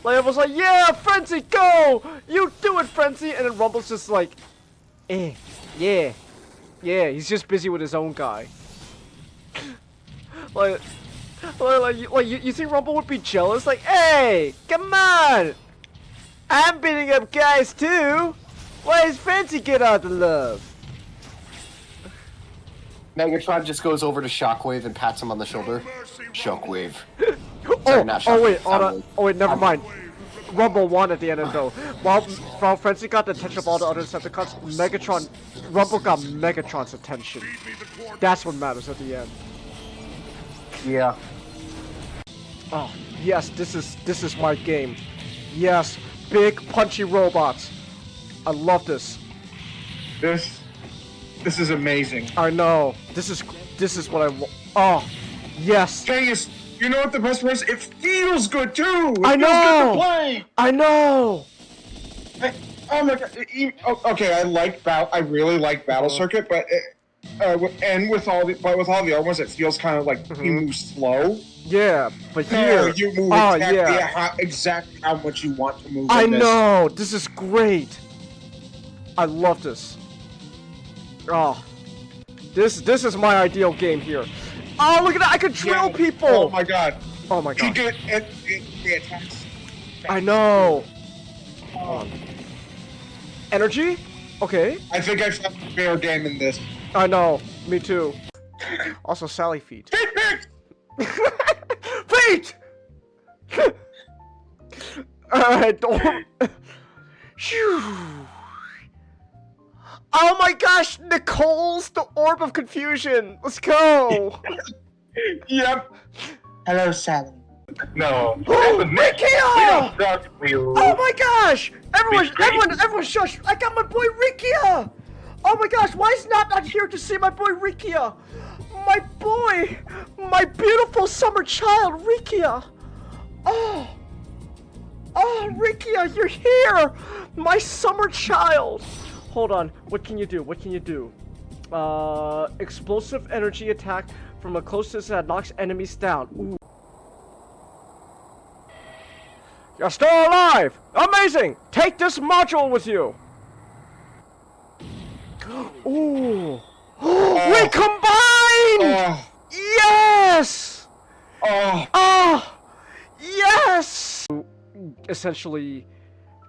Like I was like, yeah, Frenzy, go! You do it, Frenzy! And then Rumble's just like, yeah, he's just busy with his own guy. like you think Rumble would be jealous? Like, hey, come on! I'm beating up guys too! Why does Frenzy get all the love? Megatron just goes over to Shockwave and pats him on the shoulder. Shockwave. Oh, not oh wait, Shockwave, oh wait, never mind. Rumble won at the end of though. While Frenzy got the attention of all the other Decepticons, Rumble got Megatron's attention. That's what matters at the end. Yeah. Oh yes, this is my game. Yes, big punchy robots. I love this. This is amazing. I know. This is what I want. Oh, yes. Thing is, you know what the best part is? It feels good too. It I feels know. good to play. I know. Oh my god. Okay, I really like Battle Circuit, but with all the other ones, it feels kind of like you move slow. Yeah, but Here, here, you move exactly how much you want to move. I know. This is great. I love this. Oh, this is my ideal game here. Oh, look at that! I could drill people. Oh my god. Oh my god. The attacks. I know. Energy? Okay. I think I found a fair game in this. I know. Me too. Also, Sally feet. Feet! Alright, Phew. Oh my gosh, Nicole's the Orb of Confusion. Let's go. Yep. Hello, Sally. No. Oh, Rikia! Oh my gosh! Everyone, shush! I got my boy Rikia! Oh my gosh, why is not here to see my boy Rikia? My boy! My beautiful summer child, Rikia! Oh! Oh, Rikia, you're here! My summer child! Hold on, what can you do? What can you do? Explosive energy attack from a close distance that knocks enemies down. Ooh. You're still alive! Amazing! Take this module with you! Ooh! We combined! Yes! Yes! Essentially,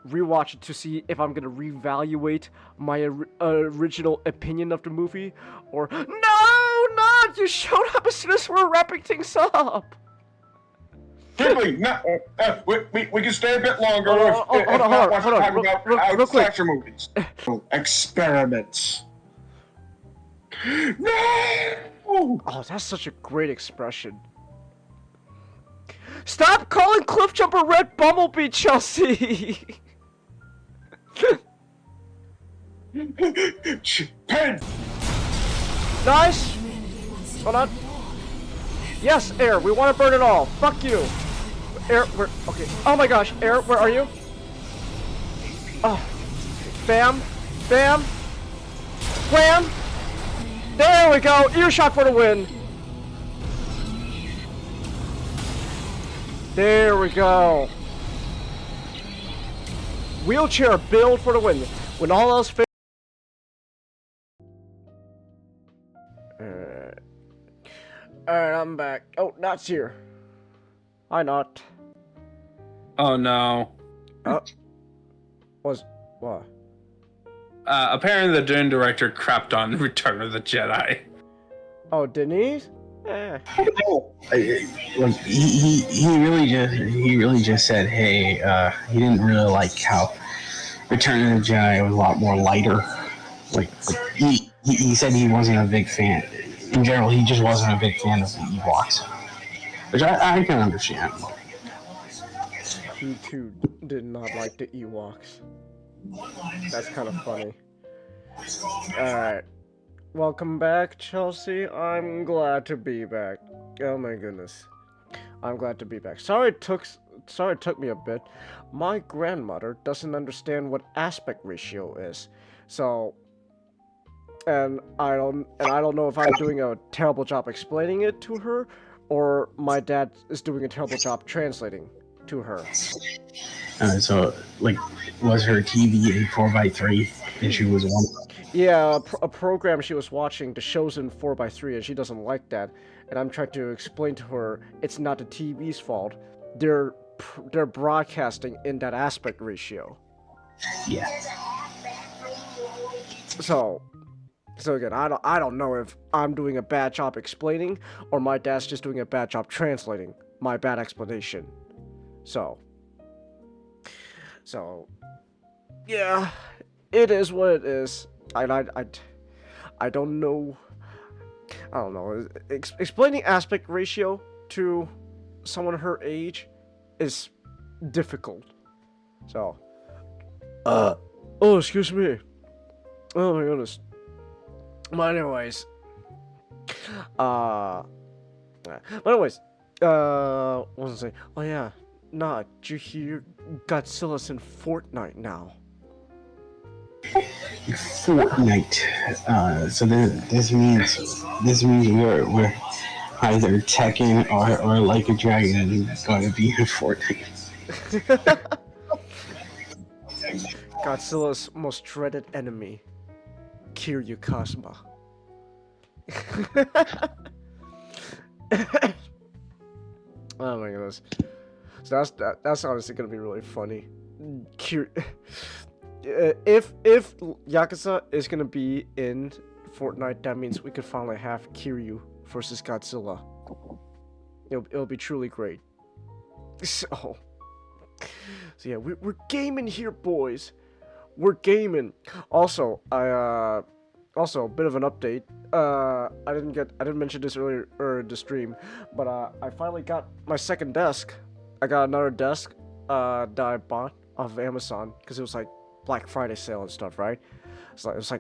rewatch it to see if I'm gonna reevaluate my original opinion of the movie, or no, not! You showed up as soon as we're wrapping things up. Quickly, we can stay a bit longer. Hold on, real quick. Slasher movies. Experiments. No! Oh, that's such a great expression. Stop calling Cliffjumper Red Bumblebee, Chelsea! Pen! Nice! Hold on. Yes, Air, we want to burn it all. Fuck you. Air, where? Okay. Oh my gosh, Air, where are you? Oh. Bam. Bam. Wham. There we go. Earshot for the win. There we go. Wheelchair build for the win. When all else fails. Alright, I'm back. Oh, Not's here. Hi, Not. Oh no. What? Apparently the Dune director crapped on Return of the Jedi. Oh, Denise? Like he really just said, hey, he didn't really like how Return of the Jedi was a lot more lighter. Like he said he wasn't a big fan. In general, he just wasn't a big fan of the Ewoks, which I can understand. He too did not like the Ewoks. That's kind of funny. Alright. Welcome back, Chelsea. I'm glad to be back. Oh my goodness. I'm glad to be back. Sorry it took me a bit. My grandmother doesn't understand what aspect ratio is. So and I don't know if I'm doing a terrible job explaining it to her, or my dad is doing a terrible job translating to her. So, like, was her TV a 4x3 and she was one? Yeah, a program she was watching, the show's in 4x3, and she doesn't like that. And I'm trying to explain to her it's not the TV's fault. They're broadcasting in that aspect ratio. Yeah. So again, I don't know if I'm doing a bad job explaining, or my dad's just doing a bad job translating my bad explanation. So yeah, it is what it is. I don't know. I don't know. Explaining aspect ratio to someone her age is difficult. So, oh, excuse me. Oh my goodness. But anyways, what was I saying? Oh yeah, nah, did you hear Godzilla's in Fortnite now? Fortnite. So this means we're either Tekken or Like a Dragon going to be in Fortnite. Godzilla's most dreaded enemy, Kiryu Kazuma. Oh my goodness. So that's honestly gonna be really funny. If Yakuza is gonna be in Fortnite, that means we could finally have Kiryu versus Godzilla. It'll be truly great. So yeah, we're gaming here, boys. We're gaming. Also, a bit of an update. I didn't mention this earlier in the stream, but I finally got my second desk. I got another desk that I bought off of Amazon because it was like Black Friday sale and stuff, right? It's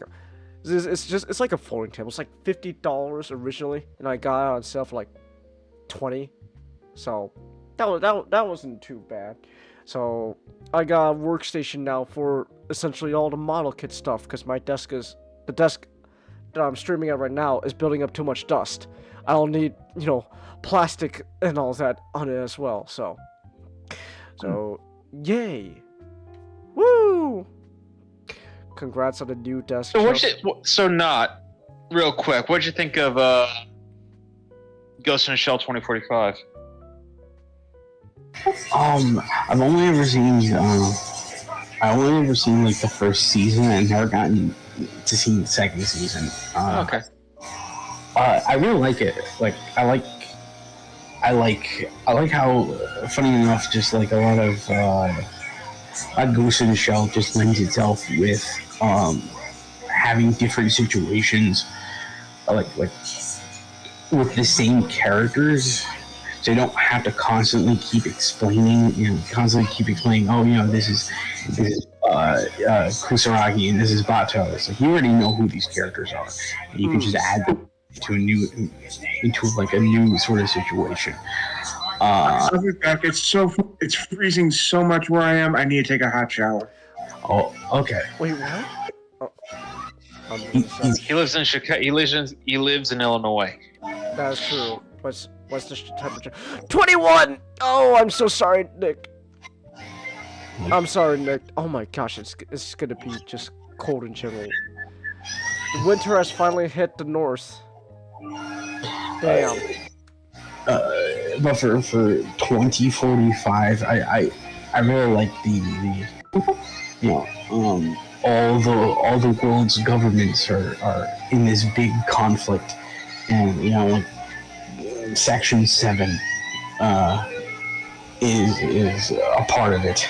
like a folding table. It's like $50 originally, and I got it on sale for like $20. So that wasn't too bad. So I got a workstation now for essentially all the model kit stuff, because the desk that I'm streaming at right now is building up too much dust. I don't need, plastic and all that on it as well. So yay, woo! Congrats on the new desk. So not real quick. What'd you think of Ghost in the Shell 2045? I've only ever seen like the first season and never gotten to see the second season. Okay. I really like it. Like I like how, funny enough, just like a lot of Ghost in the Shell just lends itself with having different situations, like with the same characters. So you don't have to constantly keep explaining. Oh, this is Kusaragi and this is Bato. It's like you already know who these characters are. And you can just add them into a new sort of situation. I'll be back. It's freezing so much where I am. I need to take a hot shower. Oh, okay. Wait, what? Oh. He lives in Chicago. He lives in Illinois. That's true. What's the temperature? 21! Oh, I'm so sorry, Nick. I'm sorry, Nick. Oh my gosh, it's gonna be just cold in general. The winter has finally hit the north. Damn. But for 2045, I really like the you know all the world's governments are in this big conflict, and like Section 7 is a part of it.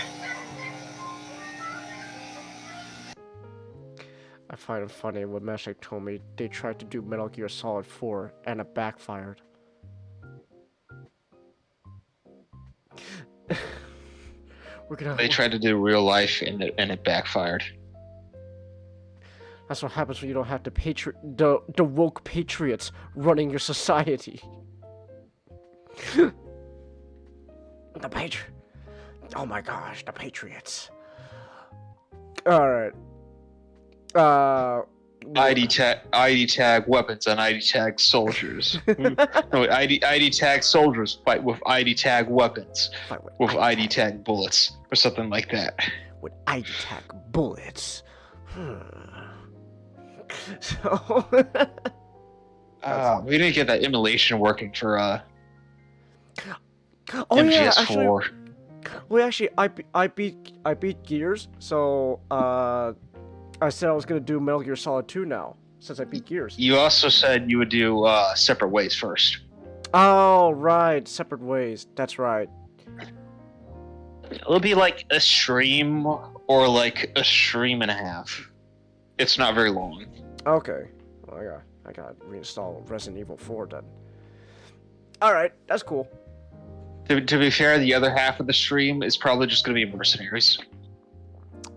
I find it funny when Meshach told me they tried to do Metal Gear Solid 4 and it backfired. They tried to do real life and it backfired. That's what happens when you don't have the woke patriots running your society. Oh my gosh, the patriots. Alright. ID tag weapons and ID tag soldiers. No, ID tag soldiers fight with ID tag weapons. With ID tag bullets or something like that. With ID tag bullets. So we didn't get that emulation working for MGS4. Actually, I beat Gears, so I said I was gonna do Metal Gear Solid 2 now, since I beat Gears. You also said you would do Separate Ways first. Oh, right, Separate Ways. That's right. It'll be like a stream or like a stream and a half. It's not very long. Okay. Well, I got to reinstall Resident Evil 4 then. Alright, that's cool. To be fair, the other half of the stream is probably just going to be Mercenaries.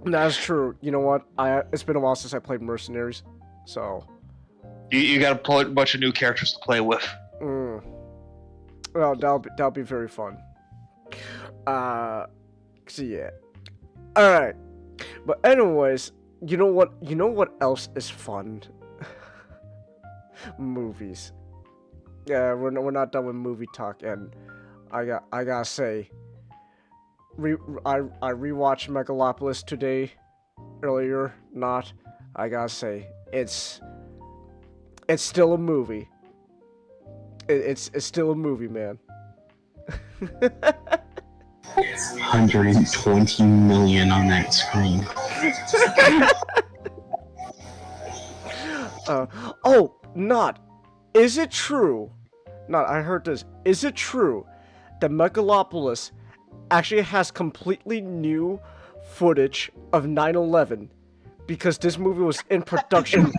That's true. You know what? It's been a while since I played Mercenaries, so... You got a bunch of new characters to play with. Well, that'll be very fun. So yeah. Alright. But anyways, you know what else is fun? Movies. Yeah, we're not done with movie talk, and I gotta say, I rewatched Megalopolis today, earlier. I gotta say, it's still a movie. It's still a movie, man. 120 million on that screen. Is it true? I heard this. Is it true that Megalopolis actually has completely new footage of 9/11? Because this movie was in production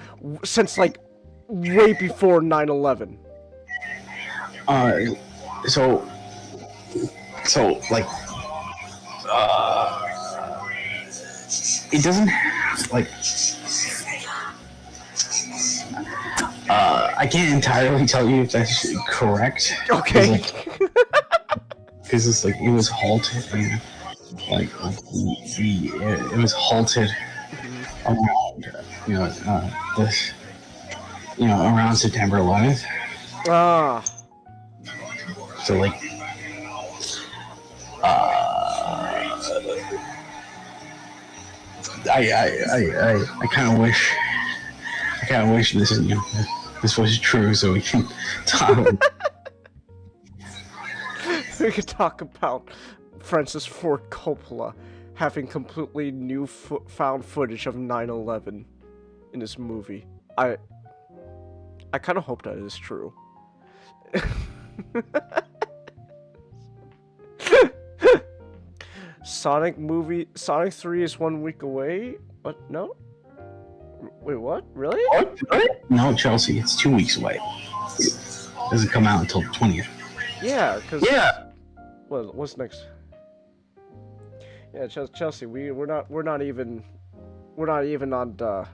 since like way before 9/11. It doesn't have, like, I can't entirely tell you if that's correct. Okay. Because it's like, it was halted, and it was halted around, around September 11th. So, like, I kind of wish this was true, so we can talk. We could talk about Francis Ford Coppola having completely new found footage of 9/11 in this movie. I kind of hope that is true. Sonic 3 is 1 week away? What? No? Wait, what? Really? What? No, Chelsea, it's 2 weeks away. It doesn't come out until the 20th. Yeah, because... Yeah! What's next? Yeah, Chelsea, we're not even on the...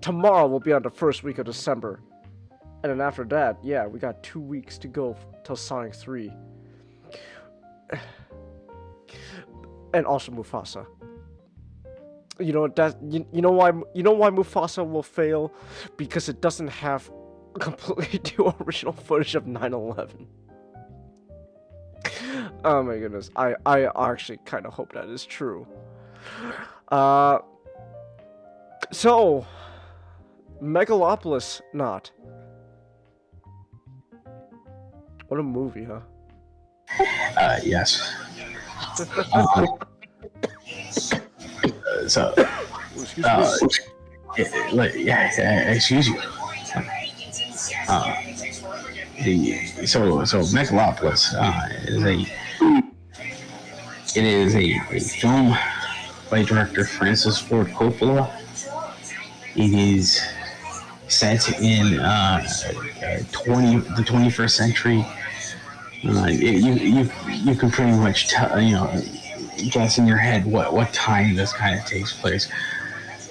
tomorrow will be on the first week of December. And then after that, yeah, we got 2 weeks to go till Sonic 3. And also Mufasa. You know why Mufasa will fail? Because it doesn't have completely new original footage of 9/11. Oh my goodness. I actually kind of hope that is true. So Megalopolis not. What a movie, huh? Yes. So, Excuse me. excuse you. So Megalopolis is a film by director Francis Ford Coppola. It is set in the 21st century. You can pretty much guess in your head what time this kind of takes place,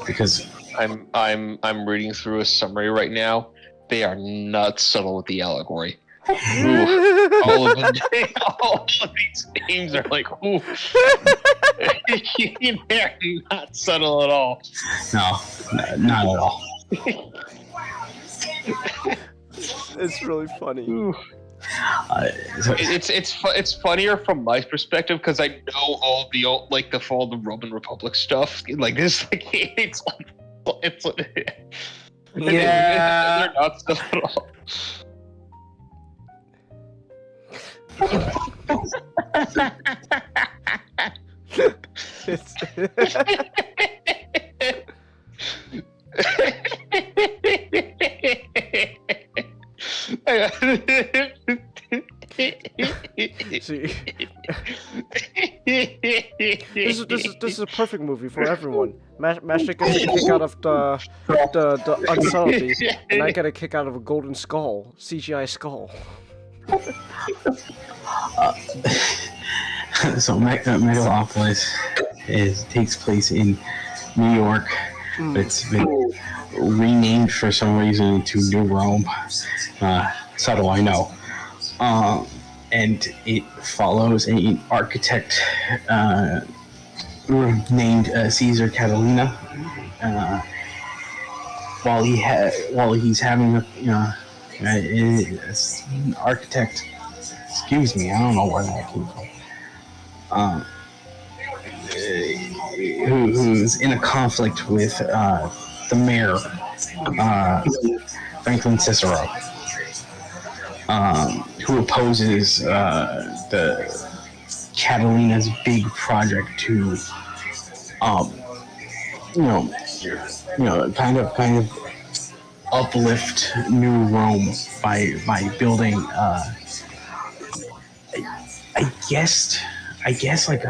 because I'm reading through a summary right now. They are not subtle with the allegory. Ooh, all of these names are like, ooh. They're not subtle at all. No, not at all. It's really funny. It's funnier from my perspective because I know all the all the Roman Republic stuff. Like this, it's Yeah. they're not subtle at all. See, this is a perfect movie for everyone. Master gets a kick out of the unsubtlety, and I get a kick out of a golden skull, CGI skull. So Megalopolis takes place in New York. But it's been renamed for some reason to New Rome. Subtle, I know. And it follows an architect named Caesar Catalina. While he's having an architect. Excuse me, I don't know where that came from. Who's in a conflict with the mayor, Franklin Cicero, who opposes the Catalina's big project to, kind of uplift New Rome by building, I guess like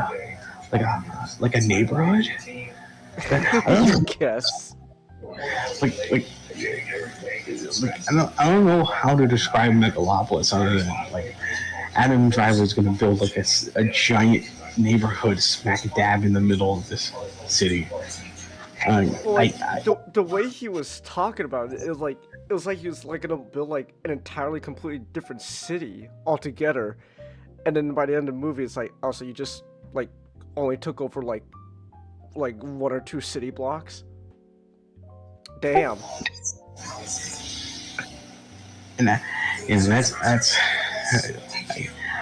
a neighborhood. I guess. I don't know how to describe Megalopolis other than like Adam Driver's going to build like a giant neighborhood smack dab in the middle of this city. The way he was talking about it, it was like he was like gonna build like an entirely completely different city altogether, and then by the end of the movie, it's like, oh, so you just like only took over like 1 or 2 city blocks. Damn. And that's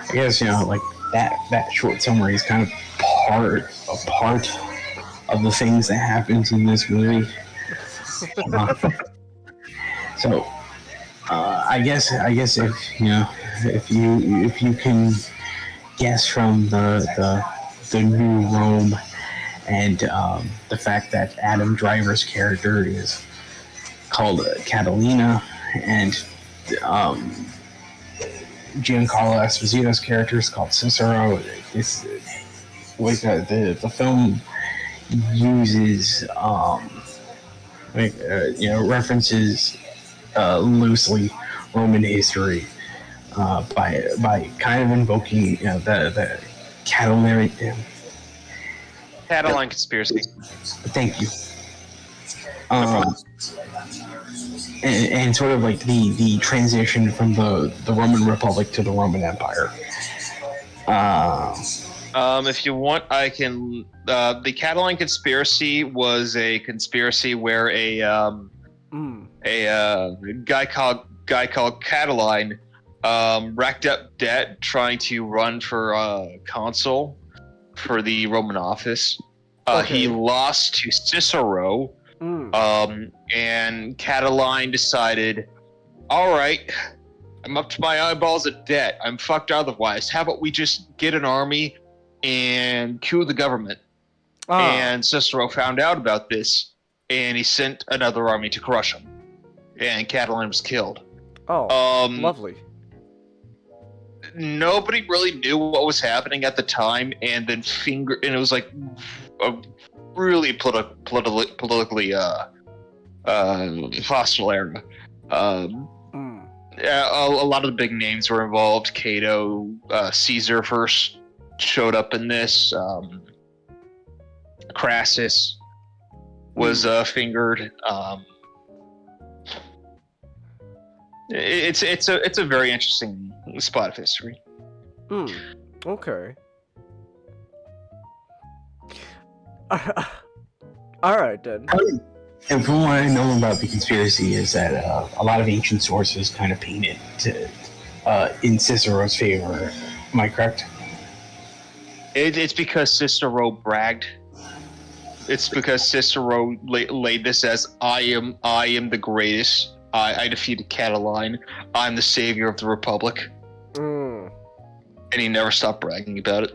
I guess like that short summary is kind of a part of the things that happens in this movie. So I guess if you can guess from the New Rome and the fact that Adam Driver's character is called Catalina, and Giancarlo Esposito's character is called Cicero. It's like the film uses references loosely Roman history by kind of invoking the Catalan conspiracy. Thank you. And sort of like the transition from the Roman Republic to the Roman Empire. If you want, I can. The Catalan conspiracy was a conspiracy where a guy called Catalan racked up debt trying to run for consul for the Roman office. He lost to Cicero. And Catalan decided, all right, I'm up to my eyeballs of debt. I'm fucked otherwise. How about we just get an army and coup the government. And Cicero found out about this, and he sent another army to crush him. And Catiline was killed. Lovely. Nobody really knew what was happening at the time, and then it was like a really politically hostile era. A lot of the big names were involved. Cato, Caesar first showed up in this. Crassus was fingered. It's a very interesting spot of history. Okay. All right then. And from what I know about the conspiracy is that a lot of ancient sources kind of paint it in Cicero's favor. Am I correct? It's because Cicero bragged. It's because Cicero laid this as I am the greatest. I defeated Catiline. I'm the savior of the Republic. And he never stopped bragging about it.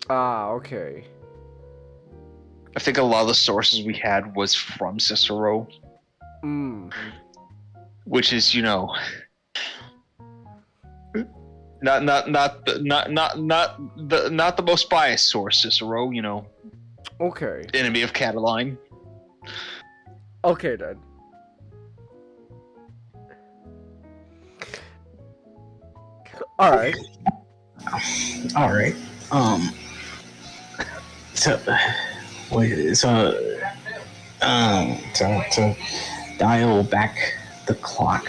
Okay. I think a lot of the sources we had was from Cicero. Which is, not the most biased source, Cicero, Okay. Enemy of Catiline. Okay then. All right. To dial back the clock,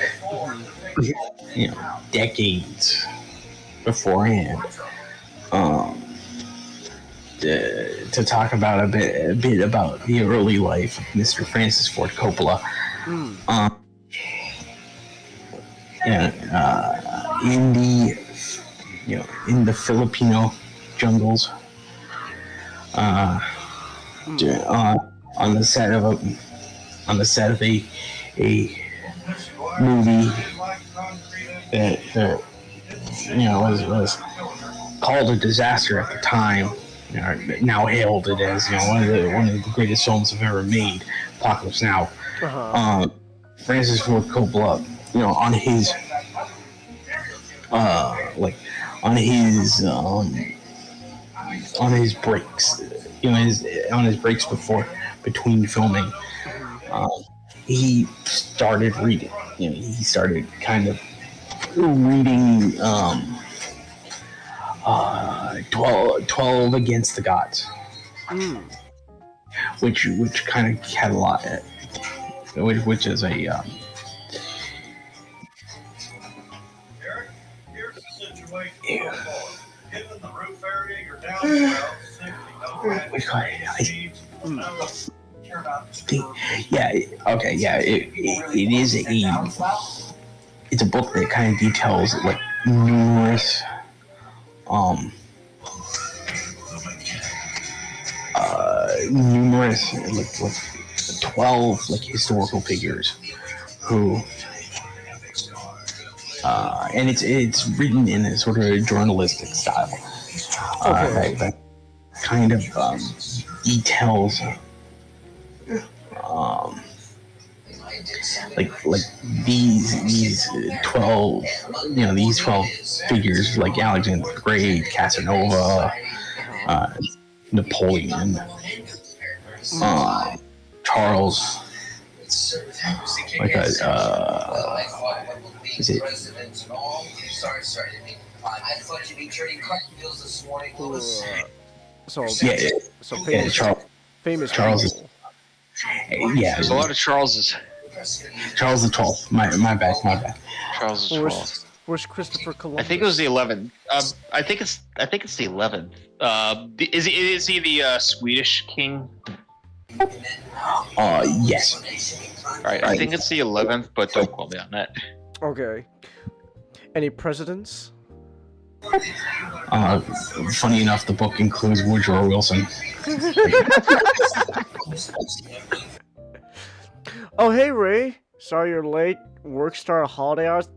decades beforehand, to talk about a bit about the early life of Mr. Francis Ford Coppola. In the Filipino jungles, on the set of a movie that was called a disaster at the time. Now hailed it as one of the greatest films I've ever made, Apocalypse Now. Francis Ford Coppola, on his breaks, on his breaks between filming, he started reading. He started kind of reading 12 Against the Gods, which kind of had a lot, which is a Here's the situation. Given the roof area, you're down to about 60 it's a book that kind of details like numerous 12 historical figures who and it's written in a sort of a journalistic style that kind of details like these 12 these 12 figures like Alexander the Great, Casanova, Napoleon, Charles, is it? Famous Charles. Yeah, there's a lot of Charleses. Charles the 12th. My bad. Charles the 12th. Where's Christopher Columbus? I think it was the 11th. I think it's the 11th. Is he the Swedish king? Yes. All right, I think it's the 11th, but don't quote me on that. Okay. Any presidents? Funny enough, the book includes Woodrow Wilson. Oh, hey, Ray. Sorry you're late. Work started holiday hours.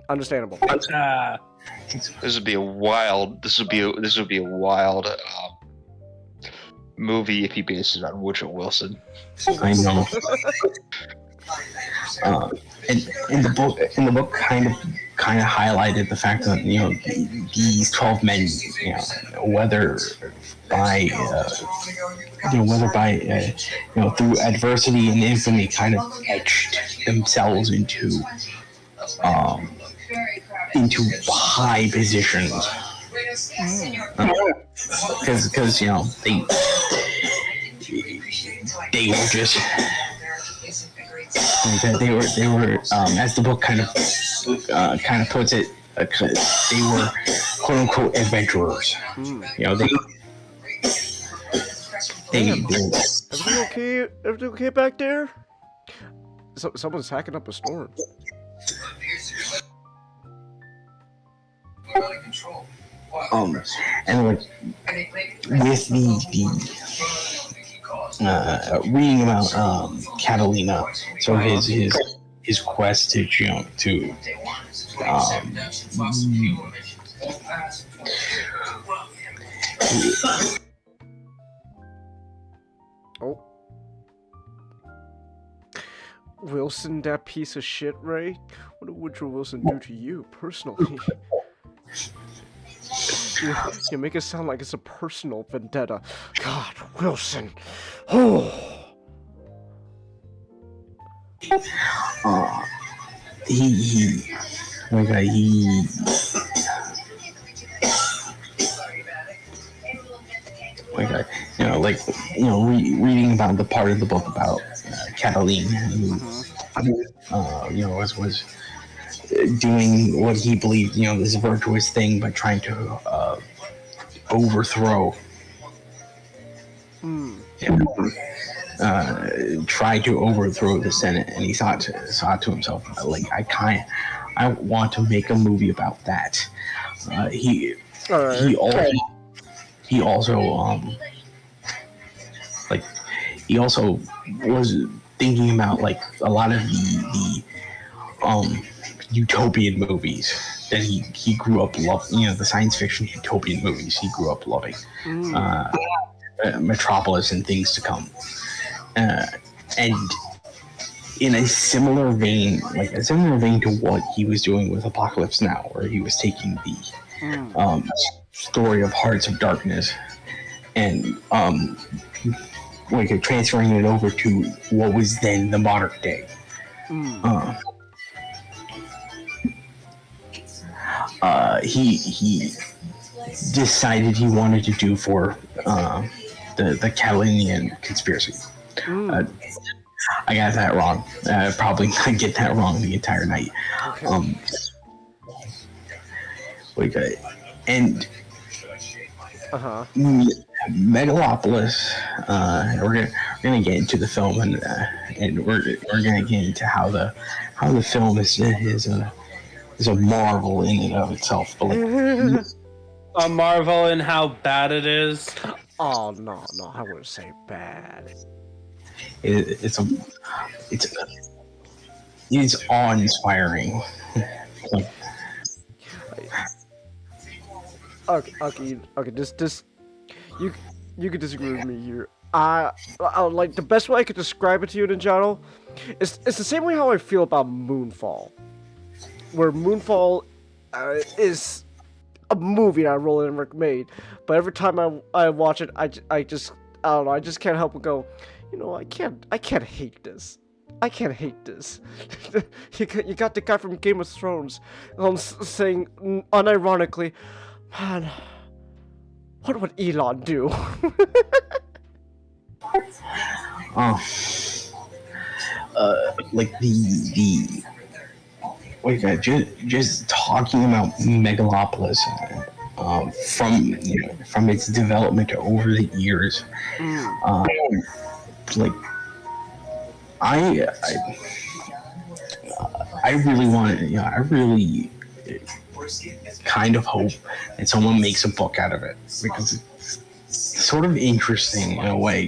Understandable. This would be a wild. This would be a wild movie if he based it on Woodrow Wilson. I know. And the book kind of highlighted the fact that these 12 men, whether by through adversity and infamy, kind of etched themselves into high positions. Because they were just. They were as the book kind of puts it, they were quote unquote adventurers. Everything okay? Everything okay back there? Someone's hacking up a storm. And like with reading about Catalina, so his quest to Wilson, that piece of shit, Ray. What did Woodrow Wilson do to you personally? You make it sound like it's a personal vendetta. God, Wilson. Oh. Reading about the part of the book about Catalina, who was doing what he believed, this virtuous thing by trying to overthrow. Tried to overthrow the Senate, and he thought to himself, like, I want to make a movie about that. He also was thinking about like a lot of the utopian movies that he grew up loving, the science fiction utopian movies he grew up loving. Metropolis and Things to Come. And in a similar vein to what he was doing with Apocalypse Now, where he was taking the story of Hearts of Darkness and transferring it over to what was then the modern day. He decided he wanted to do for the Catalonian conspiracy. I got that wrong. I probably get that wrong the entire night. And Megalopolis. We're gonna get into the film, and we're gonna get into how the film is a marvel in and of itself. But a marvel in how bad it is. Oh no, I wouldn't say bad. It's awe-inspiring. Okay. This you could disagree with me here. I like the best way I could describe it to you, Ninjato. It's the same way how I feel about Moonfall, where Moonfall is a movie that Roland Emmerich made, but every time I watch it, I just don't know. I just can't help but go, I can't hate this. I can't hate this. You got the guy from Game of Thrones saying unironically, man, what would Elon do? Just talking about Megalopolis, from its development over the years, I really want to, I really kind of hope that someone makes a book out of it, because it's sort of interesting in a way,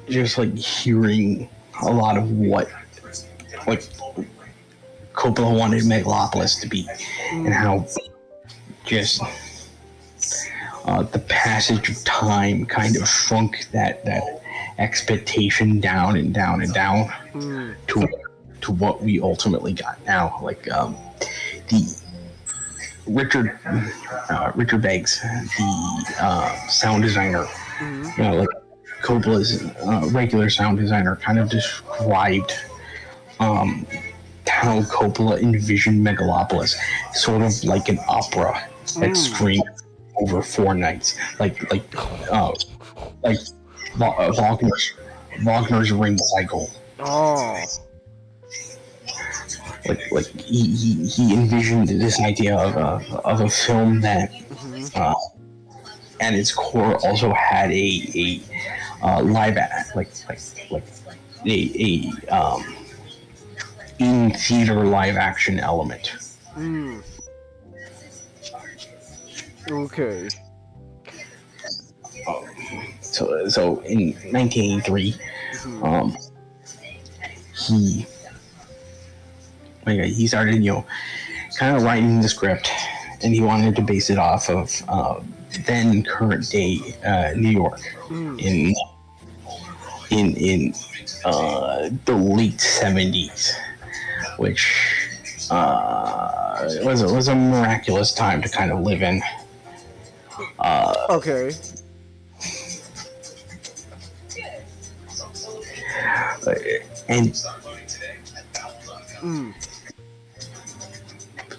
just hearing a lot of what Coppola wanted Megalopolis to be, and how just the passage of time kind of shrunk that expectation down and down and down to what we ultimately got now. Like the Richard Beggs, the sound designer, like Coppola's regular sound designer, kind of described how Coppola envisioned Megalopolis, sort of like an opera that screamed over 4 nights, like Wagner's Ring Cycle. Oh. Like he envisioned this idea of a film that, at its core, also had a live in theater live action element. Okay. So in 1983, he started, kind of writing the script, and he wanted to base it off of then current day New York in the late 70s, which was a miraculous time to kind of live in. Okay. And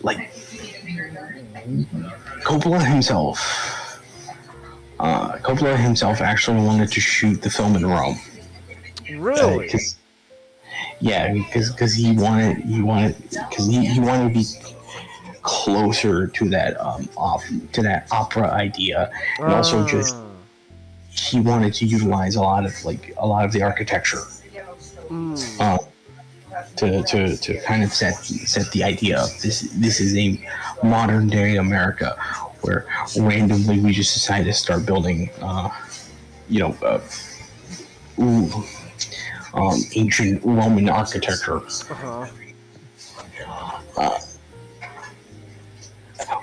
like Coppola himself actually wanted to shoot the film in Rome. Really? Because he wanted to be closer to that opera idea, and also just he wanted to utilize a lot of the architecture to kind of set the idea of this is a modern day America where randomly we just decided to start building ancient Roman architecture.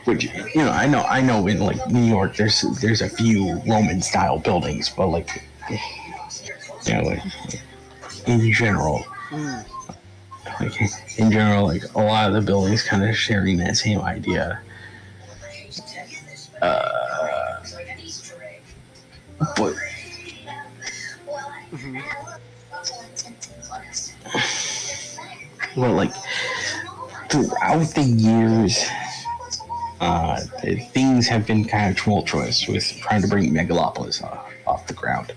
Which I know in like New York there's a few Roman style buildings, but like in general, like a lot of the buildings kind of sharing that same idea. But well, like throughout the years, things have been kind of tumultuous with trying to bring Megalopolis off the ground.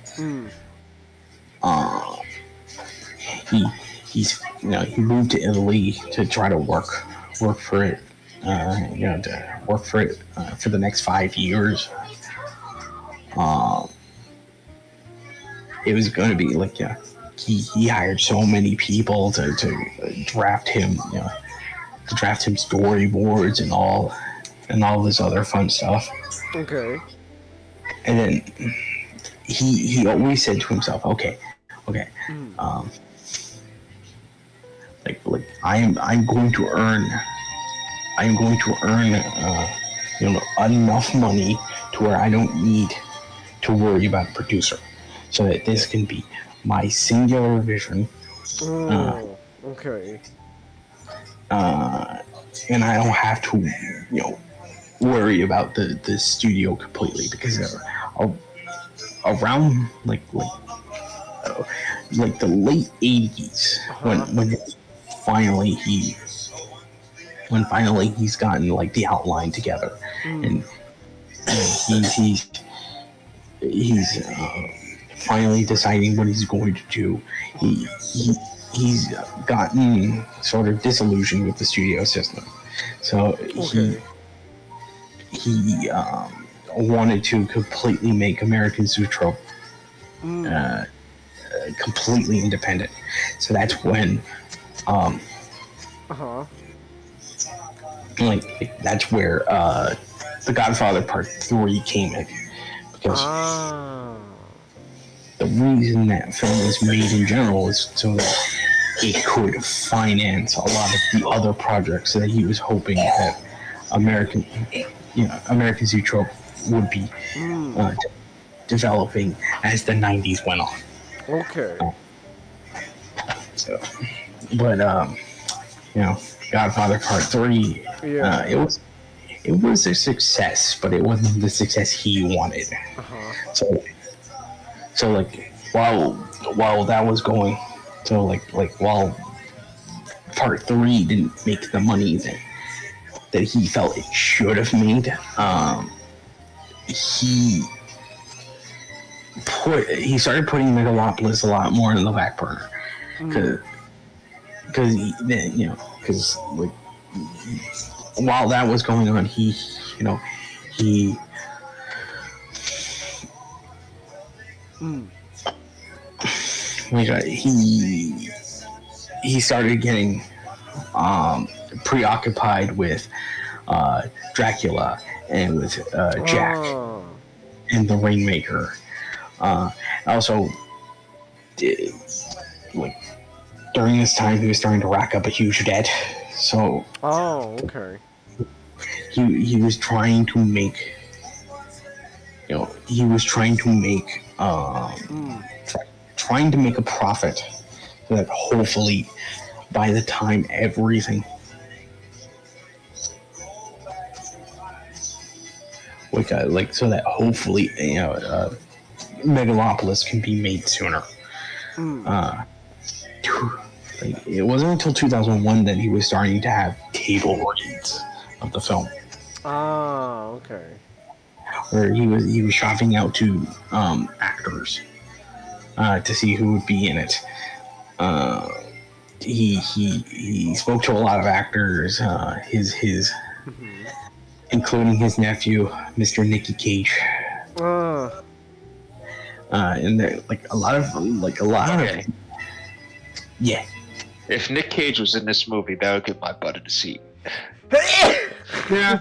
He moved to Italy to try to work for it, for the next 5 years. It was going to be like, he hired so many people to draft him, to draft him storyboards and all this other fun stuff. Okay. And then he always said to himself, okay, like I'm going to earn enough money to where I don't need to worry about a producer, so that this can be my singular vision. Okay. And I don't have to worry about the studio completely, because around like the late 80s, when finally he's gotten like the outline together, and he's finally deciding what he's going to do. He's gotten sort of disillusioned with the studio system, so he wanted to completely make American Zoetrope completely independent. So that's when that's where The Godfather Part 3 came in, because the reason that film was made in general is so that he could finance a lot of the other projects that he was hoping that American Zoetrope would be developing as the 90s went on. Okay. So, but Godfather Part 3, it was a success, but it wasn't the success he wanted. So like while that was going, so like while Part 3 didn't make the money that he felt it should have made, he started putting Megalopolis a lot more in the back burner, because like while that was going on, he started getting preoccupied with Dracula and with Jack and the Rainmaker. Also, like during this time, he was starting to rack up a huge debt. So, okay. He was trying to make, trying to make a profit, so that hopefully, by the time everything, so that hopefully, Megalopolis can be made sooner. It wasn't until 2001 that he was starting to have table reads of the film. Okay. Where he was shopping out to actors to see who would be in it. He spoke to a lot of actors, his including his nephew, Mr. Nicky Cage. And there, a lot of yeah. If Nick Cage was in this movie, that would get my butt in a seat. Yeah.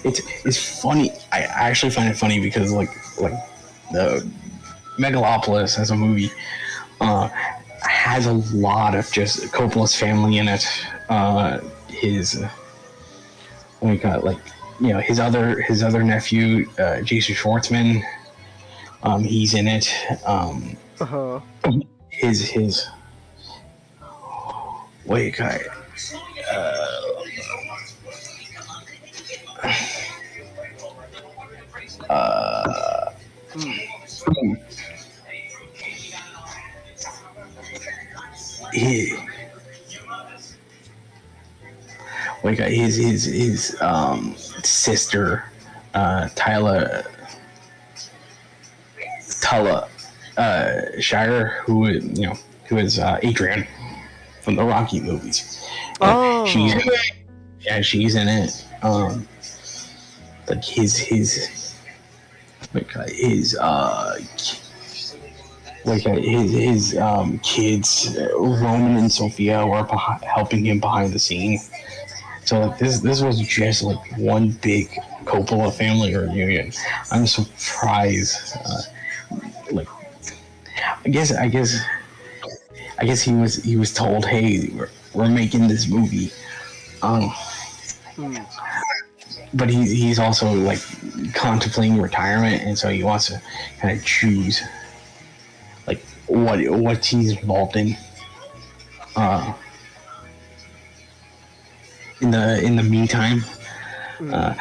It's funny. I actually find it funny because like the Megalopolis as a movie has a lot of just Coppola's family in it. His his other nephew, Jason Schwartzman. He's in it. His wait, guy. His sister, Tala Shire, who is Adrian from the Rocky movies. She's in it. Like his kids, Roman and Sophia, were helping him behind the scenes. So like this was just like one big Coppola family reunion. I'm surprised. I guess he was told, hey, we're making this movie. But he's also like contemplating retirement, and so he wants to kind of choose like what he's involved in. In the meantime, but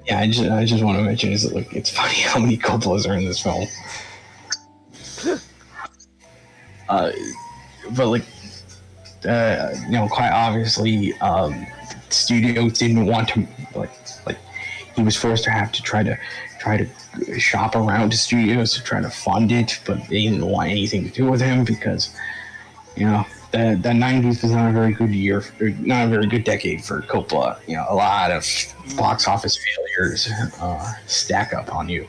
yeah, I just want to mention is that it's funny how many Coppolas are in this film. But quite obviously, studios didn't want to he was forced to have to try to shop around to studios to try to fund it, but they didn't want anything to do with him because the 90s was not a very good year, not a very good decade for Coppola. A lot of box office failures stack up on you,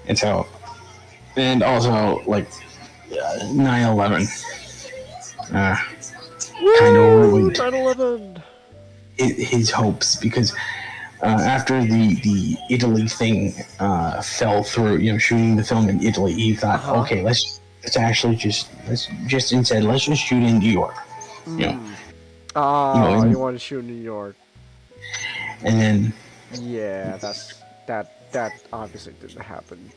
and also 9/11 kind of ruined 9/11. his hopes, because after the Italy thing fell through, shooting the film in Italy, he thought, okay, let's let's actually let's just shoot in New York. You know. Oh, you want to shoot in New York? And then. Yeah, that obviously didn't happen.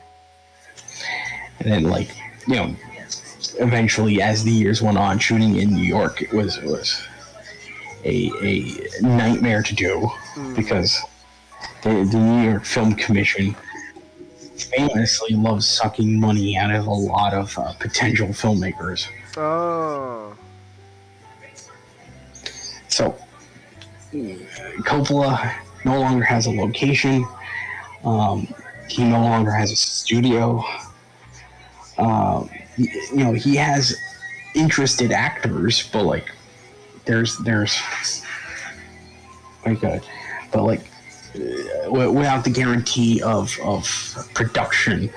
And then, like, you know, eventually, as the years went on, shooting in New York was a nightmare to do because the New York Film Commission famously loves sucking money out of a lot of potential filmmakers. Oh. So, Coppola no longer has a location. He no longer has a studio. You know, he has interested actors, but like, there's without the guarantee of production,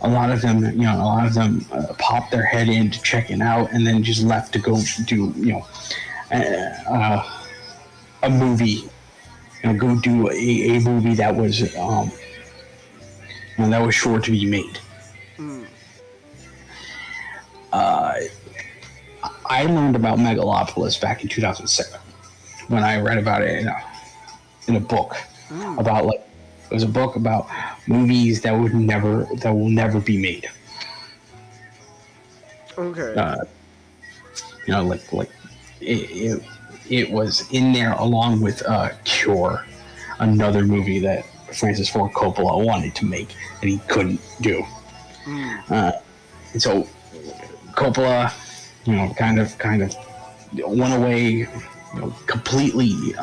a lot of them pop their head in to check it out and then just left to go do, you know, a movie, go do a movie that was that was sure to be made. I learned about Megalopolis back in 2007 when I read about it in a book about, like, it was a book about movies that will never be made. Okay. You know, like it was in there along with Cure, another movie that Francis Ford Coppola wanted to make and he couldn't do. And so Coppola, you know, kind of went away, completely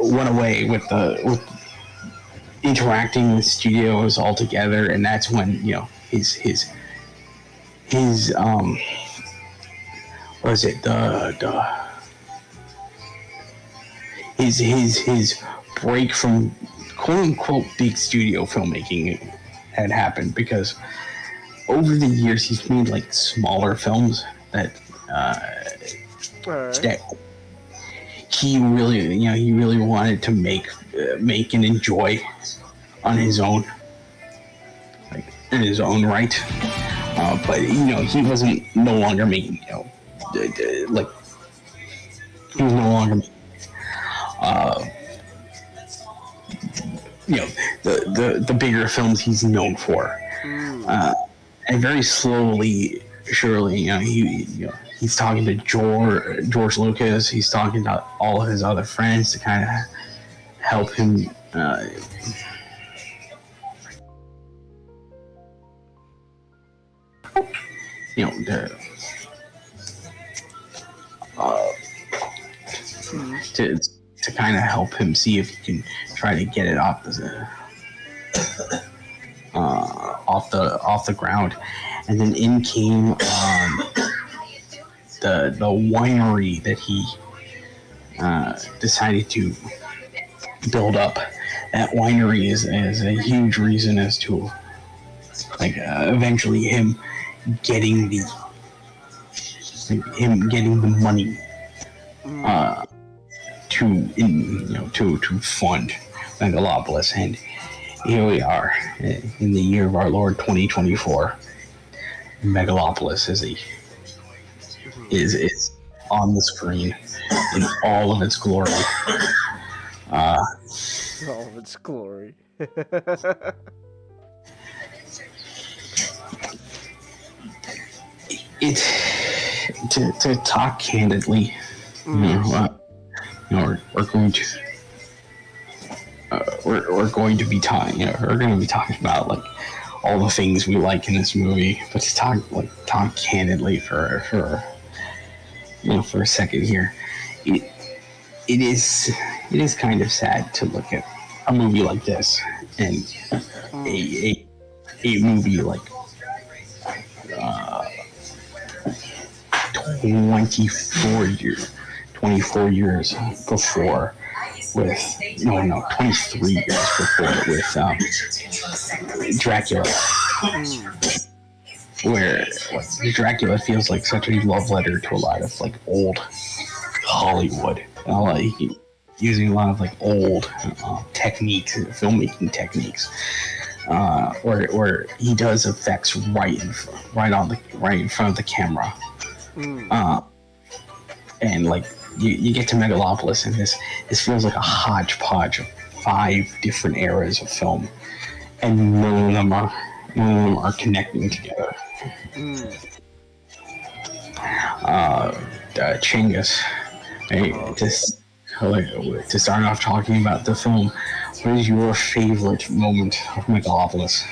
went away with interacting with studios altogether, and that's when, you know, his what is it, his break from quote unquote big studio filmmaking had happened, because over the years he's made like smaller films that he really wanted to make and enjoy on his own, like in his own right. But you know, he wasn't no longer making, he was no longer making, the bigger films he's known for. And very slowly, surely, he's talking to George Lucas. He's talking to all of his other friends to kind of help him. To kind of help him see if he can try to get it off the ground. And then in came the winery that he decided to build up. That winery is a huge reason as to, like, eventually him getting the money to fund Megalopolis. And here we are in the year of our Lord 2024. Megalopolis is on the screen in all of its glory. All of its glory. To talk candidly, we're going to be talking about, like, all the things we like in this movie, but to talk candidly for a second here, it is kind of sad to look at a movie like this and a movie like 24 years before, with 23 years before, with Dracula, where Dracula feels like such a love letter to a lot of, like, old Hollywood, using a lot of, like, old techniques, filmmaking techniques. where he does effects right in front of the camera. And like you get to Megalopolis, and this feels like a hodgepodge of 5 different eras of film, and none of them are connecting together. Chingus, to start off talking about the film, what is your favorite moment of Megalopolis?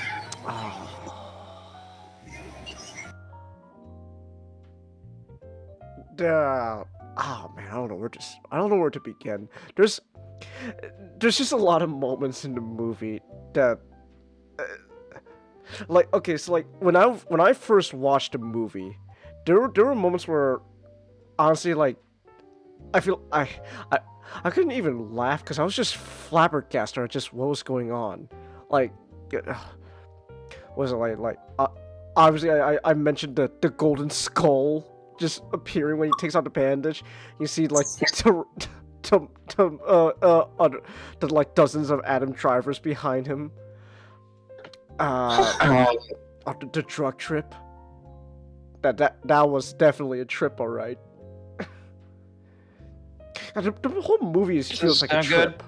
Oh man, I don't know where to begin. There's just a lot of moments in the movie that, like, okay, so like when I first watched the movie, there were moments where, honestly, like, I feel I couldn't even laugh because I was just flabbergasted at just what was going on. Like, was it like obviously I mentioned the golden skull just appearing when he takes out the bandage. You see like the like dozens of Adam drivers behind him. The drug trip. That was definitely a trip, all right. The whole movie feels like a trip. Good.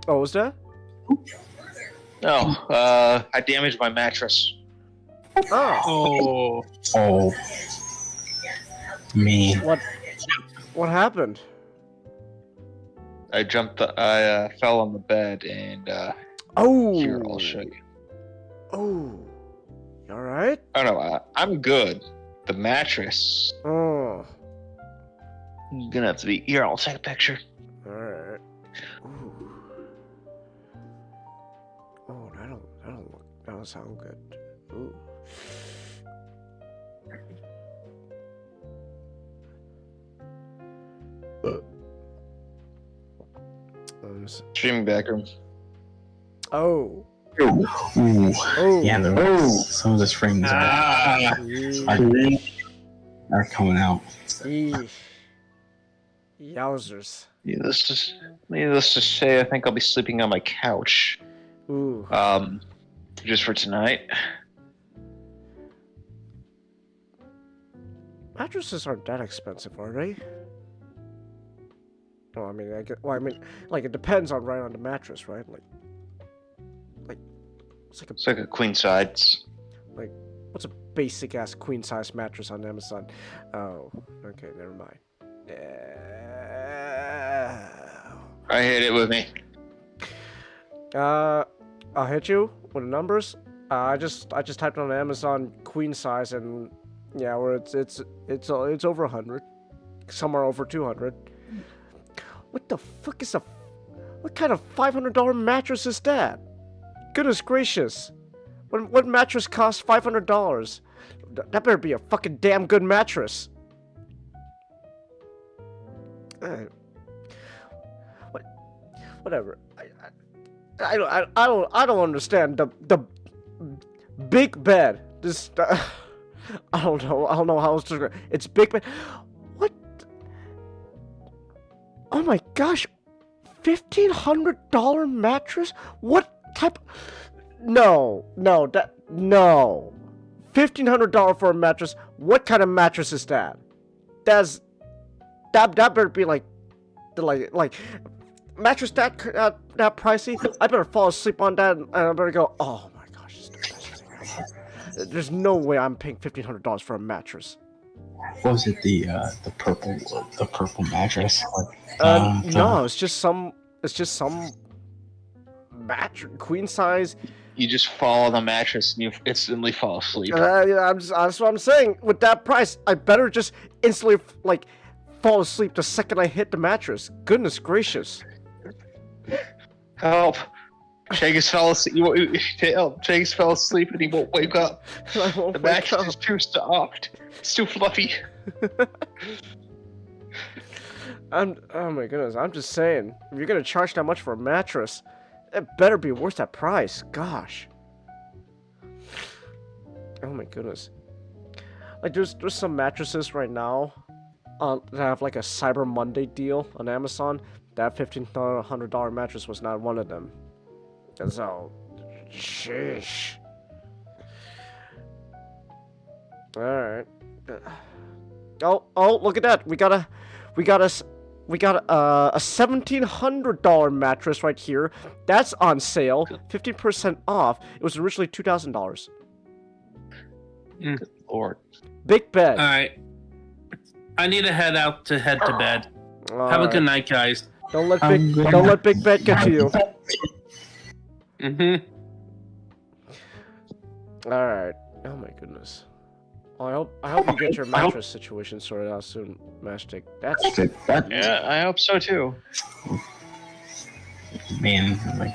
Oh, was that? No, I damaged my mattress. Oh. Me. What happened? I fell on the bed and here, I'll show you. Oh. You alright? Oh no, I'm good. The mattress. Oh. You're gonna have to be here, I'll take a picture. Alright. Oh, that don't sound good. Ooh. Streaming backroom. Oh. Ooh. Yeah, some of the springs are coming out. Yowzers. Needless to say, I think I'll be sleeping on my couch. Ooh. Just for tonight. Mattresses aren't that expensive, are they? No, I mean, like it depends on the mattress, right? Like it's like a queen size. Like, what's a basic ass queen size mattress on Amazon? Oh, okay, never mind. I hit it with me. I'll hit you with the numbers. I just typed on Amazon queen size, and yeah, where it's over 100, somewhere over 200. What the fuck is what kind of $500 mattress is that? Goodness gracious. What mattress costs $500? That better be a fucking damn good mattress. Whatever. I don't understand the big bed. This I don't know how else to describe. It's big bed. What? Oh my gosh. $1,500 mattress? What type? No. $1,500 for a mattress. What kind of mattress is that? That better be like mattress that pricey. I better fall asleep on that, and I better go. Oh my gosh, it's the best thing ever. There's no way I'm paying $1,500 for a mattress. What was it, the purple mattress? No, it's just some mattress, queen size. You just fall on the mattress and you instantly fall asleep. That's what I'm saying. With that price, I better just instantly fall asleep the second I hit the mattress. Goodness gracious! Help! Chagus fell asleep. Chagus fell asleep and he won't wake up. The mattress is too soft. It's too fluffy. Oh my goodness! I'm just saying, if you're gonna charge that much for a mattress, it better be worth that price. Gosh. Oh my goodness. Like there's some mattresses right now that have like a Cyber Monday deal on Amazon. That $1,500 mattress was not one of them. And so, Sheesh. All right. Oh, look at that. We got a $1,700 mattress right here. That's on sale, 15% off. It was originally $2,000. Good Lord. Big bed. All right. I need to head to bed. Have a good night, guys. Don't let Big Bed get to you. Mm-hmm. All right. Oh my goodness. Well, I hope you get your mattress situation sorted out soon, Mastic. Yeah, I hope so too. Man, like,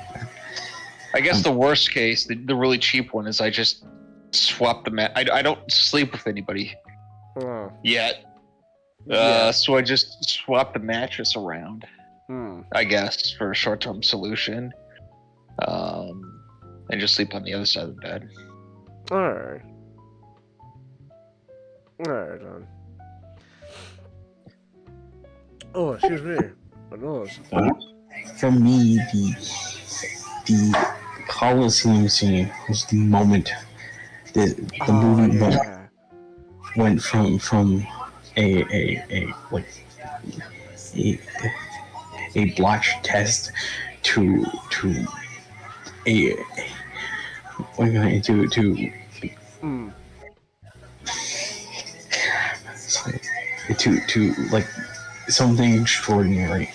I guess the worst case, the really cheap one, is I just swap the mat. I don't sleep with anybody yet. So I just swap the mattress around. I guess for a short-term solution, and just sleep on the other side of the bed. All right, John. Oh, excuse me. My nose. for me, the Coliseum scene was the moment the movie went from a black test to a to like something extraordinary.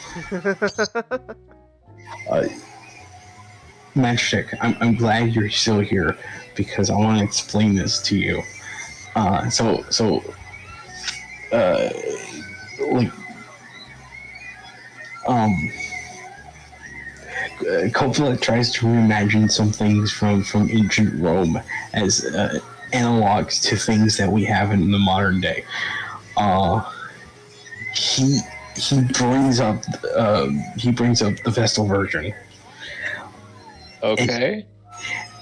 Matchstick, I'm glad you're still here because I want to explain this to you. Coppola tries to reimagine some things from ancient Rome as analogs to things that we have in the modern day. He brings up the Vestal Virgin. Okay.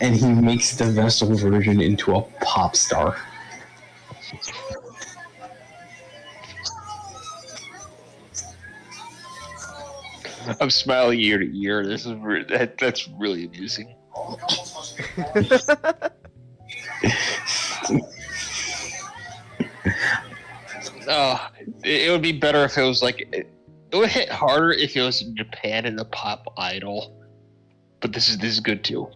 And he makes the Vestal Virgin into a pop star. I'm smiling ear to ear. This is that's really amusing. It would be better if it was like it would hit harder if it was in Japan and the pop idol. But this is good too.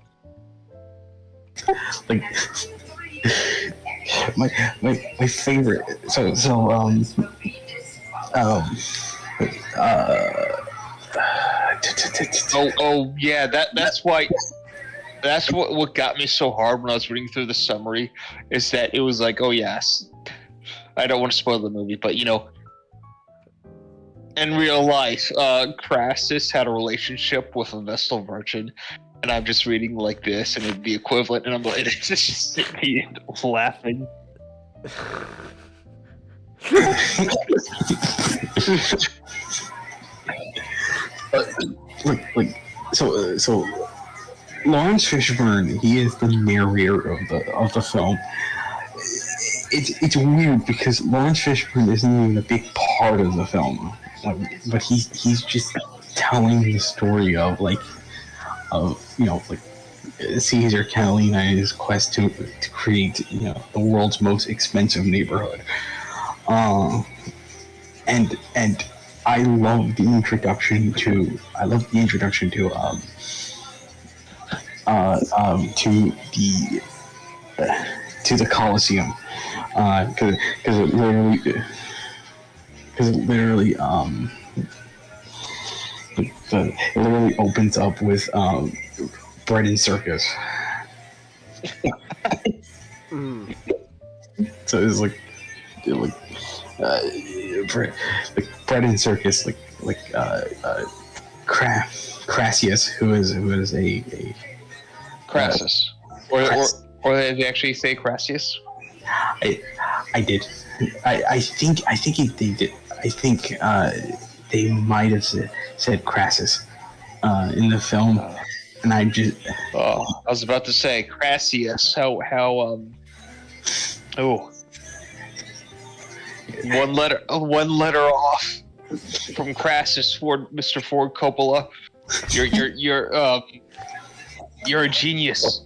Like my favorite. Oh yeah, that's why. That's what got me so hard when I was reading through the summary, is that it was like, oh yes, I don't want to spoil the movie, but you know, in real life, Crassus had a relationship with a Vestal Virgin, and I'm just reading like this, and it'd be equivalent, and I'm like, it's just me laughing. So Lawrence Fishburne, he is the narrator of the film. It's weird because Lawrence Fishburne isn't even a big part of the film, but he's just telling the story of Caesar Catalina and his quest to create the world's most expensive neighborhood. And I love the introduction to the Colosseum, because it literally opens up with bread and circus. So it's bread and circus, Crassius, who is a Crassus, or they actually say Crassius? I did. I think they did. I think they might have said Crassus in the film, and I just. Oh, I was about to say Crassius. One letter off from Crassus, Mr. Ford Coppola. You're You're a genius.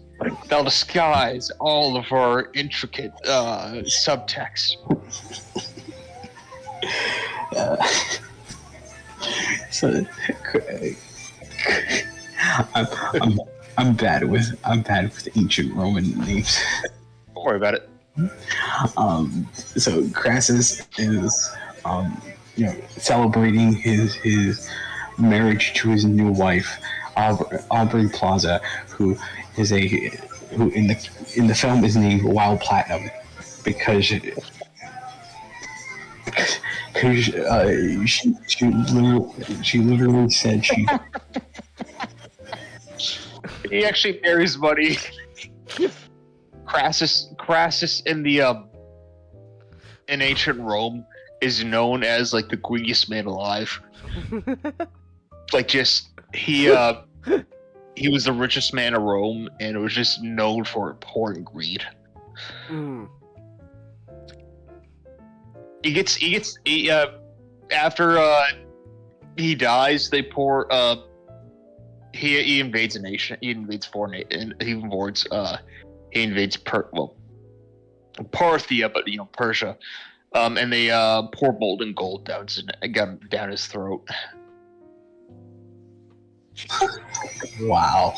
They'll disguise all of our intricate subtext. So I'm bad with ancient Roman names. Don't worry about it. So Crassus is celebrating his marriage to his new wife, Aubrey Plaza, who in the film is named Wild Platinum because she literally said she. He actually marries money. Crassus in ancient Rome is known as like the greediest man alive. Like he was the richest man in Rome and was just known for pouring greed. Mm. After he dies, they pour he invades a nation. He invades Parthia, but Persia. And they pour molten gold down his throat. Wow.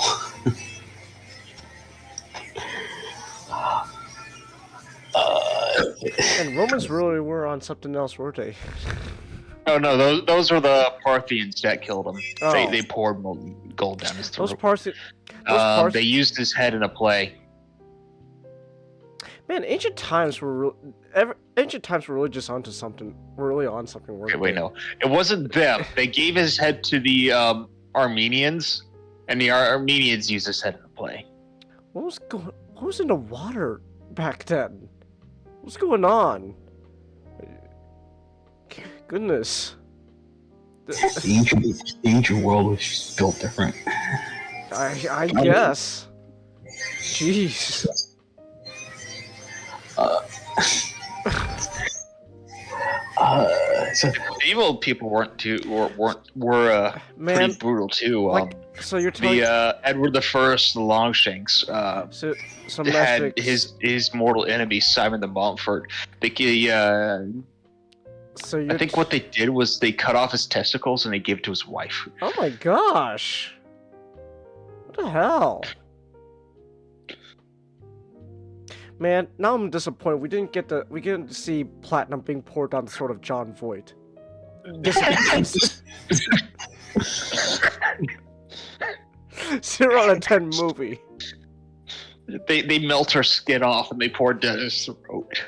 And Romans really were on something else, weren't they? Oh no, those were the Parthians that killed him. Oh. They poured molten gold down his throat. They used his head in a play. Man, ancient times were really just onto something. We're really on something. Okay, wait, no, it wasn't them. They gave his head to the Armenians, and the Armenians used his head in a play. What was in the water back then? What's going on? Goodness. The ancient world was just built different. I guess. Jeez. So Evil people were pretty brutal too. So you're telling Edward the First, the Longshanks, had his mortal enemy Simon the Montfort. I think what they did was they cut off his testicles and they gave it to his wife. Oh my gosh! What the hell? Man, now I'm disappointed. We didn't get to see platinum being poured down the throat of John Voight. 0 out of 10 movie. They melt her skin off and they pour it down his throat.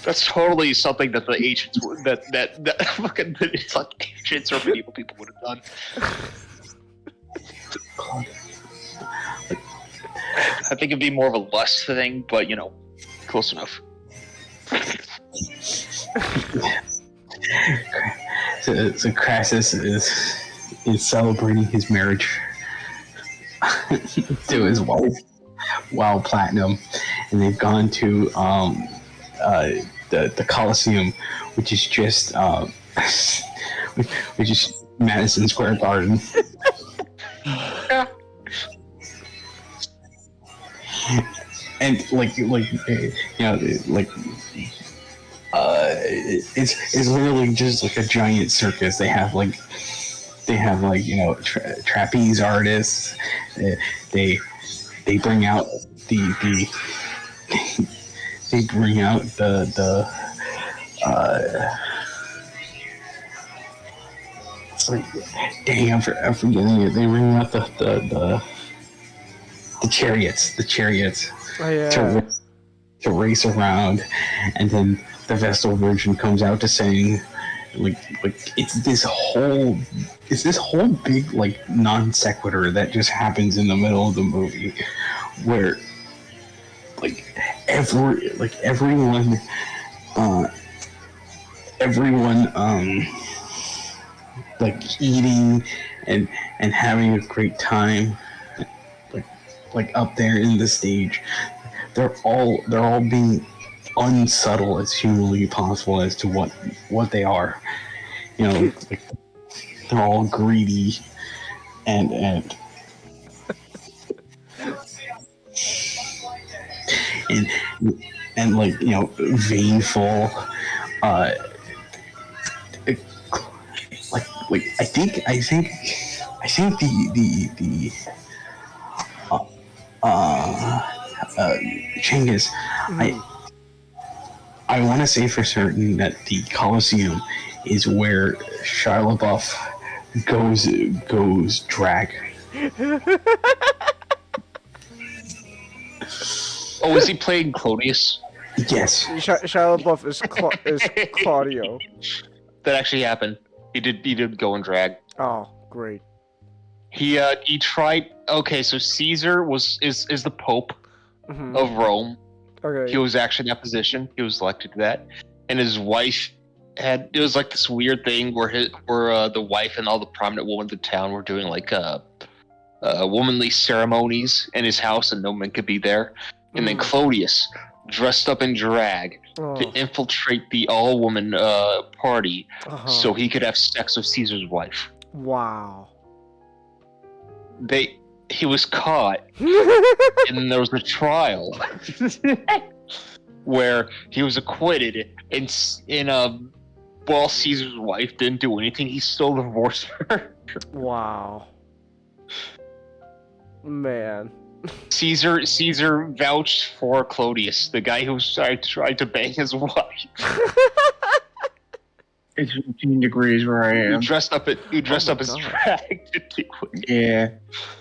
That's totally something that the ancients that fucking it's like ancients or medieval people would have done. I think it'd be more of a lust thing, but close enough. So Crassus is celebrating his marriage to his wife, Wild Platinum, and they've gone to the Colosseum, which is just Madison Square Garden. And it's literally just like a giant circus. They have trapeze artists. They bring out the it's like, dang, I'm forgetting it. They bring out the chariots. Oh, yeah. to race around, and then the Vestal Virgin comes out to sing. Like it's this whole big like non sequitur that just happens in the middle of the movie, where everyone eating and having a great time, like up there in the stage. They're all being unsubtle as humanly possible as to what they are. They're all greedy. and and, and like veinful, like I think the Chinggis, I want to say for certain that the Colosseum is where Shia LaBeouf goes drag. Oh, is he playing Clodius? Yes. Shia LaBeouf is Claudio. That actually happened. He did go and drag. Oh, great. He tried. Okay, so Caesar is the Pope of Rome. Okay. He was actually in that position. He was elected to that, and his wife it was like this weird thing where the wife and all the prominent women of the town were doing like womanly ceremonies in his house, and no man could be there. And then Clodius dressed up in drag to infiltrate the all-woman party, so he could have sex with Caesar's wife. Wow. He was caught, and there was a trial where he was acquitted, and while Caesar's wife didn't do anything, he still divorced her. Wow. Man. Caesar vouched for Clodius, the guy who tried to bang his wife. It's 15 degrees where I am. He dressed up as drag to do it. Yeah.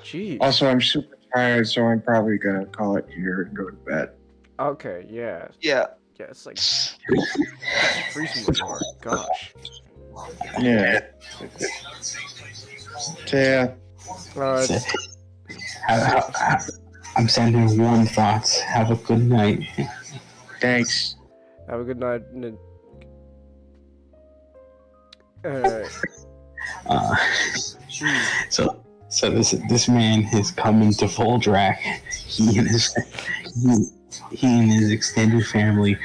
Jeez. Also, I'm super tired, so I'm probably gonna call it here and go to bed. Okay, yeah. Yeah. Yeah, it's like freezing my heart. Gosh. Yeah. So, yeah. I'm sending warm thoughts. Have a good night. Thanks. Have a good night. Alright. So this man has come into full drag. He and his extended family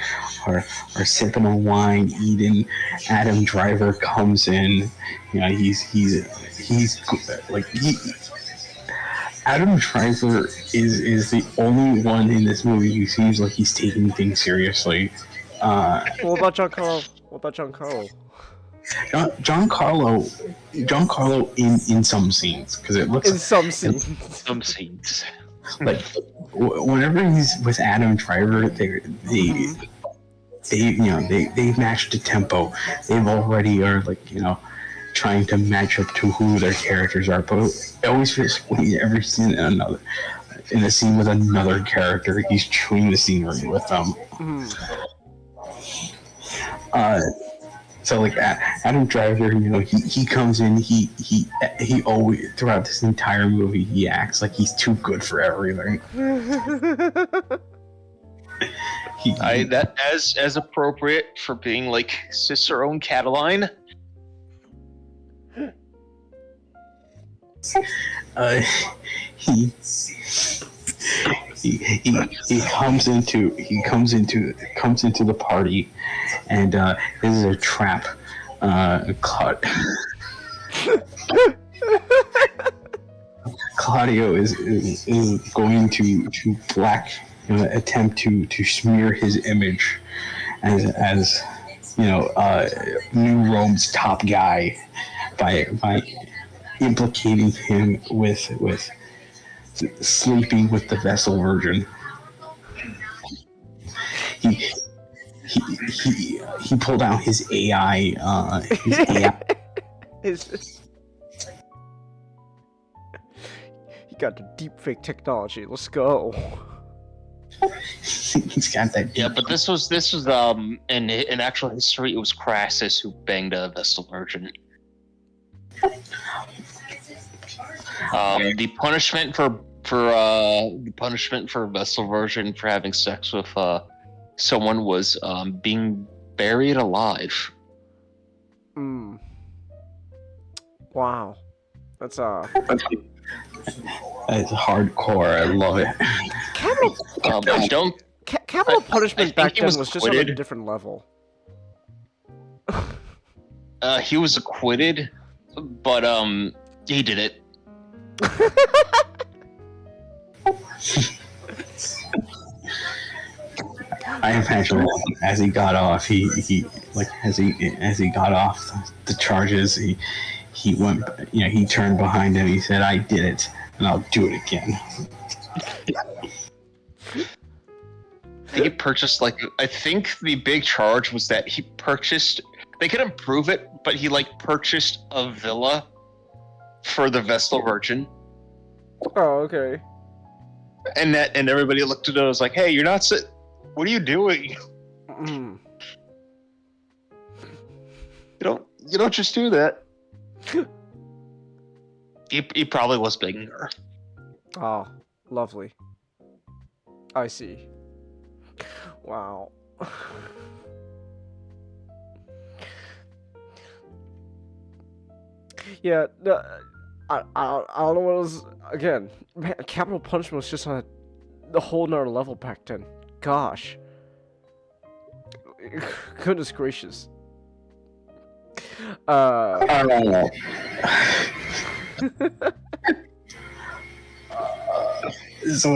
are sipping on wine, eating. Adam Driver comes in. Adam Driver is the only one in this movie who seems like he's taking things seriously. What about Giancarlo? Giancarlo in some scenes, because it looks in some scenes. Some scenes. Like whenever he's with Adam Driver, they match the tempo. They've already are trying to match up to who their characters are, but it always feels like when he's ever seen in a scene with another character, he's chewing the scenery with them. So Adam Driver, he comes in, he always, throughout this entire movie, he acts like he's too good for everything. That as appropriate for being like Cicerone Cataline. He comes into the party, and this is a trap. Claudio is going to attempt to smear his image as New Rome's top guy by implicating him with sleeping with the Vessel Virgin. He pulled out his AI. He got the deepfake technology. Let's go. He's got that. Yeah, but this was in actual history, it was Crassus who banged a Vestal Virgin. The punishment for Vestal Virgin for having sex with someone was being buried alive. Wow, that's It's hardcore. I love it. Capital punishment back then was just on a different level. He was acquitted, but he did it. I imagine as he got off, he like as he got off the charges, he went, he turned behind him. He said, "I did it, and I'll do it again." I think he purchased I think the big charge was that he purchased. They couldn't prove it, but he purchased a villa for the Vestal Virgin. Oh, okay. And everybody looked at it and was like, "Hey, you're not what are you doing? Mm. You don't just do that." He probably was begging her. Oh, lovely. I see. Wow. Yeah, I don't know what it was. Again, man, capital punishment was just on a whole nother level back then. Gosh. Goodness gracious. I don't know. So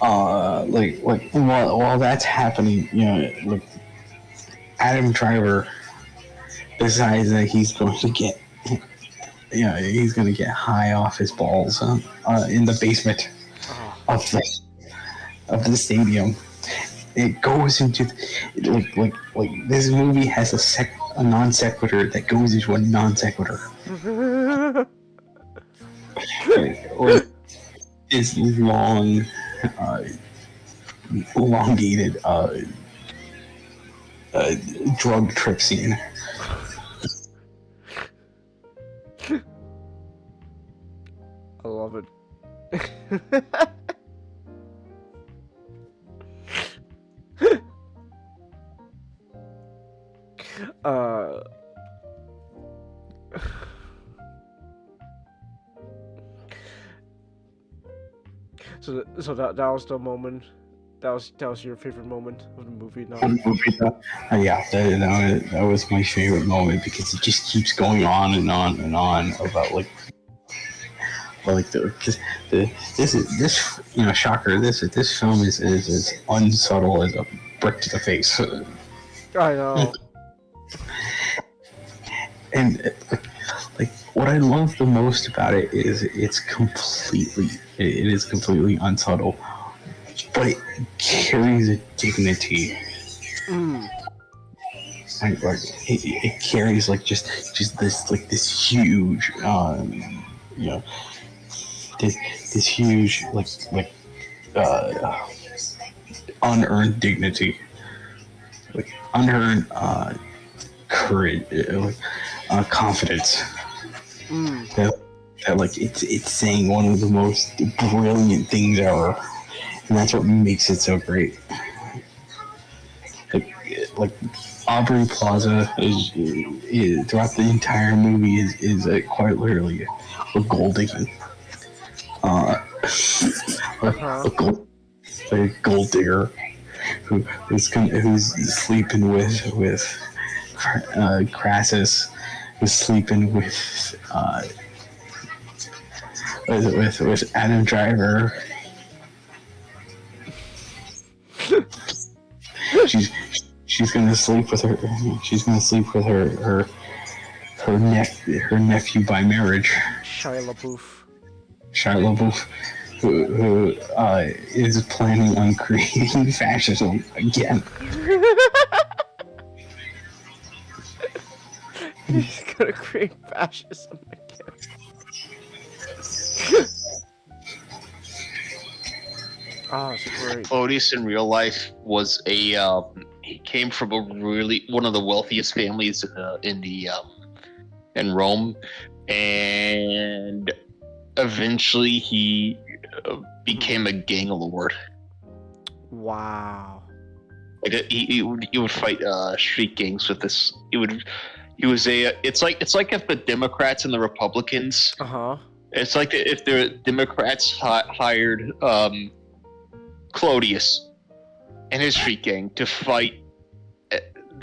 while that's happening, Adam Driver decides that he's going to get, high off his balls in the basement of the stadium. It goes into this movie has a non sequitur that goes into a non sequitur. This long, elongated drug trip scene. I love it. So that was the moment. That was your favorite moment of the movie. No? Yeah, that was my favorite moment because it just keeps going on and on and on about shocker. This film is as unsubtle as a brick to the face. I know. And what I love the most about it is it is completely unsubtle, but it carries a dignity. It carries just this huge this huge unearned dignity, unearned courage, confidence. That it's saying one of the most brilliant things ever, and that's what makes it so great. Like Aubrey Plaza is throughout the entire movie is quite literally a gold digging, a gold digger who's sleeping with Crassus, who's sleeping with Adam Driver. She's gonna sleep with her. She's gonna sleep with her nephew by marriage. Shia LaBeouf, who is planning on creating fascism again. He's gonna create fascism again. Oh, it's great. Claudius in real life was he came from one of the wealthiest families in Rome, and eventually he became a gang lord. Wow. He would fight street gangs with this. It's like if the Democrats and the Republicans. It's like if the Democrats hired Claudius and his street gang to fight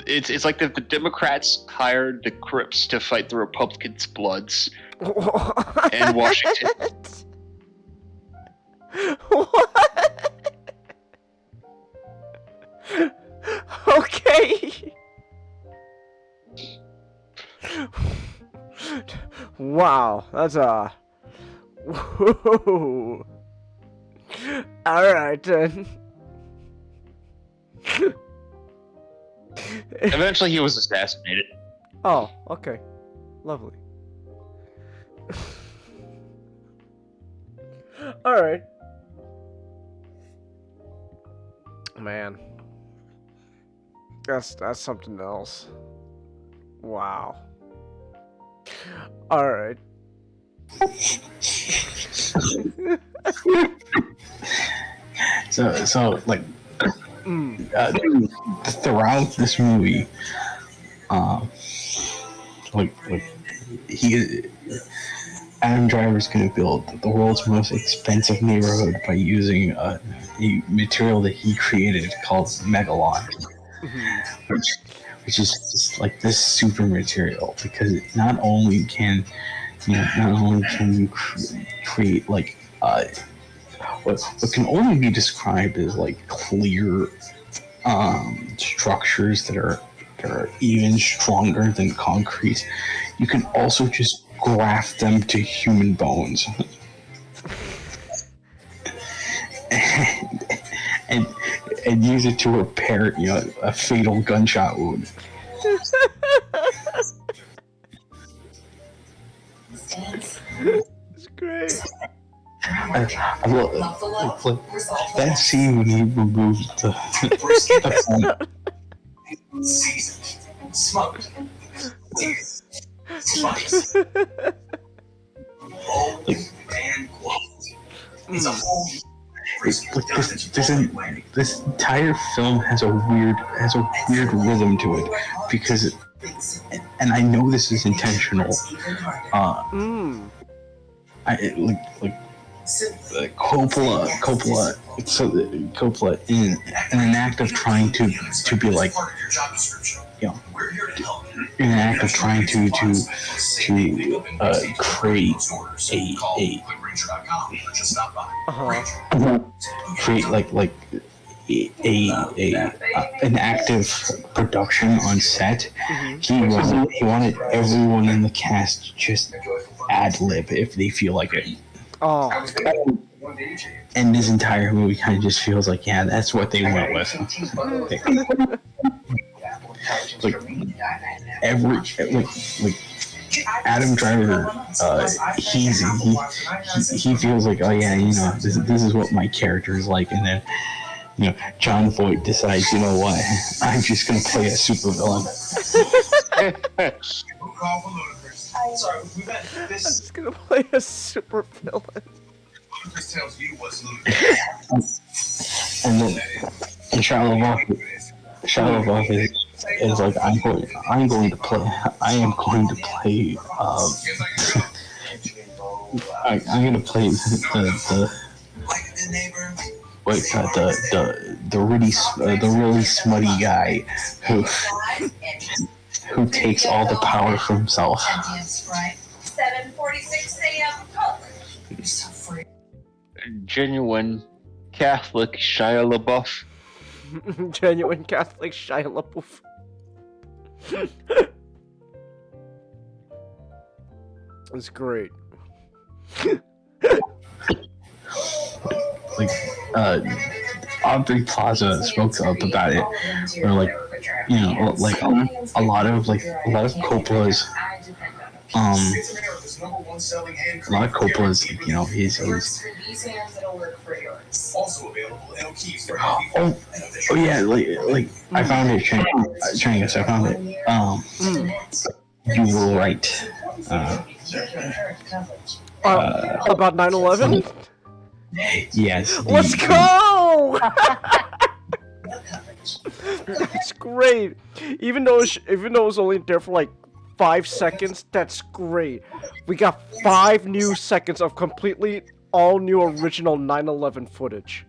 It's like the Democrats hired the Crips to fight the Republicans' Bloods in Washington. What? Okay. Wow, that's a. Whoa. All right then. Eventually, he was assassinated. Oh, okay, lovely. All right, man. That's something else. Wow. All right. So like throughout this movie, like Adam Driver's gonna build the world's most expensive neighborhood by using a material that he created called Megalopolis, which is just like this super material, because it not only can you create like what can only be described as like clear structures that are even stronger than concrete. You can also just graft them to human bones and use it to repair a fatal gunshot wound. It's great. I love that scene when he removed the Smoked. It's a whole. This entire film has a weird rhythm to it, because and I know this is intentional. Coppola in an act of trying to be like, in an act of trying to create an active production on set. He wanted everyone in the cast to just ad-lib if they feel like it. Oh. And this entire movie kind of just feels like, yeah, that's what they went with. like Adam Driver, he feels like, oh yeah, this is what my character is like, and then John Voight decides, you know what, I'm just gonna play a supervillain. Sorry, we met I'm this. just gonna play a supervillain. This tells you what's ludicrous. And then Shia LaBeouf is like, I am going to play I'm going to play the really smutty guy who takes all the power for himself. 7:46 a.m. Genuine Catholic Shia LaBeouf. Genuine Catholic Shia LaBeouf. It's great. Like Aubrey Plaza spoke up about it, where like a lot of Coppola's I found it, Changus, I found it. You were right. About 9/11? Yes. Let's go! That's great. Even though it was only there for like 5 seconds, that's great. We got 5 new seconds of completely all new original 9/11 footage.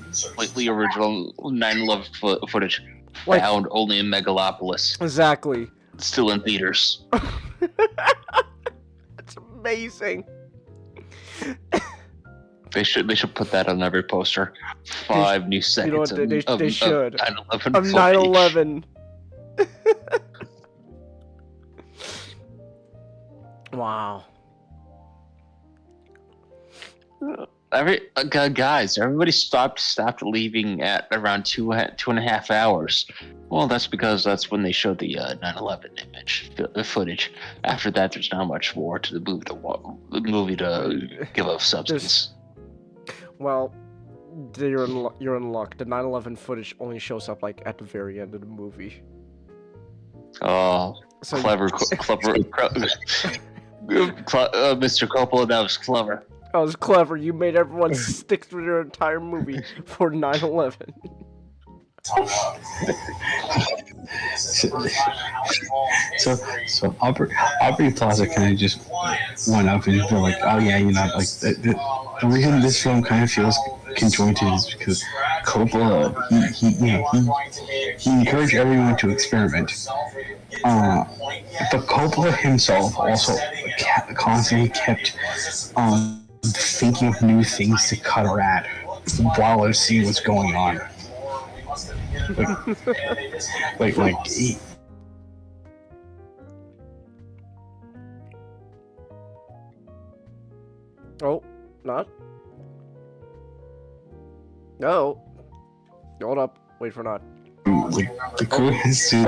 Completely original 9/11 footage. Like- found only in Megalopolis. Exactly. Still in theaters. That's amazing. They should put that on every poster. 5 new seconds You know what? They should. of 9/11 Of footage. 9/11. Wow. Guys, everybody stopped leaving at around 2.5 hours. Well, that's because that's when they showed the 9/11 footage. After that, there's not much more to the movie to give of substance. Well, you're in luck. The 9/11 footage only shows up like at the very end of the movie. Oh, So clever, Mr. Coppola, that was clever. That was clever. You made everyone stick through their entire movie for 9/11. So Aubrey Plaza kind of just went up and they're like, oh yeah, like the reason this film kind of feels conjointed is because Coppola he encouraged everyone to experiment, but Coppola himself also constantly kept thinking of new things to cut or add while the scene was going on. Like he, Oh, not? No. Hold up. Wait for not. the crew has to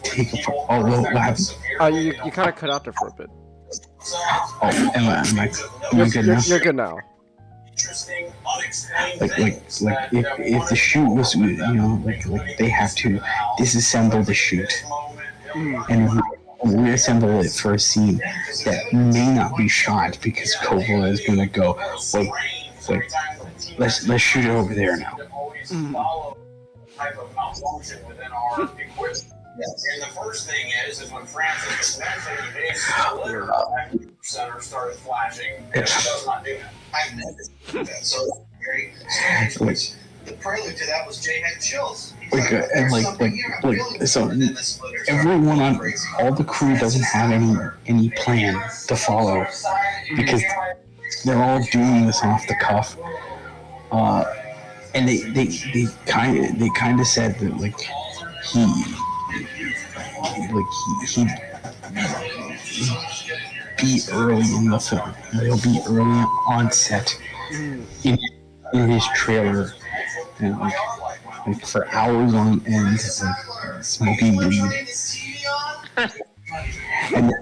take apart. Oh, what happened? You kind of cut out there for a bit. Oh, am I good now? You're good now. Like if the shoot was, like they have to disassemble the shoot and reassemble it for a scene that may not be shot because Coppola is gonna go, wait, let's shoot it over there now. Type of malfunction within our equipment. And the first thing is when Francis center started flashing, it does not do that. I've noticed that. So the prelude to that was Jay had chills. So everyone on all the crew doesn't have any plan to follow because they're all doing this off the cuff. And they kind of said that he be early in the film. He'll be early on set in his trailer, and like for hours on end, smoking weed, and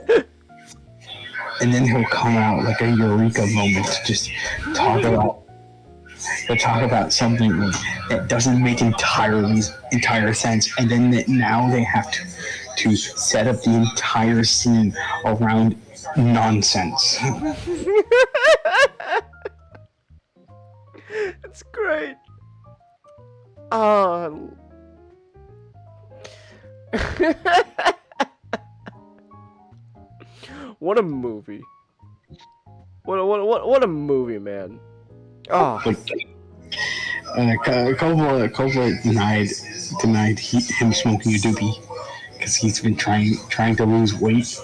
then he'll come out like a eureka moment to just talk about something that doesn't make entire sense, and then now they have to set up the entire scene around nonsense. It's great. What a movie. What a movie, man. Oh. Coppola denied him smoking a doobie because he's been trying to lose weight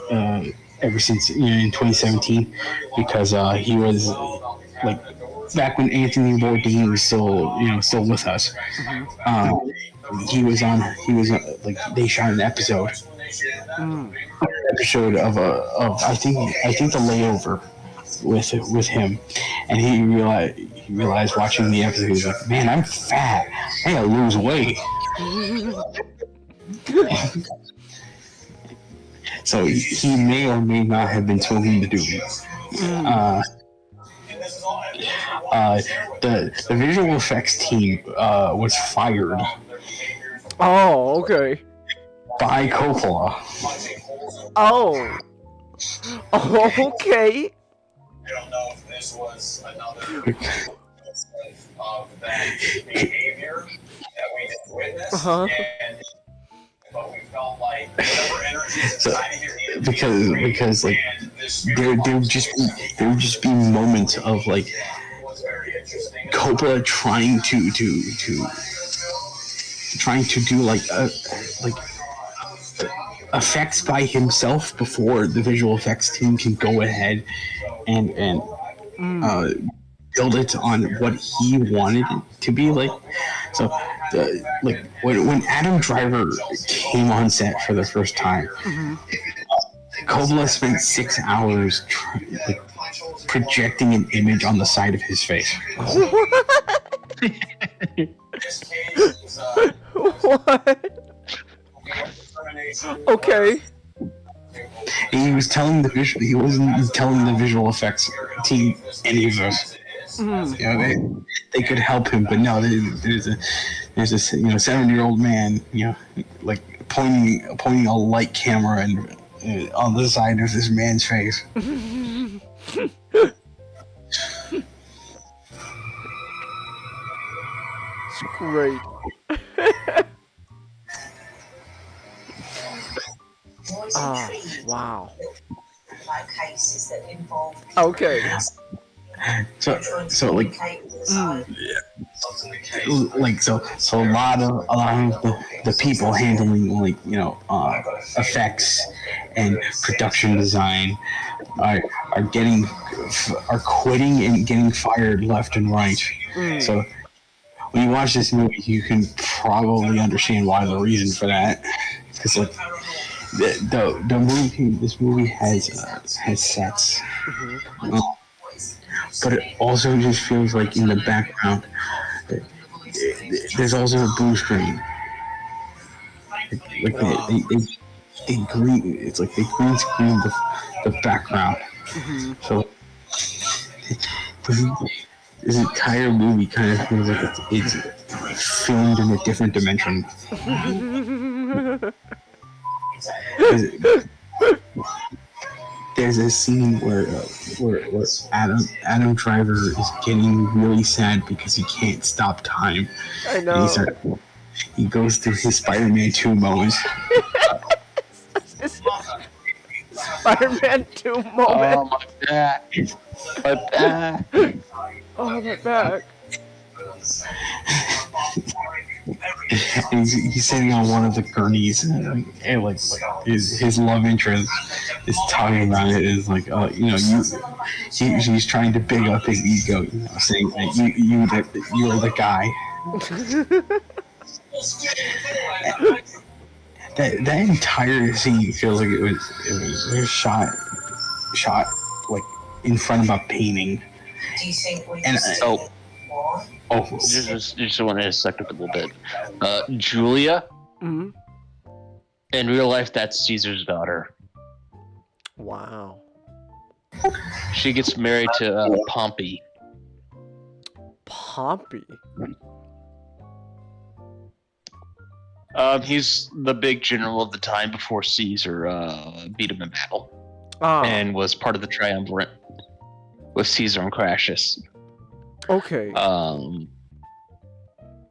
ever since in 2017 because he was like back when Anthony Bourdain was still with us. He was like they shot an episode of I think the layover with him, and he realized watching the episode, he's like, man, I'm fat, I gotta lose weight. So he may or may not have been smoking the doobie. The visual effects team was fired. Oh, okay. By Coppola. Oh, okay. I don't know if this was another of that behavior that we just witnessed, but we felt like whatever energy inside of here needed because like there would just be moments of like trying to do like effects by himself before the visual effects team can go ahead and build it on what he wanted it to be like. So, like when Adam Driver came on set for the first time, Coppola spent 6 hours projecting an image on the side of his face. What? Okay. He was telling he wasn't telling the visual effects team any of this. You know, they could help him, but no, there's a 7-year-old man, like pointing a light camera and on the side of this man's face. It's great. Wow. Cases that involve Okay. So like a lot of the people handling effects and production design are quitting and getting fired left and right. So when you watch this movie, you can probably understand why the reason for that, because like this movie has sets. But it also just feels like in the background there's also a blue screen. Like they green. It's like they green screen the background. So this entire movie kind of feels like it's filmed in a different dimension. There's a scene where Adam Driver is getting really sad because he can't stop time. I know. And he goes through his Spider-Man 2 moments. Spider-Man 2 moment. Oh, my back. My back. Oh, my back. He's sitting on one of the gurneys, and his love interest is talking about it. Is like, he's trying to big up his ego, saying that you are the guy. that entire scene feels like it was shot like in front of a painting. Do you think we just want to dissect it a little bit. Julia, in real life, that's Caesar's daughter. Wow. She gets married to Pompey. Pompey? He's the big general of the time before Caesar beat him in battle. And was part of the triumvirate with Caesar and Crassus. Okay.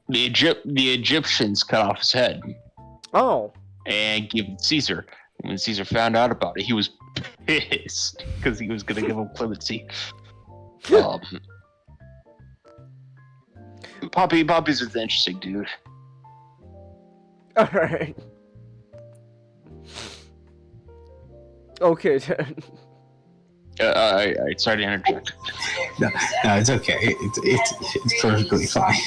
The Egyptians cut off his head. Oh. And gave it to Caesar. And when Caesar found out about it, he was pissed because he was going to give him clemency. Poppy's an interesting dude. All right. Okay then. Sorry to interject. No, it's okay. It's perfectly fine.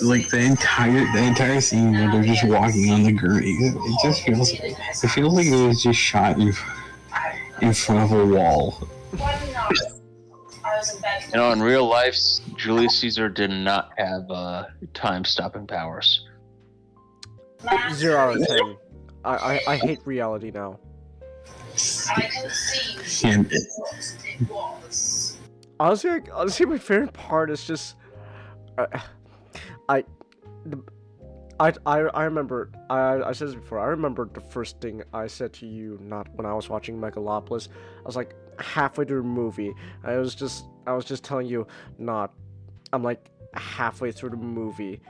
Like the entire scene where they're just walking on the gurney, it just feels like it was just shot in front of a wall. In real life, Julius Caesar did not have time-stopping powers. 0 out of 10. I hate reality now. Honestly, my favorite part is just I remember I said this before. I remember the first thing I said to you, not when I was watching Megalopolis. I was like halfway through the movie. I was just telling you, I'm like halfway through the movie.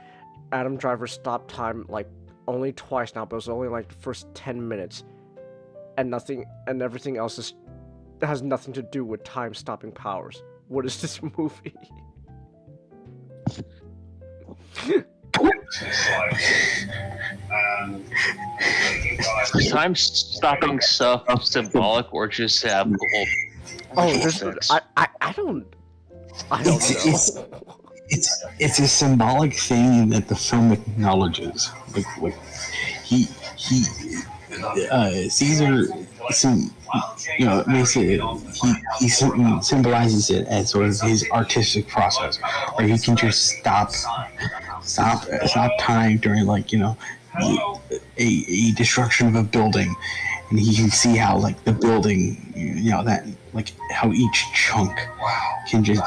Adam Driver stopped time like only twice now, but it was only like the first 10 minutes, and everything else is has nothing to do with time-stopping powers. What is this movie? Time stopping stuff symbolic or just have gold? Oh, there's I don't know. It's a symbolic thing that the film acknowledges. Like Caesar, makes it. He symbolizes it as sort of his artistic process, where he can just stop time during a destruction of a building, and he can see how the building, that how each chunk can just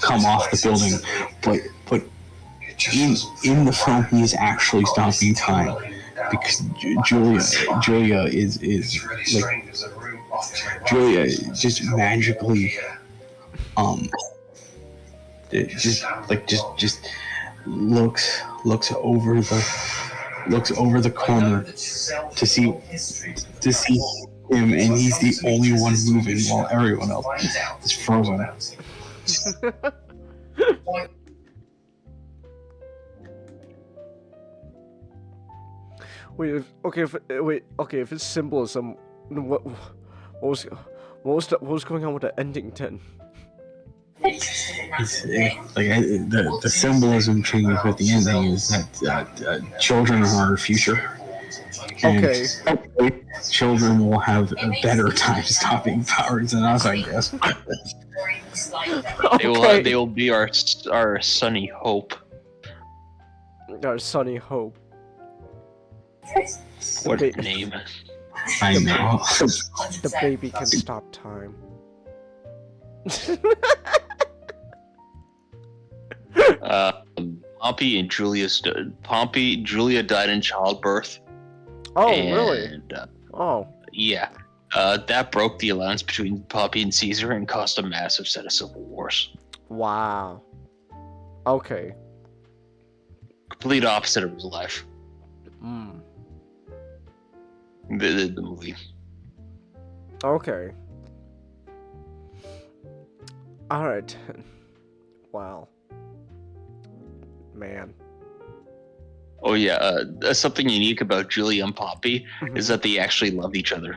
come off the building, but in the film he is actually stopping time because Julia is Julia just magically just looks over the corner to see him, and he's the only one moving while everyone else is frozen. If it's symbolism, what was going on with the ending then? The symbolism change with the ending is that children are our future. Okay. Children will have better time-stopping powers than us, I guess. They will be our sunny hope. Our sunny hope. What a name! I know. The baby can stop time. Julia died in childbirth. Oh, really? Yeah. That broke the alliance between Pompey and Caesar and caused a massive set of civil wars. Wow. Okay. Complete opposite of his life. Mm. The movie. Okay. Alright. Wow. Man. Oh yeah, something unique about Julia and Pompey is that they actually love each other.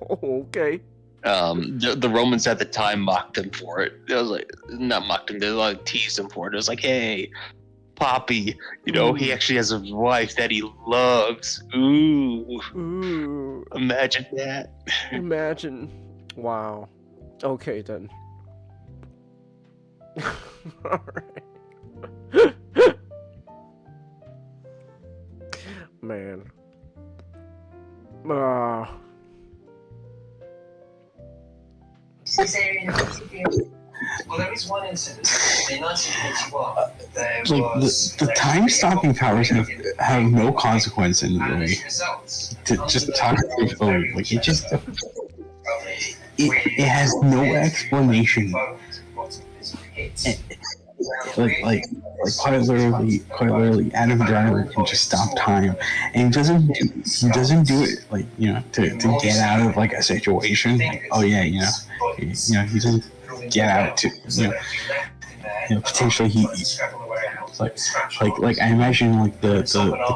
Okay. The Romans at the time mocked him for it. It was not mocked him, they teased him for it. It was hey, Poppy, he actually has a wife that he loves. Ooh. Imagine that. Imagine. Wow. Okay then. Alright. Man. Well, there is one incident in 1981. There was the time-stopping powers have no consequence in the movie. Just talk briefly, it has no explanation. Quite literally, Adam Driver can just stop time, and he doesn't do it to get out of a situation. He doesn't get out to potentially he I imagine the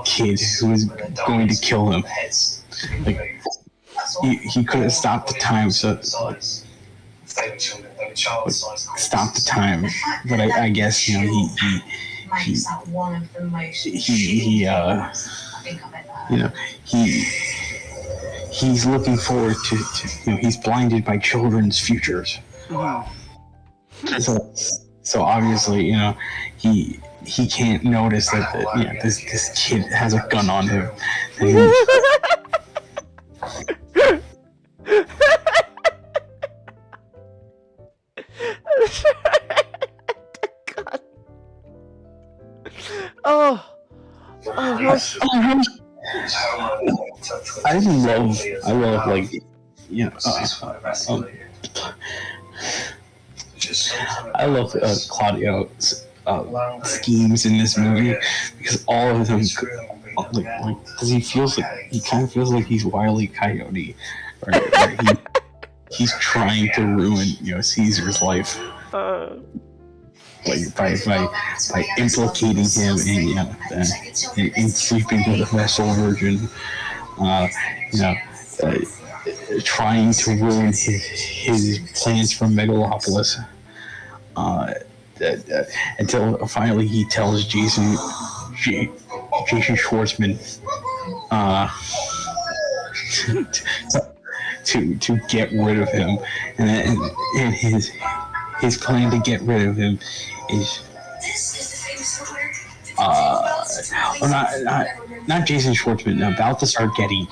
kid who was going to kill him, he could have stopped the time, so stop the time, but I guess he's looking forward to he's blinded by children's futures. So obviously he can't notice that this kid has a gun on him. I love Claudio's schemes in this movie, because all of them, because he kind of feels like he's Wile E. Coyote, where he's trying to ruin Caesar's life. Like by implicating him in sleeping with a Vestal Virgin, trying to ruin his plans for Megalopolis, until finally he tells Jason Schwartzman to get rid of him, and his plan to get rid of him is not Jason Schwartzman, Balthazar Getty.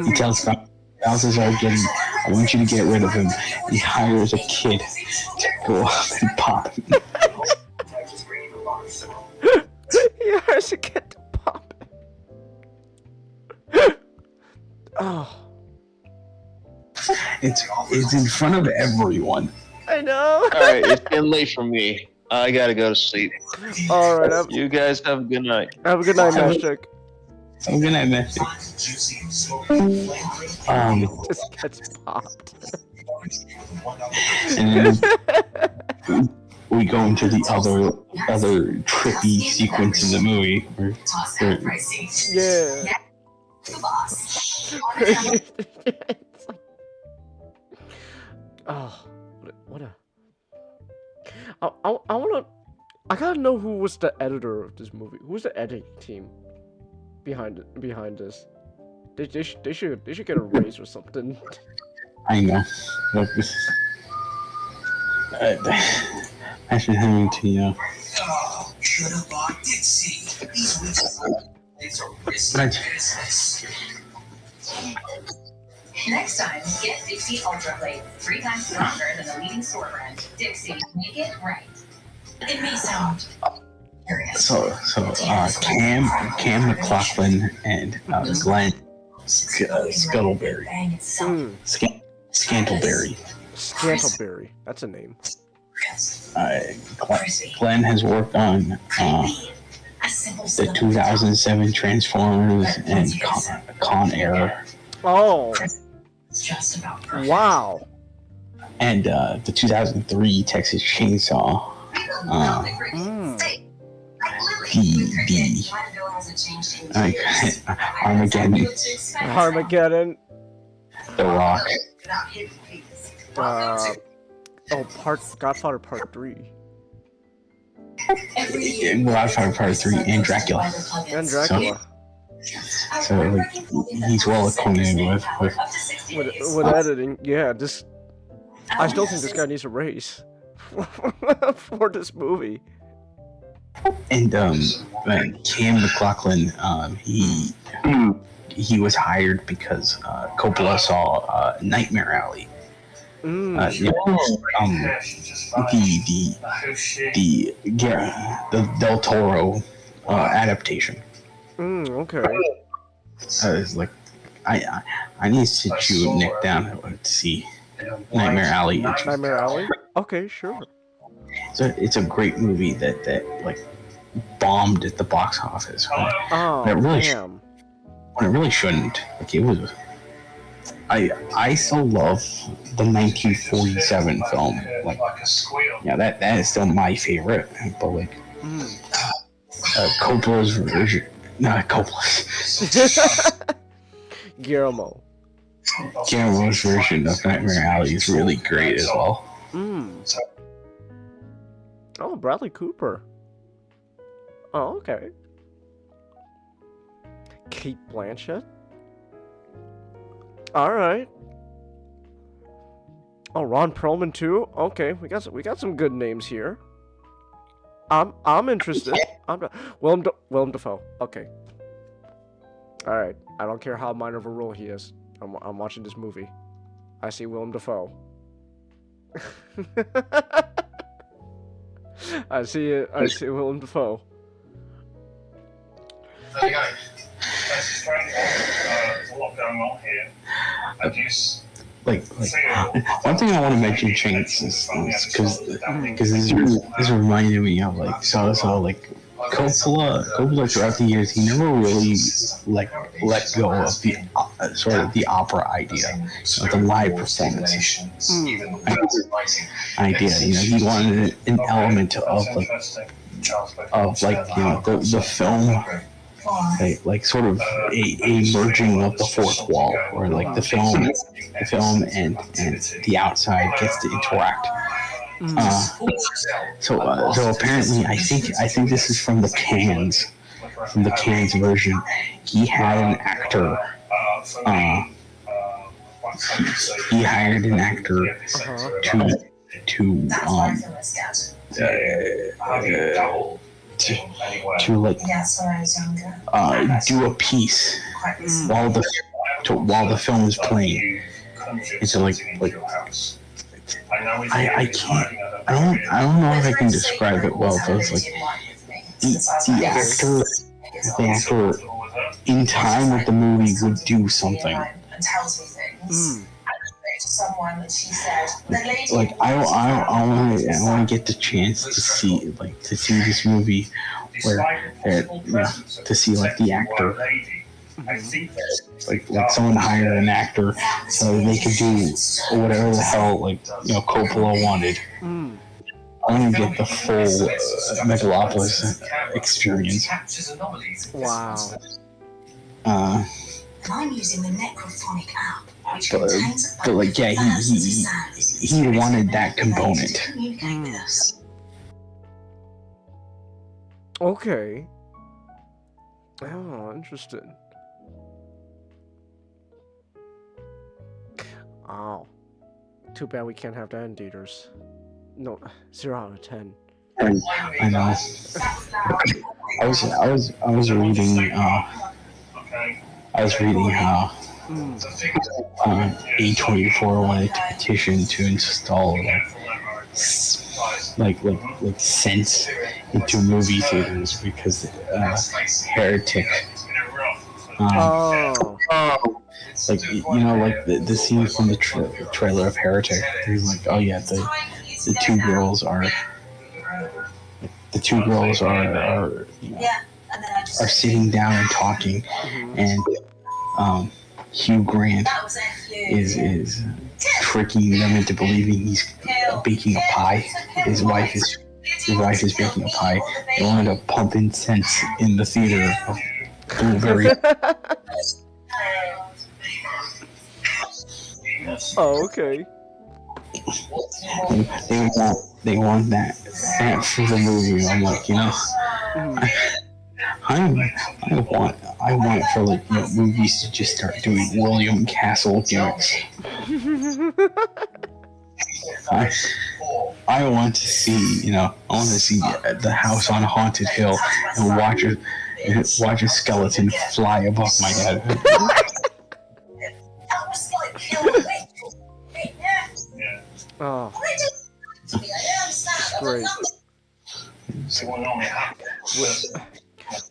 He tells Balthazar Getty, I want you to get rid of him. He hires a kid to go up and pop him. He hires a kid to pop him. Oh. It's in front of everyone. I know. Alright, it's getting late for me. I gotta go to sleep. Alright, you guys have a good night. Have a good night, Magic. Have a good night, Magic. Just gets popped. And then we go into the other trippy sequence in the movie. Yeah. It's like, oh, what a. I gotta know who was the editor of this movie. Who was the editing team behind this? They should get a raise or something. I know. Imagine having to, Should have bought Dixie. These weeks are risky business. Next time, get Dixie Ultra Plate. 3 times stronger than the leading store brand. Dixie, make it right. It may sound curious. So Cam McLaughlin and Glenn Scuttleberry. Scantleberry. Scantleberry. That's a name. Glenn has worked on the 2007 Transformers and Con Air. Oh. Wow. And the 2003 Texas Chainsaw. Armageddon. Armageddon. The Rock. Godfather Part 3. Godfather Part 3 and Dracula. And Dracula. So like, he's well acquainted with editing. Yeah, I still think this guy needs a raise for this movie. And Cam McLaughlin, he was hired because Coppola saw Nightmare Alley. The Del Toro adaptation. Okay. It's like I need to sit you and Nick down to see Nightmare Alley. Nightmare Alley? Okay, sure. It's a great movie that like bombed at the box office. Oh, it really damn. When it really shouldn't. Like it was. I still love the 1947 film. Like, yeah, that is still my favorite. But like, Coppola's version, not Coppola's. Guillermo's version of Nightmare Alley is really great as well. Oh, Bradley Cooper. Oh, okay. Kate Blanchett. All right. Oh, Ron Perlman too. Okay, we got some good names here. I'm interested. Willem Dafoe. Okay. All right. I don't care how minor of a role he is. I'm watching this movie. I see Willem Dafoe. I see it. I see Willem Dafoe. There you go. There's a lot going on here. Like one thing I want to mention, Chance, is because this reminded me of like Coppola throughout the years, he never really let go of the sort of the opera idea, the live performance idea. He wanted an element of the film, like sort of a merging of the fourth wall, where like the film and the outside gets to interact. So apparently, I think this is from the Cannes version. He had an actor. He hired an actor to do a piece while the film is playing. It's I don't know if I can describe it well, but it's like the actor in time with the movie would do something. Like I want to get the chance to see this movie where to see like the actor. Like someone hired an actor so they could do whatever the hell Coppola wanted. I want to get the full Megalopolis experience. Wow. I'm using the Necrophonic app, which but like he wanted that component. Okay. Oh, interesting. Oh, too bad we can't have that in theaters. No, 0 out of 10. I know. I was reading. I was reading how A24 wanted to petition to install like sense into movie theaters because Heretic. Like like the scene from the trailer of Heretic. He's like, oh yeah, the two girls are sitting down and talking, and Hugh Grant is tricking them into believing he's baking a pie. His wife is baking a pie. They wanted to pump in sense in the theater of Blueberry. Oh, okay. They want that for the movie. I'm like, I want for movies to just start doing William Castle gimmicks. I want to see, the house on Haunted Hill and watch a skeleton fly above my head. Oh, great.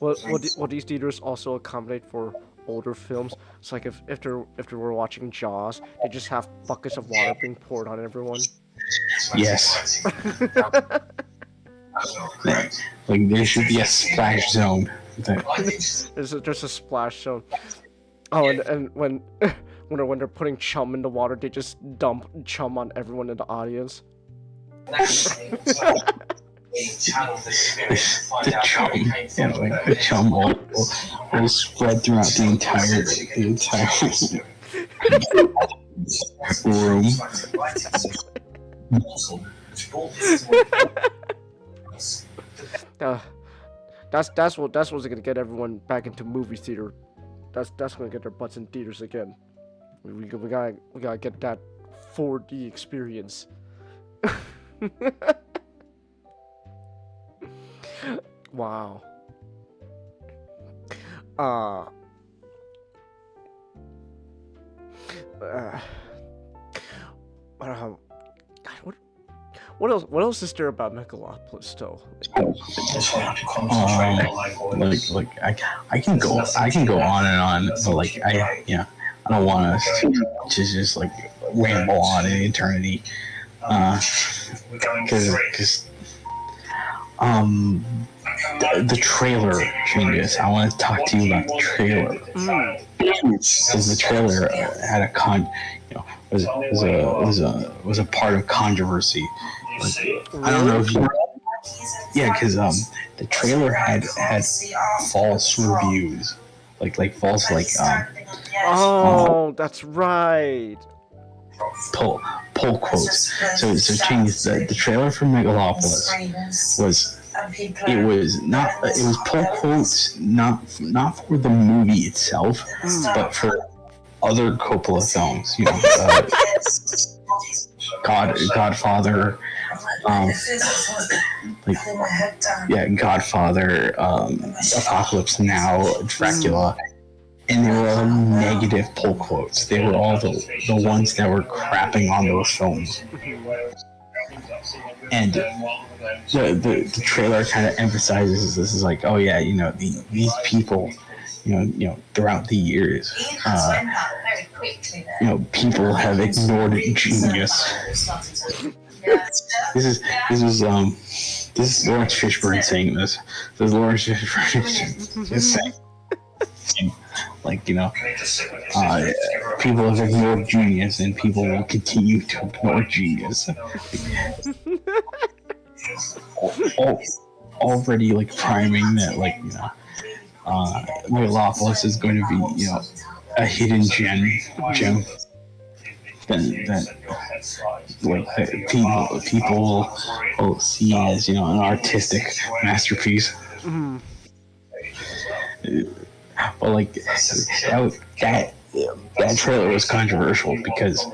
Will these theaters also accommodate for older films? It's like if they were watching Jaws, they just have buckets of water being poured on everyone. Yes. Like there should be a splash zone. There's a splash zone. Oh, and when they're putting chum in the water, they just dump chum on everyone in the audience. The chum will spread throughout the entire room. That's what's gonna get everyone back into movie theater. That's gonna get their butts in theaters again. We gotta get that 4D experience. Wow. What else is there about Megalopolis though? I can go on and on, but I don't want us to just ramble on in eternity, because the trailer changes. I want to talk to you about the trailer. Because the trailer had was a part of controversy. I don't know if you. Yeah, because the trailer had false reviews, like false that's right. Pull quotes. So changes the trailer for Megalopolis was pull quotes not for the movie itself, but for other Coppola films. Godfather. Godfather, Apocalypse Now, Dracula, and they were all negative pull quotes. They were all the ones that were crapping on those films. And the trailer kind of emphasizes this is like, oh yeah, these people, throughout the years, people have ignored genius. This is Lawrence Fishburne saying this. This is Lawrence Fishburne just saying, people have ignored genius, and people will continue to ignore genius. Already priming that Megalopolis is going to be a hidden gem. That people will see as an artistic masterpiece. But that trailer was controversial because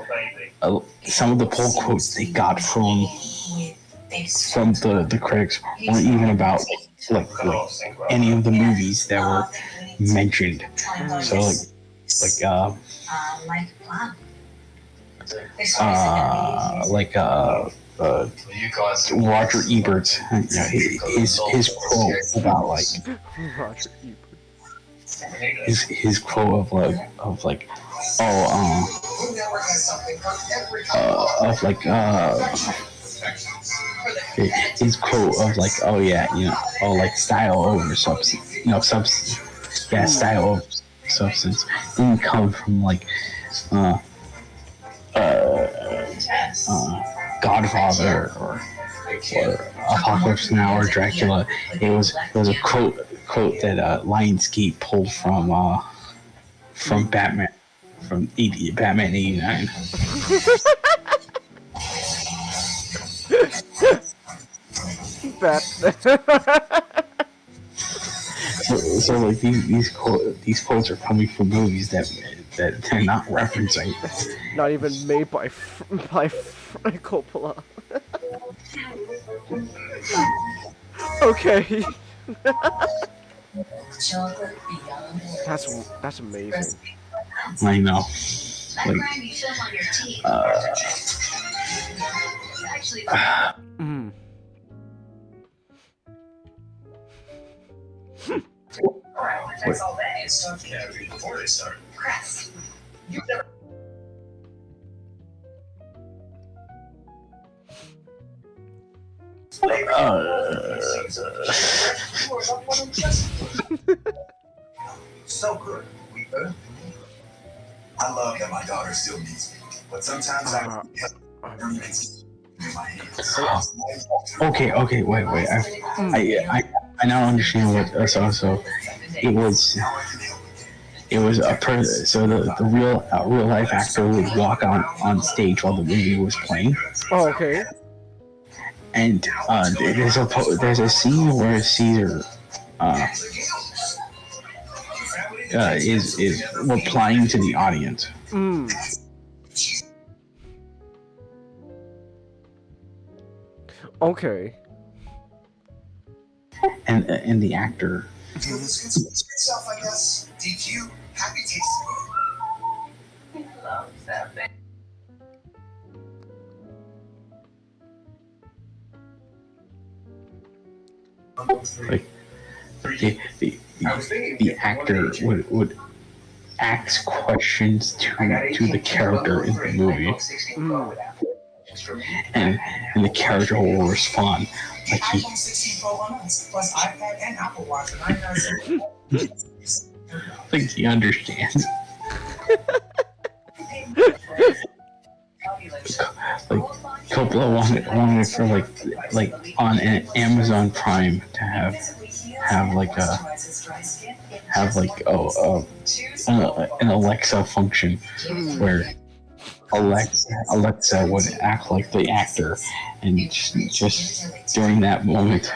some of the pull quotes they got from the critics weren't even about any of the movies that were mentioned. So Roger Ebert's his quote about Roger Ebert. his quote his quote of style over substance, style over substance didn't come from Godfather or Apocalypse Now or Dracula. It was a quote that Lionsgate pulled from Batman, from Batman '89. So these quotes are coming from movies that they're not referencing. Not even made by Coppola. Okay. That's amazing. I know. That's all that is. Yeah, before they start. Crap. You never. So good. I love that my daughter still needs me, but sometimes Okay, wait. I now understand what. So it was a person. So the real life actor would walk on stage while the movie was playing. Oh, okay. And there's a scene where Caesar is replying to the audience. Okay. And the actor. Stuff, I guess. DQ, happy tasting. He loves that thing. The actor would ask questions to the character in the movie. and the character will respond like he. iPhone 16 Pro Max plus iPad and Apple Watch for $997. I think he understands. Like Coppola wanted for like on Amazon Prime to have an Alexa function where Alexa would act like the actor, and just during that moment,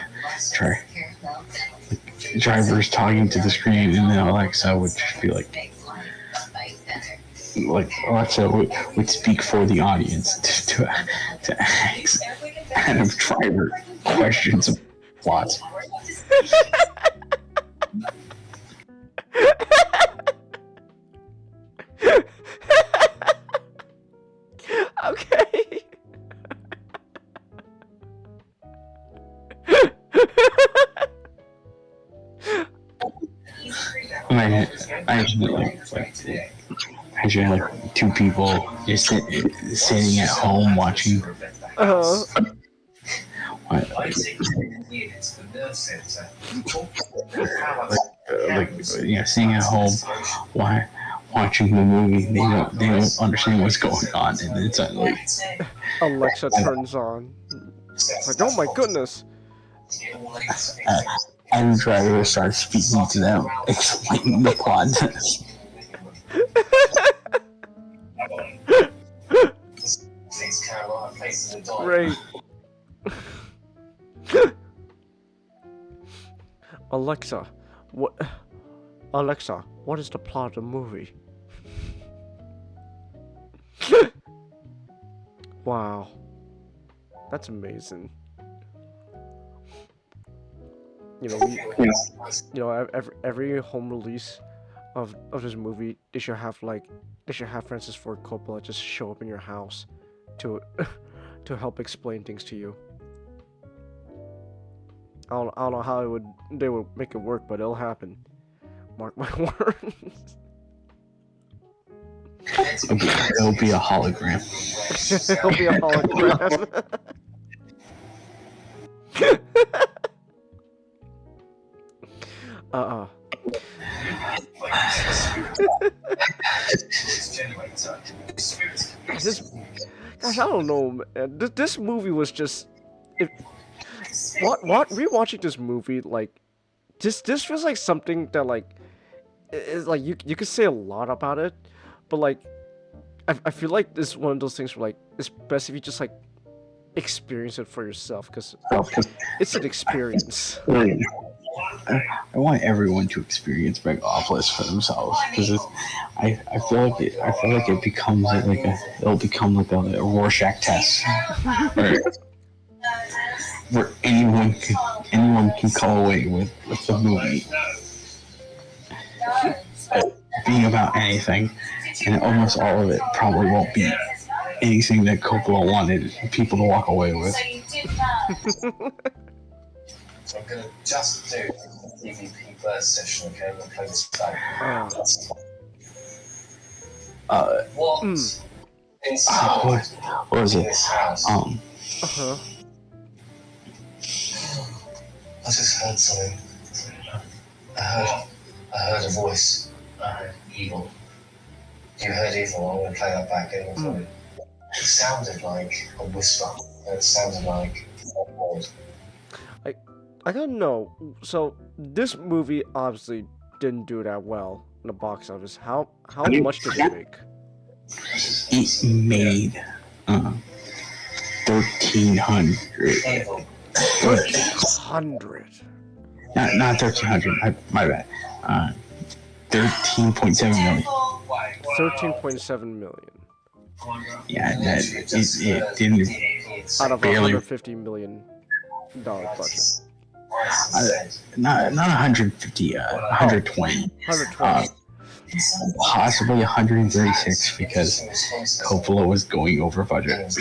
driver's talking to the screen, and then Alexa would just be like Alexa would speak for the audience to ask Adam Driver questions of plots. Okay. Imagine like two people just sitting at home watching. Sitting at home, watching the movie. They don't understand what's going on, and it's like Alexa turns on. Like, oh my goodness. Adam Driver starts speaking to them, explaining the plot. Great. Alexa, what? Alexa, what is the plot of the movie? Wow, that's amazing. You know, every home release of this movie, they should have Francis Ford Coppola just show up in your house to help explain things to you. I don't know how they would make it work, but it'll happen. Mark my words. It'll be a hologram. It'll be a hologram. Gosh, I don't know, man. This movie was just... Rewatching this movie, like... This feels like something that, like... Is like, you could say a lot about it, but, like... I feel like this is one of those things where, like, it's best if you just, like, experience it for yourself, because it's an experience. I want everyone to experience Megalopolis for themselves, because I feel like it becomes it'll become like a Rorschach test, where anyone can come away with the movie being about anything, and almost all of it probably won't be anything that Coppola wanted people to walk away with. So I'm going to just do the PvP burst session, okay? We'll play this back. What was it? I just heard something. I heard a voice. I heard evil. You heard evil. I'm going to play that back anyway. It sounded like a whisper. It sounded like a word. I don't know. So this movie obviously didn't do that well in the box office. How much did it make? It made 1,300. 1,300. Not 1,300. My bad. 13.7 million. 13.7 million. Yeah, it didn't. Out of a $150 million budget. Not 150. 120. 120. Possibly 136 because Coppola was going over budget.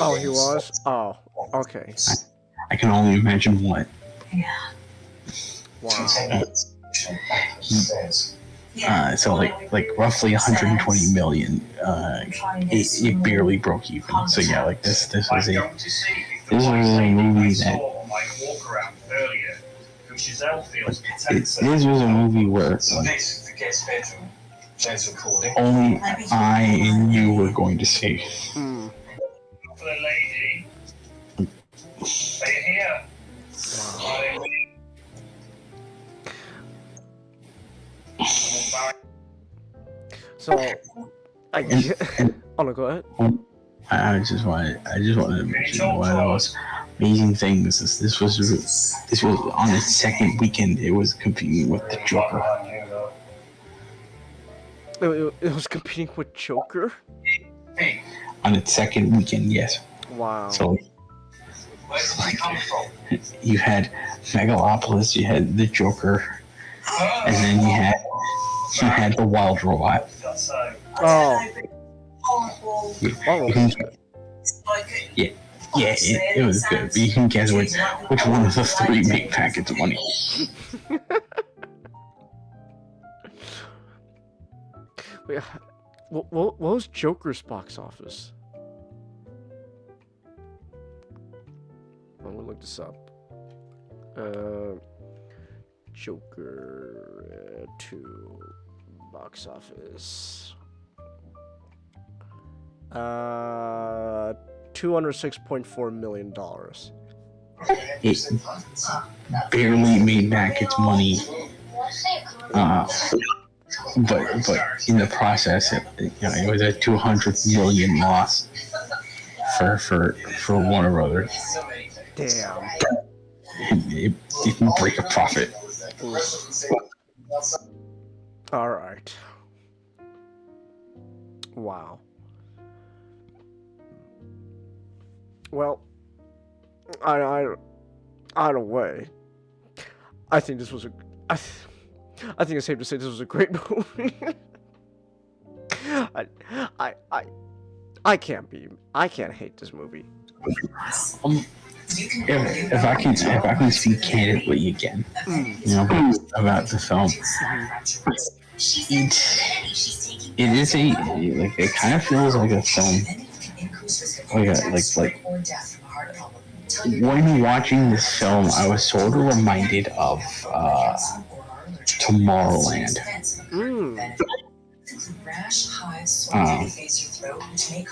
Oh, he was? Oh, okay. I can only imagine what. Wow. So like roughly 120 million. It barely broke even. So yeah, like this was a movie that. This was a movie where only I and you were going to see. Hmm. So, oh no, go ahead. I just wanted to mention one of those amazing things. This was on its second weekend. It was competing with the Joker. It was competing with Joker? On its second weekend, yes. Wow. So, like, you had Megalopolis, you had the Joker, and then you had the Wild Robot. Oh. Yeah, it was good. But you can guess which one of the three make packets of money. Wait, what was Joker's box office? I'm gonna look this up. Joker 2 box office. $206.4 million. It barely made back its money. But in the process, it was a $200 million loss for Warner Brothers. Damn. It didn't break a profit. All right. Wow. Well, either way, I think this was I think it's safe to say this was a great movie. I can't hate this movie. If I can speak candidly again, about the film, it kind of feels like a film, like when watching this film, I was sort of reminded of Tomorrowland.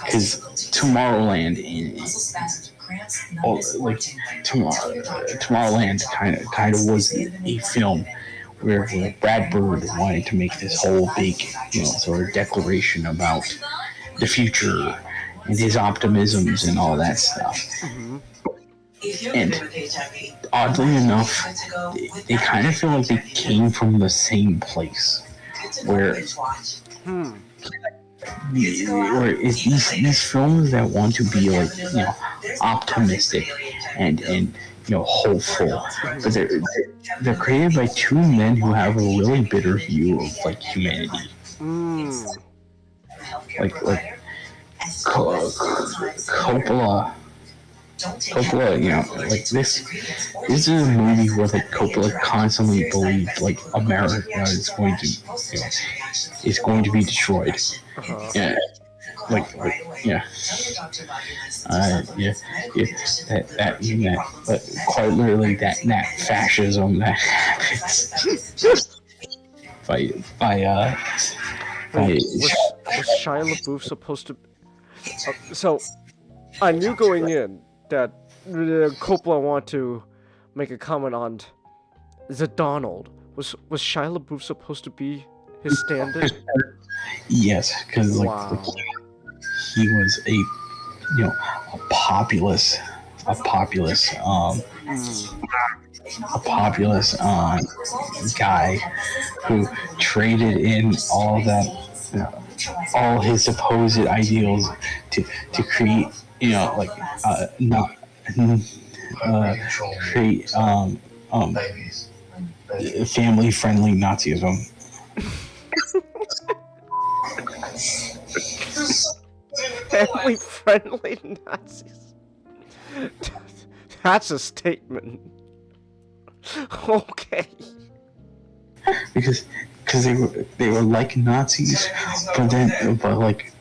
Because Tomorrowland Tomorrowland kind of was a film where Brad Bird wanted to make this whole big, sort of declaration about the future and his optimisms and all that stuff. And oddly enough, they kind of feel like they came from the same place, where these films that want to be like, optimistic and hopeful, but they're created by two men who have a really bitter view of like humanity. Like Coppola, like this is a movie where like Coppola constantly believed like America is going to be destroyed. Yeah. But quite literally that fascism that happens was Shia LaBeouf supposed to? So I knew going in that Coppola wanted to make a comment on the Donald. Was Shia LaBeouf supposed to be his stand-in? Yes, because he was a populist guy who traded in all that, all his supposed ideals to create, create family-friendly Nazism. Family-friendly Nazis. That's a statement. Okay. Because because they were like Nazis, but like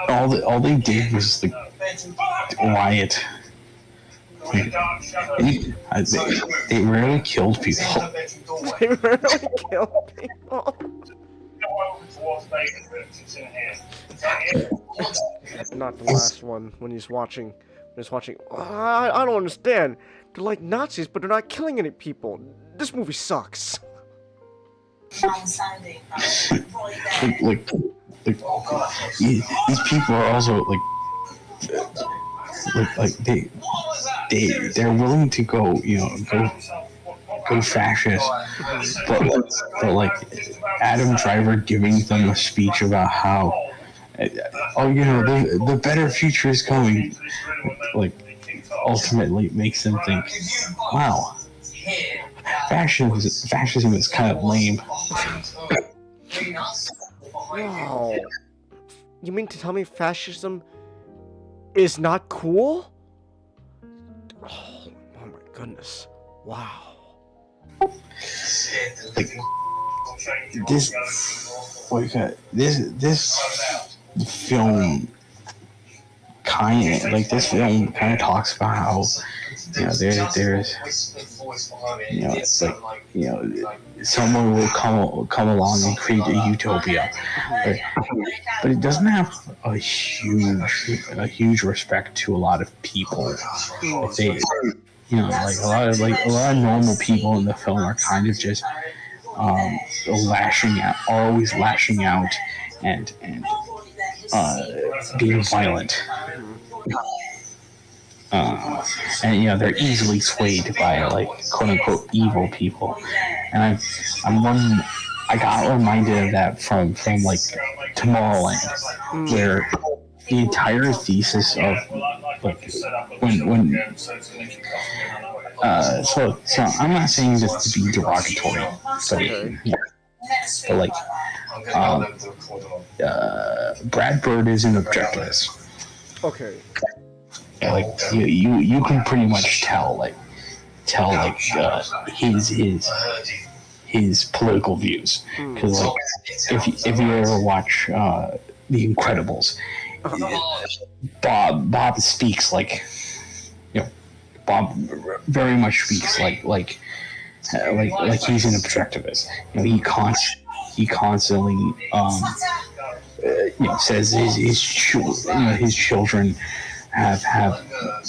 all they did was like riot. They rarely killed people. They rarely killed people. Not the last one. When he's watching. I don't understand. They're like Nazis, but they're not killing any people. This movie sucks. like these people are also like they're willing to go go fascist, but like Adam Driver giving them a speech about how the better future is coming, like ultimately makes them think, wow, fascism is kind of lame. Wow. You mean to tell me fascism is not cool? Oh my goodness. Wow. Like this film kind of talks about how there's it's like someone will come along and create a utopia, but it doesn't have a huge respect to a lot of people. Like they, like a lot of normal people in the film are kind of just always lashing out and being violent. And they're easily swayed by like quote unquote evil people, and I got reminded of that from like Tomorrowland, where the entire thesis of like when so I'm not saying this to be derogatory, but like Brad Bird is an objectivist. Okay. Like you can pretty much tell his political views, because like if you ever watch The Incredibles, Bob speaks like Bob very much speaks like he's an objectivist. He constantly says his children have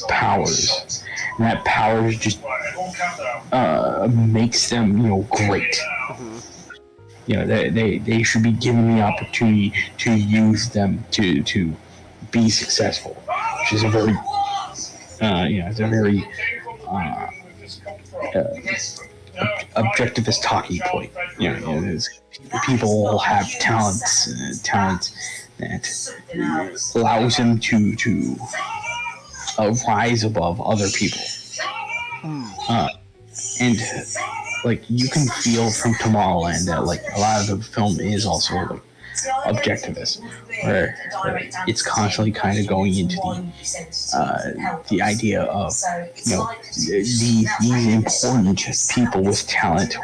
powers, and that powers just makes them great. They should be given the opportunity to use them to be successful, which is a very objectivist talking point. People will have talents that allows them to rise above other people. And like you can feel from Tomorrowland that like a lot of the film is also like objectivist, where it's constantly kind of going into the idea of these important people with talent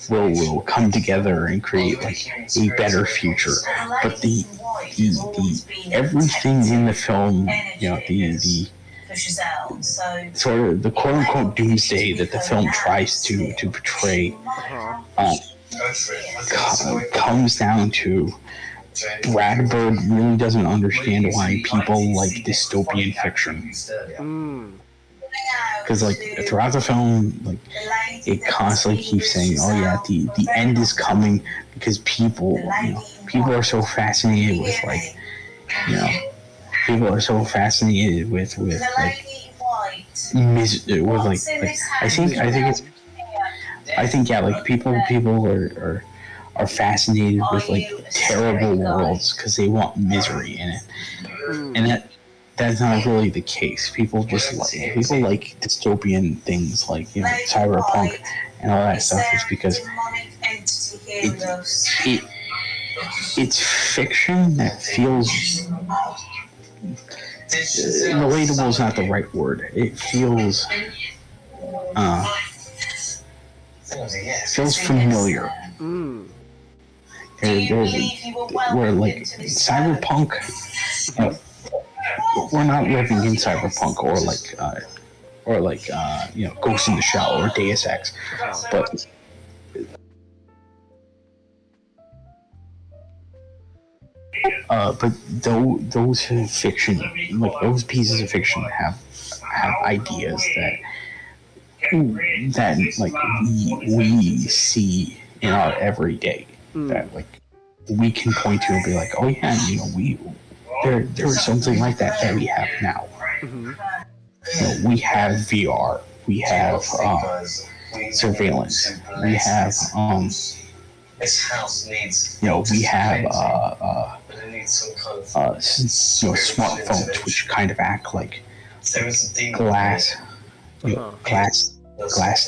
will come together and create like a better future. But the everything in the film, the sort of the quote unquote doomsday that the film tries to portray comes down to Brad Bird really doesn't understand why people like dystopian fiction. Because like throughout the film, like it constantly keeps saying, "Oh yeah, the end is coming," because people are so fascinated with like people are so fascinated with like people are fascinated with like terrible worlds because they want misery in it, and that's not really the case. People like dystopian things like cyberpunk and all that stuff. It's because it's fiction that feels relatable is not the right word. It feels feels familiar. Where like cyberpunk, we're not living in cyberpunk or like Ghost in the Shell or Deus Ex, but those fiction, like those pieces of fiction, have ideas that like we see in our everyday, that like we can point to and be like, oh yeah, there is something like that we have now. We have VR, we have surveillance, we have we have smartphones which kind of act like glass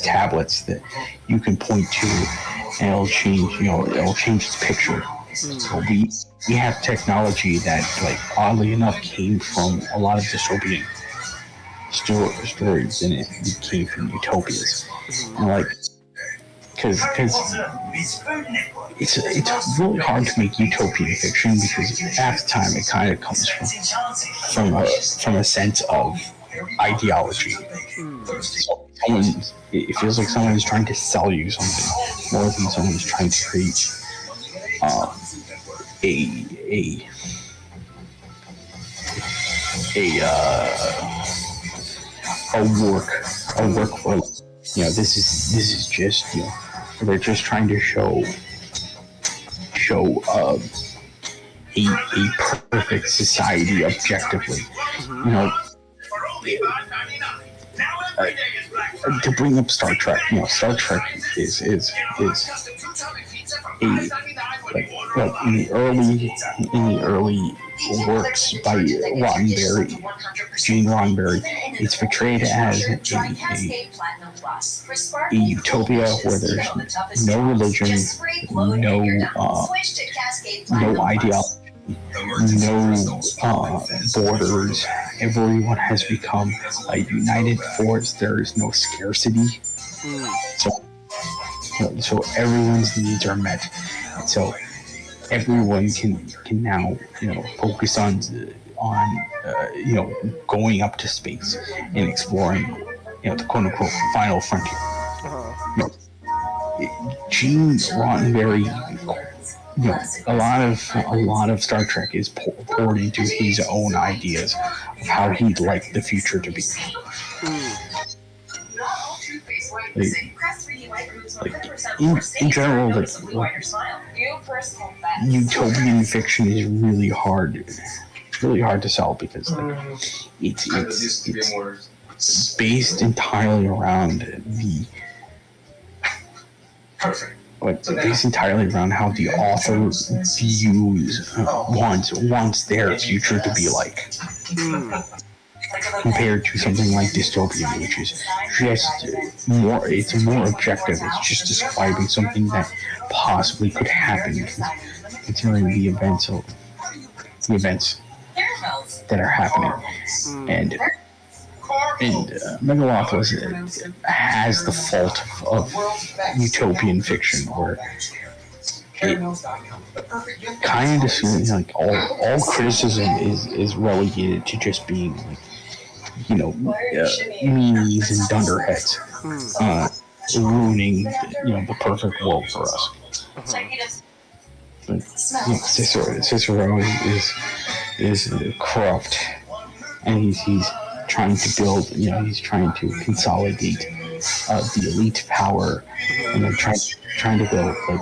tablets that you can point to, and it'll change its picture. So we have technology that, like, oddly enough, came from a lot of dystopian stories, and it came from utopias. And like, because it's really hard to make utopian fiction, because half the time it kind of comes from a sense of ideology. It feels like someone is trying to sell you something more than someone is trying to create a work for, this is just, they're just trying to show a perfect society objectively. To bring up Star Trek, Star Trek is a, like in the early works by Gene Roddenberry, it's portrayed as a utopia where there's no religion, no ideology, no borders. Everyone has become a united force. There is no scarcity. So everyone's needs are met. So everyone can now focus on going up to space and exploring the quote unquote final frontier. Gene Roddenberry, a lot of Star Trek is poured into his own ideas of how he'd like the future to be. In general, utopian fiction is really hard to sell, because it's based entirely around how the author views wants their future to be like, compared to something like dystopian, which is just more objective. It's just describing something that possibly could happen, considering the events that are happening. And Megalopolis has the fault of utopian fiction, where it kind of seems like all criticism is relegated to just being like, meanies and dunderheads, ruining the perfect world for us. But Cicero is corrupt, and he's trying to build, he's trying to consolidate the elite power, and then trying to build like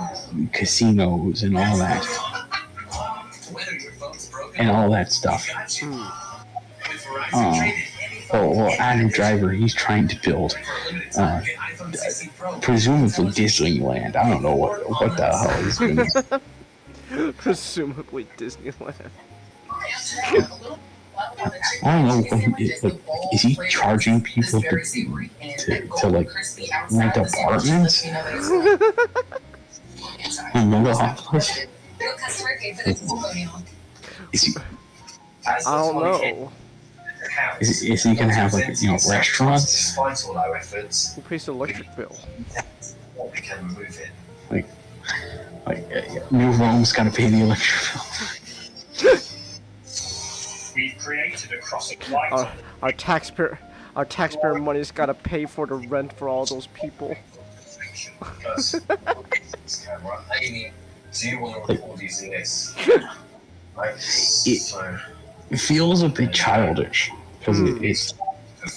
casinos and all that stuff. Well, Adam Driver, he's trying to build presumably Disneyland. I don't know what the hell he's doing. Presumably Disneyland. I don't know. Is he charging people to like rent apartments? Is he? I don't know. Is he gonna have like restaurants? Who pays the electric bill? they can remove it. New Rome's got to pay the electric bill. We've created a crossing light. Our taxpayer money's gotta pay for the rent for all those people. Camera. Amy, do you want to record using this? It feels a bit childish because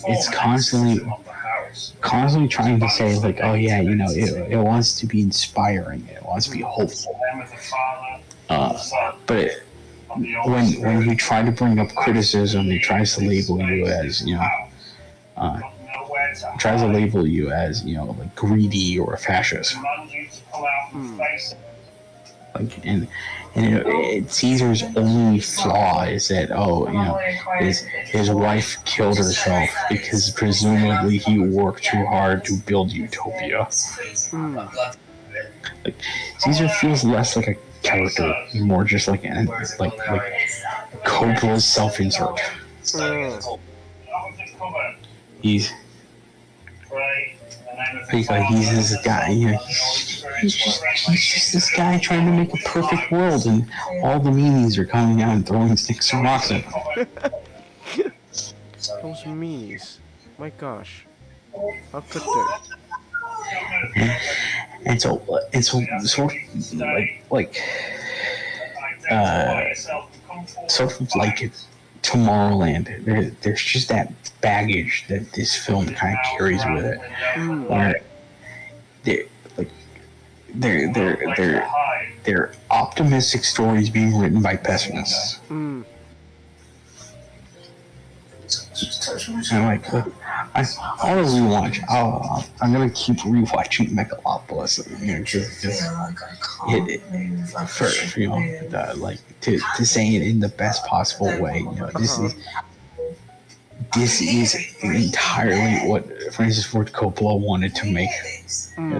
it's constantly trying to say like, oh yeah, you know, it wants to be inspiring, it wants to be hopeful. But when you try to bring up criticism, it tries to label you as, you know, like greedy or a fascist. Like, and Caesar's only flaw is that, oh, you know, his wife killed herself because presumably he worked too hard to build utopia. Like, Caesar feels less like a character, more just like Coppola's self-insert. He's this guy, you know, he's just this guy trying to make a perfect world, and all the meanies are coming out and throwing sticks and rocks at him. Those meanies, my gosh, how could they? And so sort of like Tomorrowland, there's just that baggage that this film kind of carries with it, where they're optimistic stories being written by pessimists. And like, I'll rewatch. I'm gonna keep rewatching Megalopolis. You know, just you know, like to say it in the best possible way. You know, this is entirely what Francis Ford Coppola wanted to make.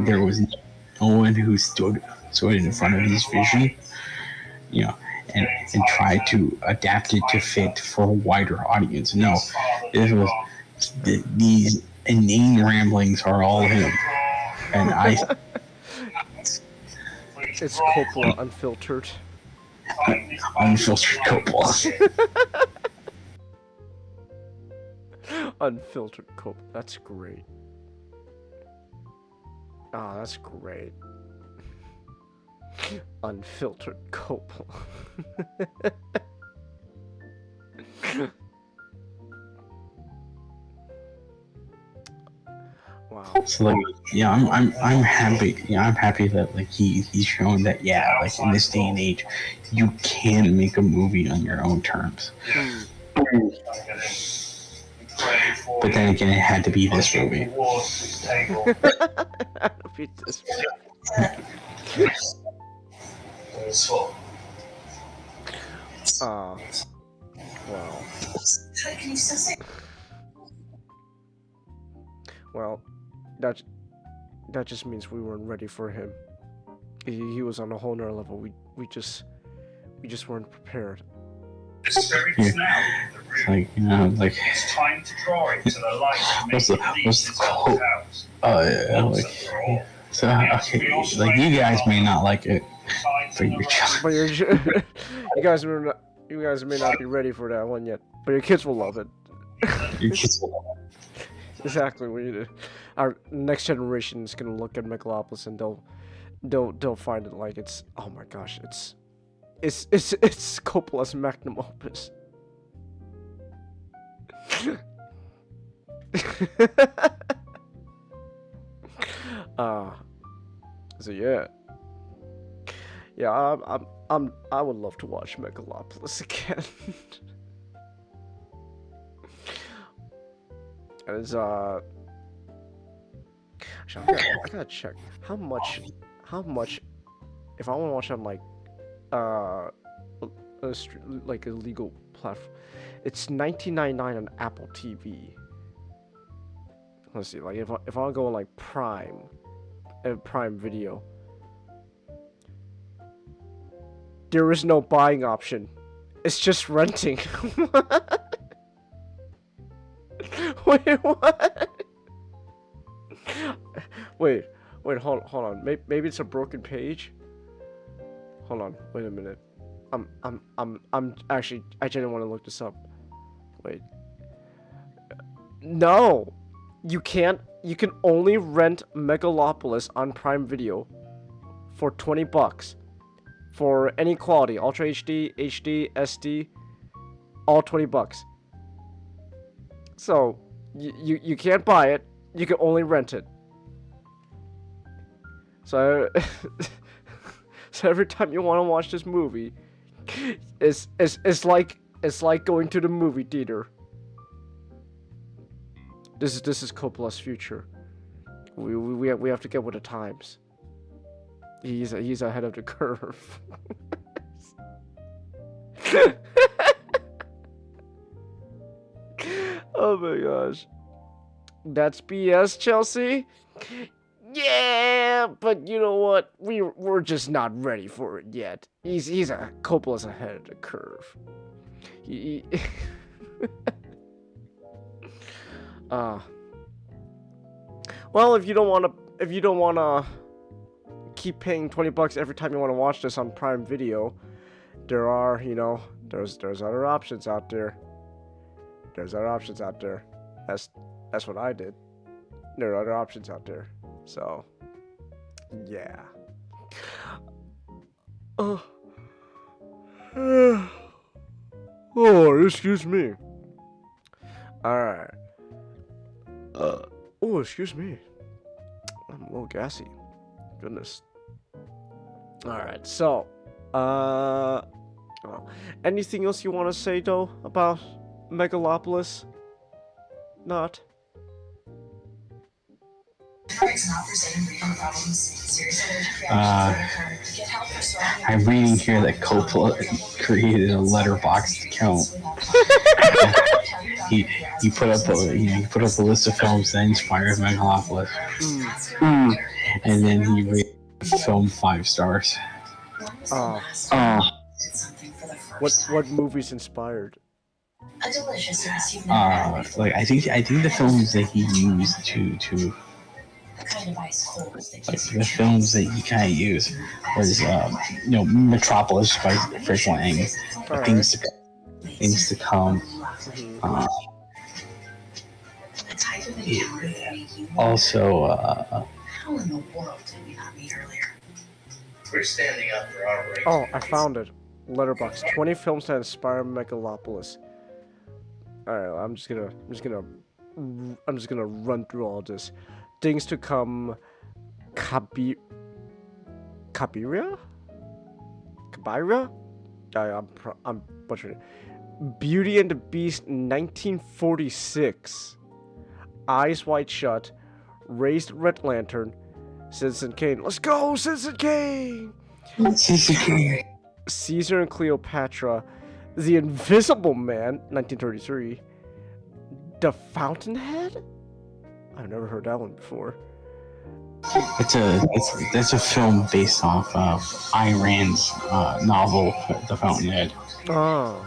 There was no one who stood in front of his vision, you know, and tried to adapt it to fit for a wider audience. No, it was these inane ramblings are all him, and it's Coppola unfiltered. Unfiltered Coppola. Unfiltered Coppola. That's great. Ah, that's great. Unfiltered Coppola. Wow. So like, yeah, I'm happy. Yeah, I'm happy that like he's shown that, yeah, like in this day and age, you can make a movie on your own terms. But then again, it had to be this movie. Wow. Well, that just means we weren't ready for him. He was on a whole nother level. We just weren't prepared. Like, you know, like, It's time to draw it to the light. what's the quote? So okay, like you guys may not like it, but you guys may not be ready for that one yet, but your kids will love it. Your kids will love it. Exactly. Our next generation is gonna look at Megalopolis and they'll find it like it's, oh my gosh, it's Coppola's magnum opus. So yeah, I would love to watch Megalopolis again. And it's actually, I gotta check how much if I want to watch on like like a legal platform, it's $19.99 on Apple TV. Let's see, like if I want to go on like Prime Video, there is no buying option. It's just renting. Wait, what? Wait, Wait, hold on. Maybe it's a broken page. Hold on. Wait a minute. I'm actually. I didn't want to look this up. Wait. No, you can't. You can only rent Megalopolis on Prime Video for $20 for any quality, Ultra HD, HD, SD, all $20. So you can't buy it. You can only rent it. So so every time you want to watch this movie, it's like going to the movie theater. This is Coppola's future. We have to get with the times. He's ahead of the curve. Oh my gosh. That's BS, Chelsea. Yeah, but you know what? We're just not ready for it yet. Coppola's ahead of the curve. Well, if you don't wanna keep paying $20 every time you want to watch this on Prime Video, there's other options out there. There's other options out there. That's what I did. There are other options out there. So, yeah. Oh, excuse me. Alright. Oh, excuse me. I'm a little gassy. Goodness. Alright, so. Anything else you want to say, though, about Megalopolis? Not? I'm reading here that Coppola created a letterboxd account. he put up a list of films that inspired Megalopolis, and then he rated the film 5 stars. What movies inspired? Like I think the films that he used to like the films that he kind of used was Metropolis by Fritz Lang, Things to Come. Also, How in the world did we not meet earlier? We're standing up for our rights. Oh, I found it. Letterboxd. 20 films that inspire Megalopolis. Alright, I'm just gonna run through all this. Things to Come, Kabira? I'm butchering it. Beauty and the Beast, 1946. Eyes Wide Shut, Raised Red Lantern, Citizen Kane. Let's go, Citizen Kane! Caesar and Cleopatra, The Invisible Man, 1933. The Fountainhead? I've never heard that one before. That's a film based off of Ayn novel, The Fountainhead. Oh.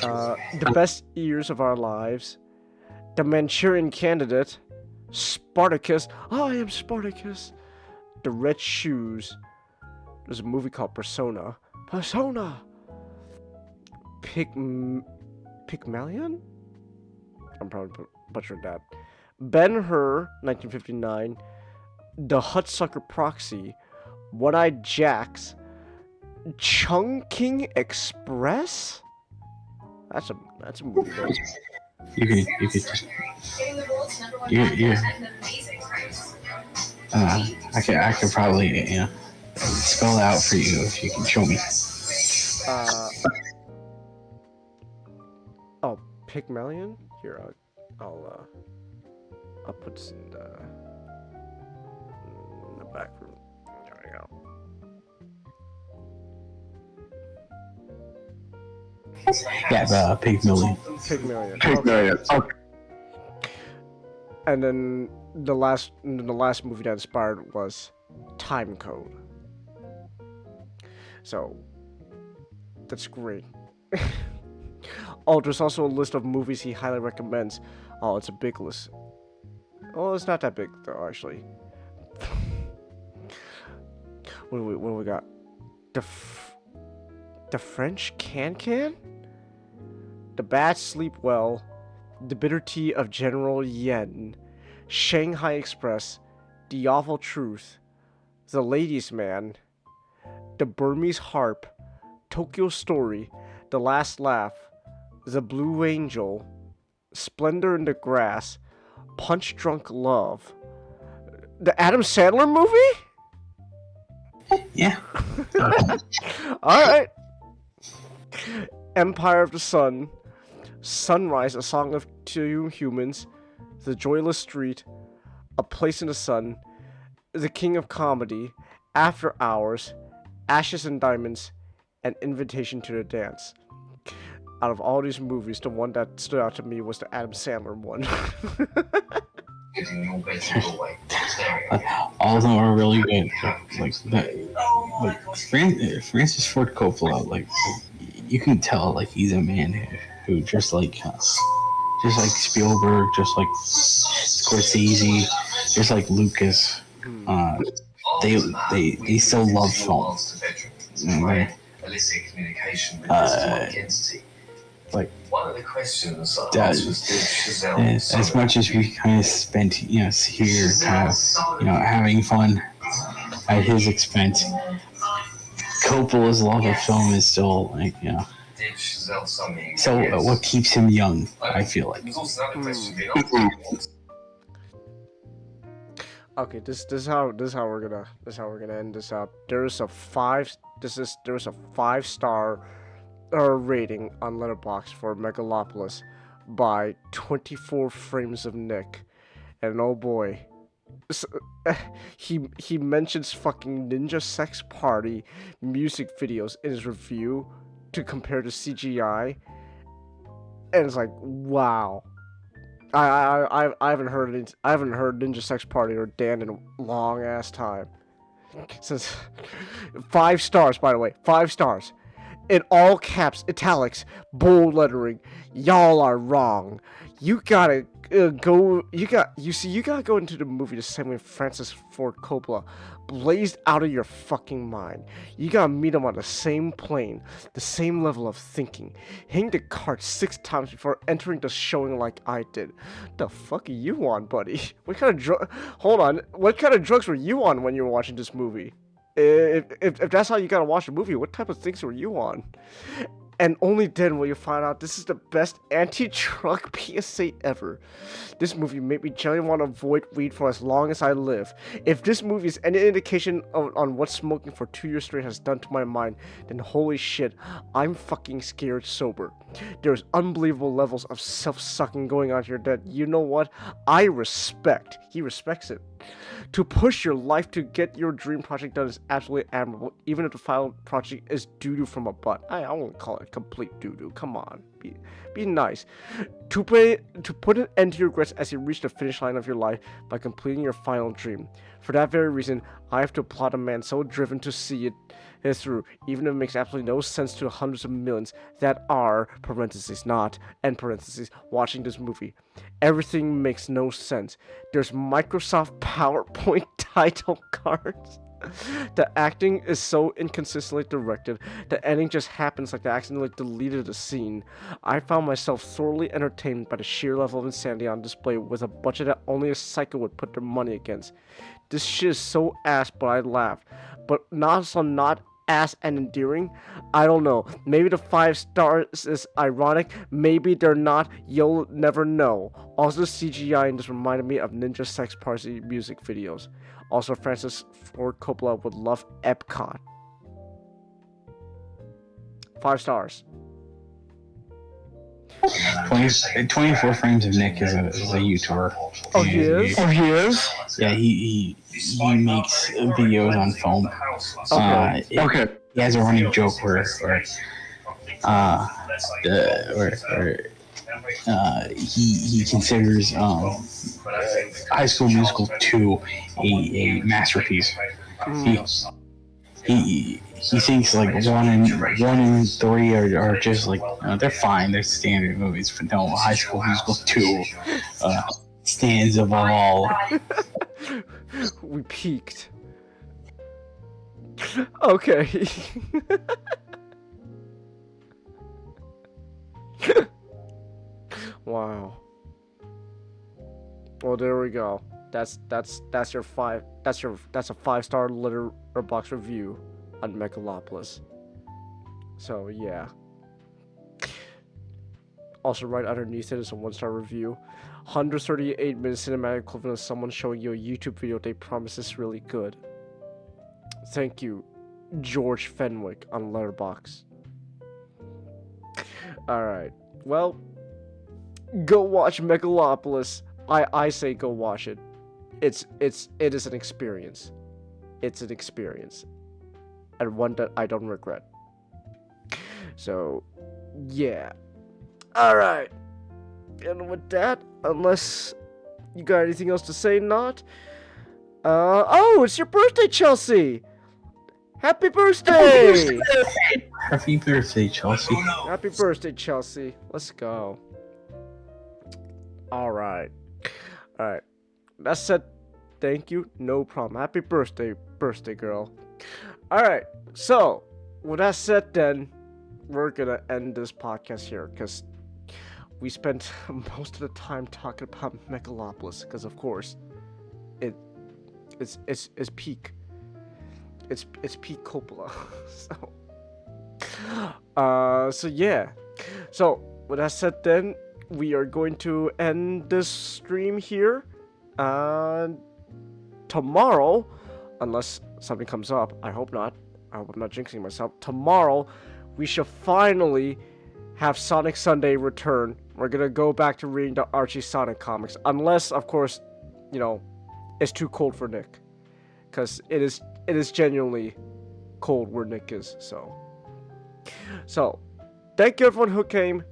The Best Years of Our Lives. The Manchurian Candidate. Spartacus. I am Spartacus. The Red Shoes. There's a movie called Persona. Persona! Pygmalion? I'm probably butchering that. Ben-Hur, 1959. The Hudsucker Proxy. One-Eyed Jacks. Chungking Express? That's a movie. Though. You could just I could probably spell it out for you if you can show me. Oh, Pygmalion? Here, I'll put this in the back room. There we go. Yeah, Pygmalion. Pygmalion. Okay. And then the last movie that inspired was Time Code. So that's great. Oh, there's also a list of movies he highly recommends. Oh, it's a big list. Oh, it's not that big though, actually. What do we got? The French Can? The Bats Sleep Well, The Bitter Tea of General Yen, Shanghai Express, The Awful Truth, The Ladies' Man, The Burmese Harp, Tokyo Story, The Last Laugh, The Blue Angel, Splendor in the Grass, Punch Drunk Love. The Adam Sandler movie? Yeah. Alright. Empire of the Sun, Sunrise, A Song of Two Humans, The Joyless Street, A Place in the Sun, The King of Comedy, After Hours, Ashes and Diamonds, and Invitation to the Dance. Out of all these movies, the one that stood out to me was the Adam Sandler one. All of them are really good. Francis Ford Coppola, you can tell, he's a man who just like Spielberg, just like Scorsese, just like Lucas. They still love film. Illicit communication with this entity. One of the questions as much as we kind of spent, here, kind of, having fun at his expense, Coppola's love of film is still, so what keeps him young, I feel like. Okay, this is how we're gonna end this out. There's a 5-star rating on Letterboxd for Megalopolis by 24 Frames of Nick, and oh boy, he mentions fucking Ninja Sex Party music videos in his review to compare to CGI, and it's like, wow. I haven't heard Ninja Sex Party or Dan in a long ass time. Since 5 stars, by the way, 5 stars. In all caps, italics, bold lettering. Y'all are wrong. You gotta go. You gotta go into the movie the same way Francis Ford Coppola blazed out of your fucking mind. You gotta meet him on the same plane, the same level of thinking. Hang the cart 6 times before entering the showing like I did. The fuck are you on, buddy? What kind of Hold on. What kind of drugs were you on when you were watching this movie? If that's how you gotta watch a movie, what type of things were you on? And only then will you find out this is the best anti-drug PSA ever. This movie made me genuinely want to avoid weed for as long as I live. If this movie is any indication on what smoking for 2 years straight has done to my mind, then holy shit, I'm fucking scared sober. There's unbelievable levels of self-sucking going on here that, you know what, I respect. He respects it. To push your life to get your dream project done is absolutely admirable, even if the final project is doo-doo from a butt. I won't call it complete doo-doo. Come on. Be nice. To put an end to your regrets as you reach the finish line of your life by completing your final dream. For that very reason, I have to applaud a man so driven to see it through, even if it makes absolutely no sense to the hundreds of millions that are, parentheses not, end parentheses, watching this movie. Everything makes no sense. There's Microsoft PowerPoint title cards. The acting is so inconsistently directed. The ending just happens like they accidentally deleted the scene. I found myself thoroughly entertained by the sheer level of insanity on display with a budget that only a psycho would put their money against. This shit is so ass, but I laugh. But not ass and endearing? I don't know. Maybe the 5 stars is ironic. Maybe they're not. You'll never know. Also, the CGI in this reminded me of Ninja Sex Party music videos. Also, Francis Ford Coppola would love Epcot. 5 stars. 24 Frames of Nick is a YouTuber. Oh, he is? Yeah, he makes videos on film. Okay. He has a running joke where he considers High School Musical 2 a masterpiece. He thinks like 1 and 3 are just like they're fine, they're standard movies, but no, High School Musical 2 stands above all. We peaked. Okay. Wow. Well, there we go. That's a 5-star letterbox review on Megalopolis. So yeah. Also, right underneath it is a 1-star review. 138-minute cinematic equivalent of someone showing you a YouTube video they promise is really good. Thank you, George Fenwick on Letterboxd. Alright, well, go watch Megalopolis. I say go watch it. It is an experience. It's an experience. And one that I don't regret. So, yeah. Alright. And with that, unless you got anything else to say, not? Oh, it's your birthday, Chelsea! Happy birthday! Happy birthday, Chelsea. Happy birthday, Chelsea. Let's go. Alright. Alright. That said, thank you. No problem. Happy birthday, girl. Alright. So, with that said then, we're gonna end this podcast here, because we spent most of the time talking about Megalopolis, because of course, it's peak. It's peak Coppola. So yeah. So with that said, then we are going to end this stream here. Tomorrow, unless something comes up, I hope not. I hope I'm not jinxing myself. Tomorrow, we shall finally have Sonic Sunday return. We're gonna go back to reading the Archie Sonic comics, unless, of course, you know, it's too cold for Nick, because it is genuinely cold where Nick is. So, thank you everyone who came.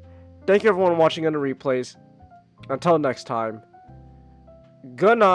Thank you everyone watching on the replays. Until next time, good night.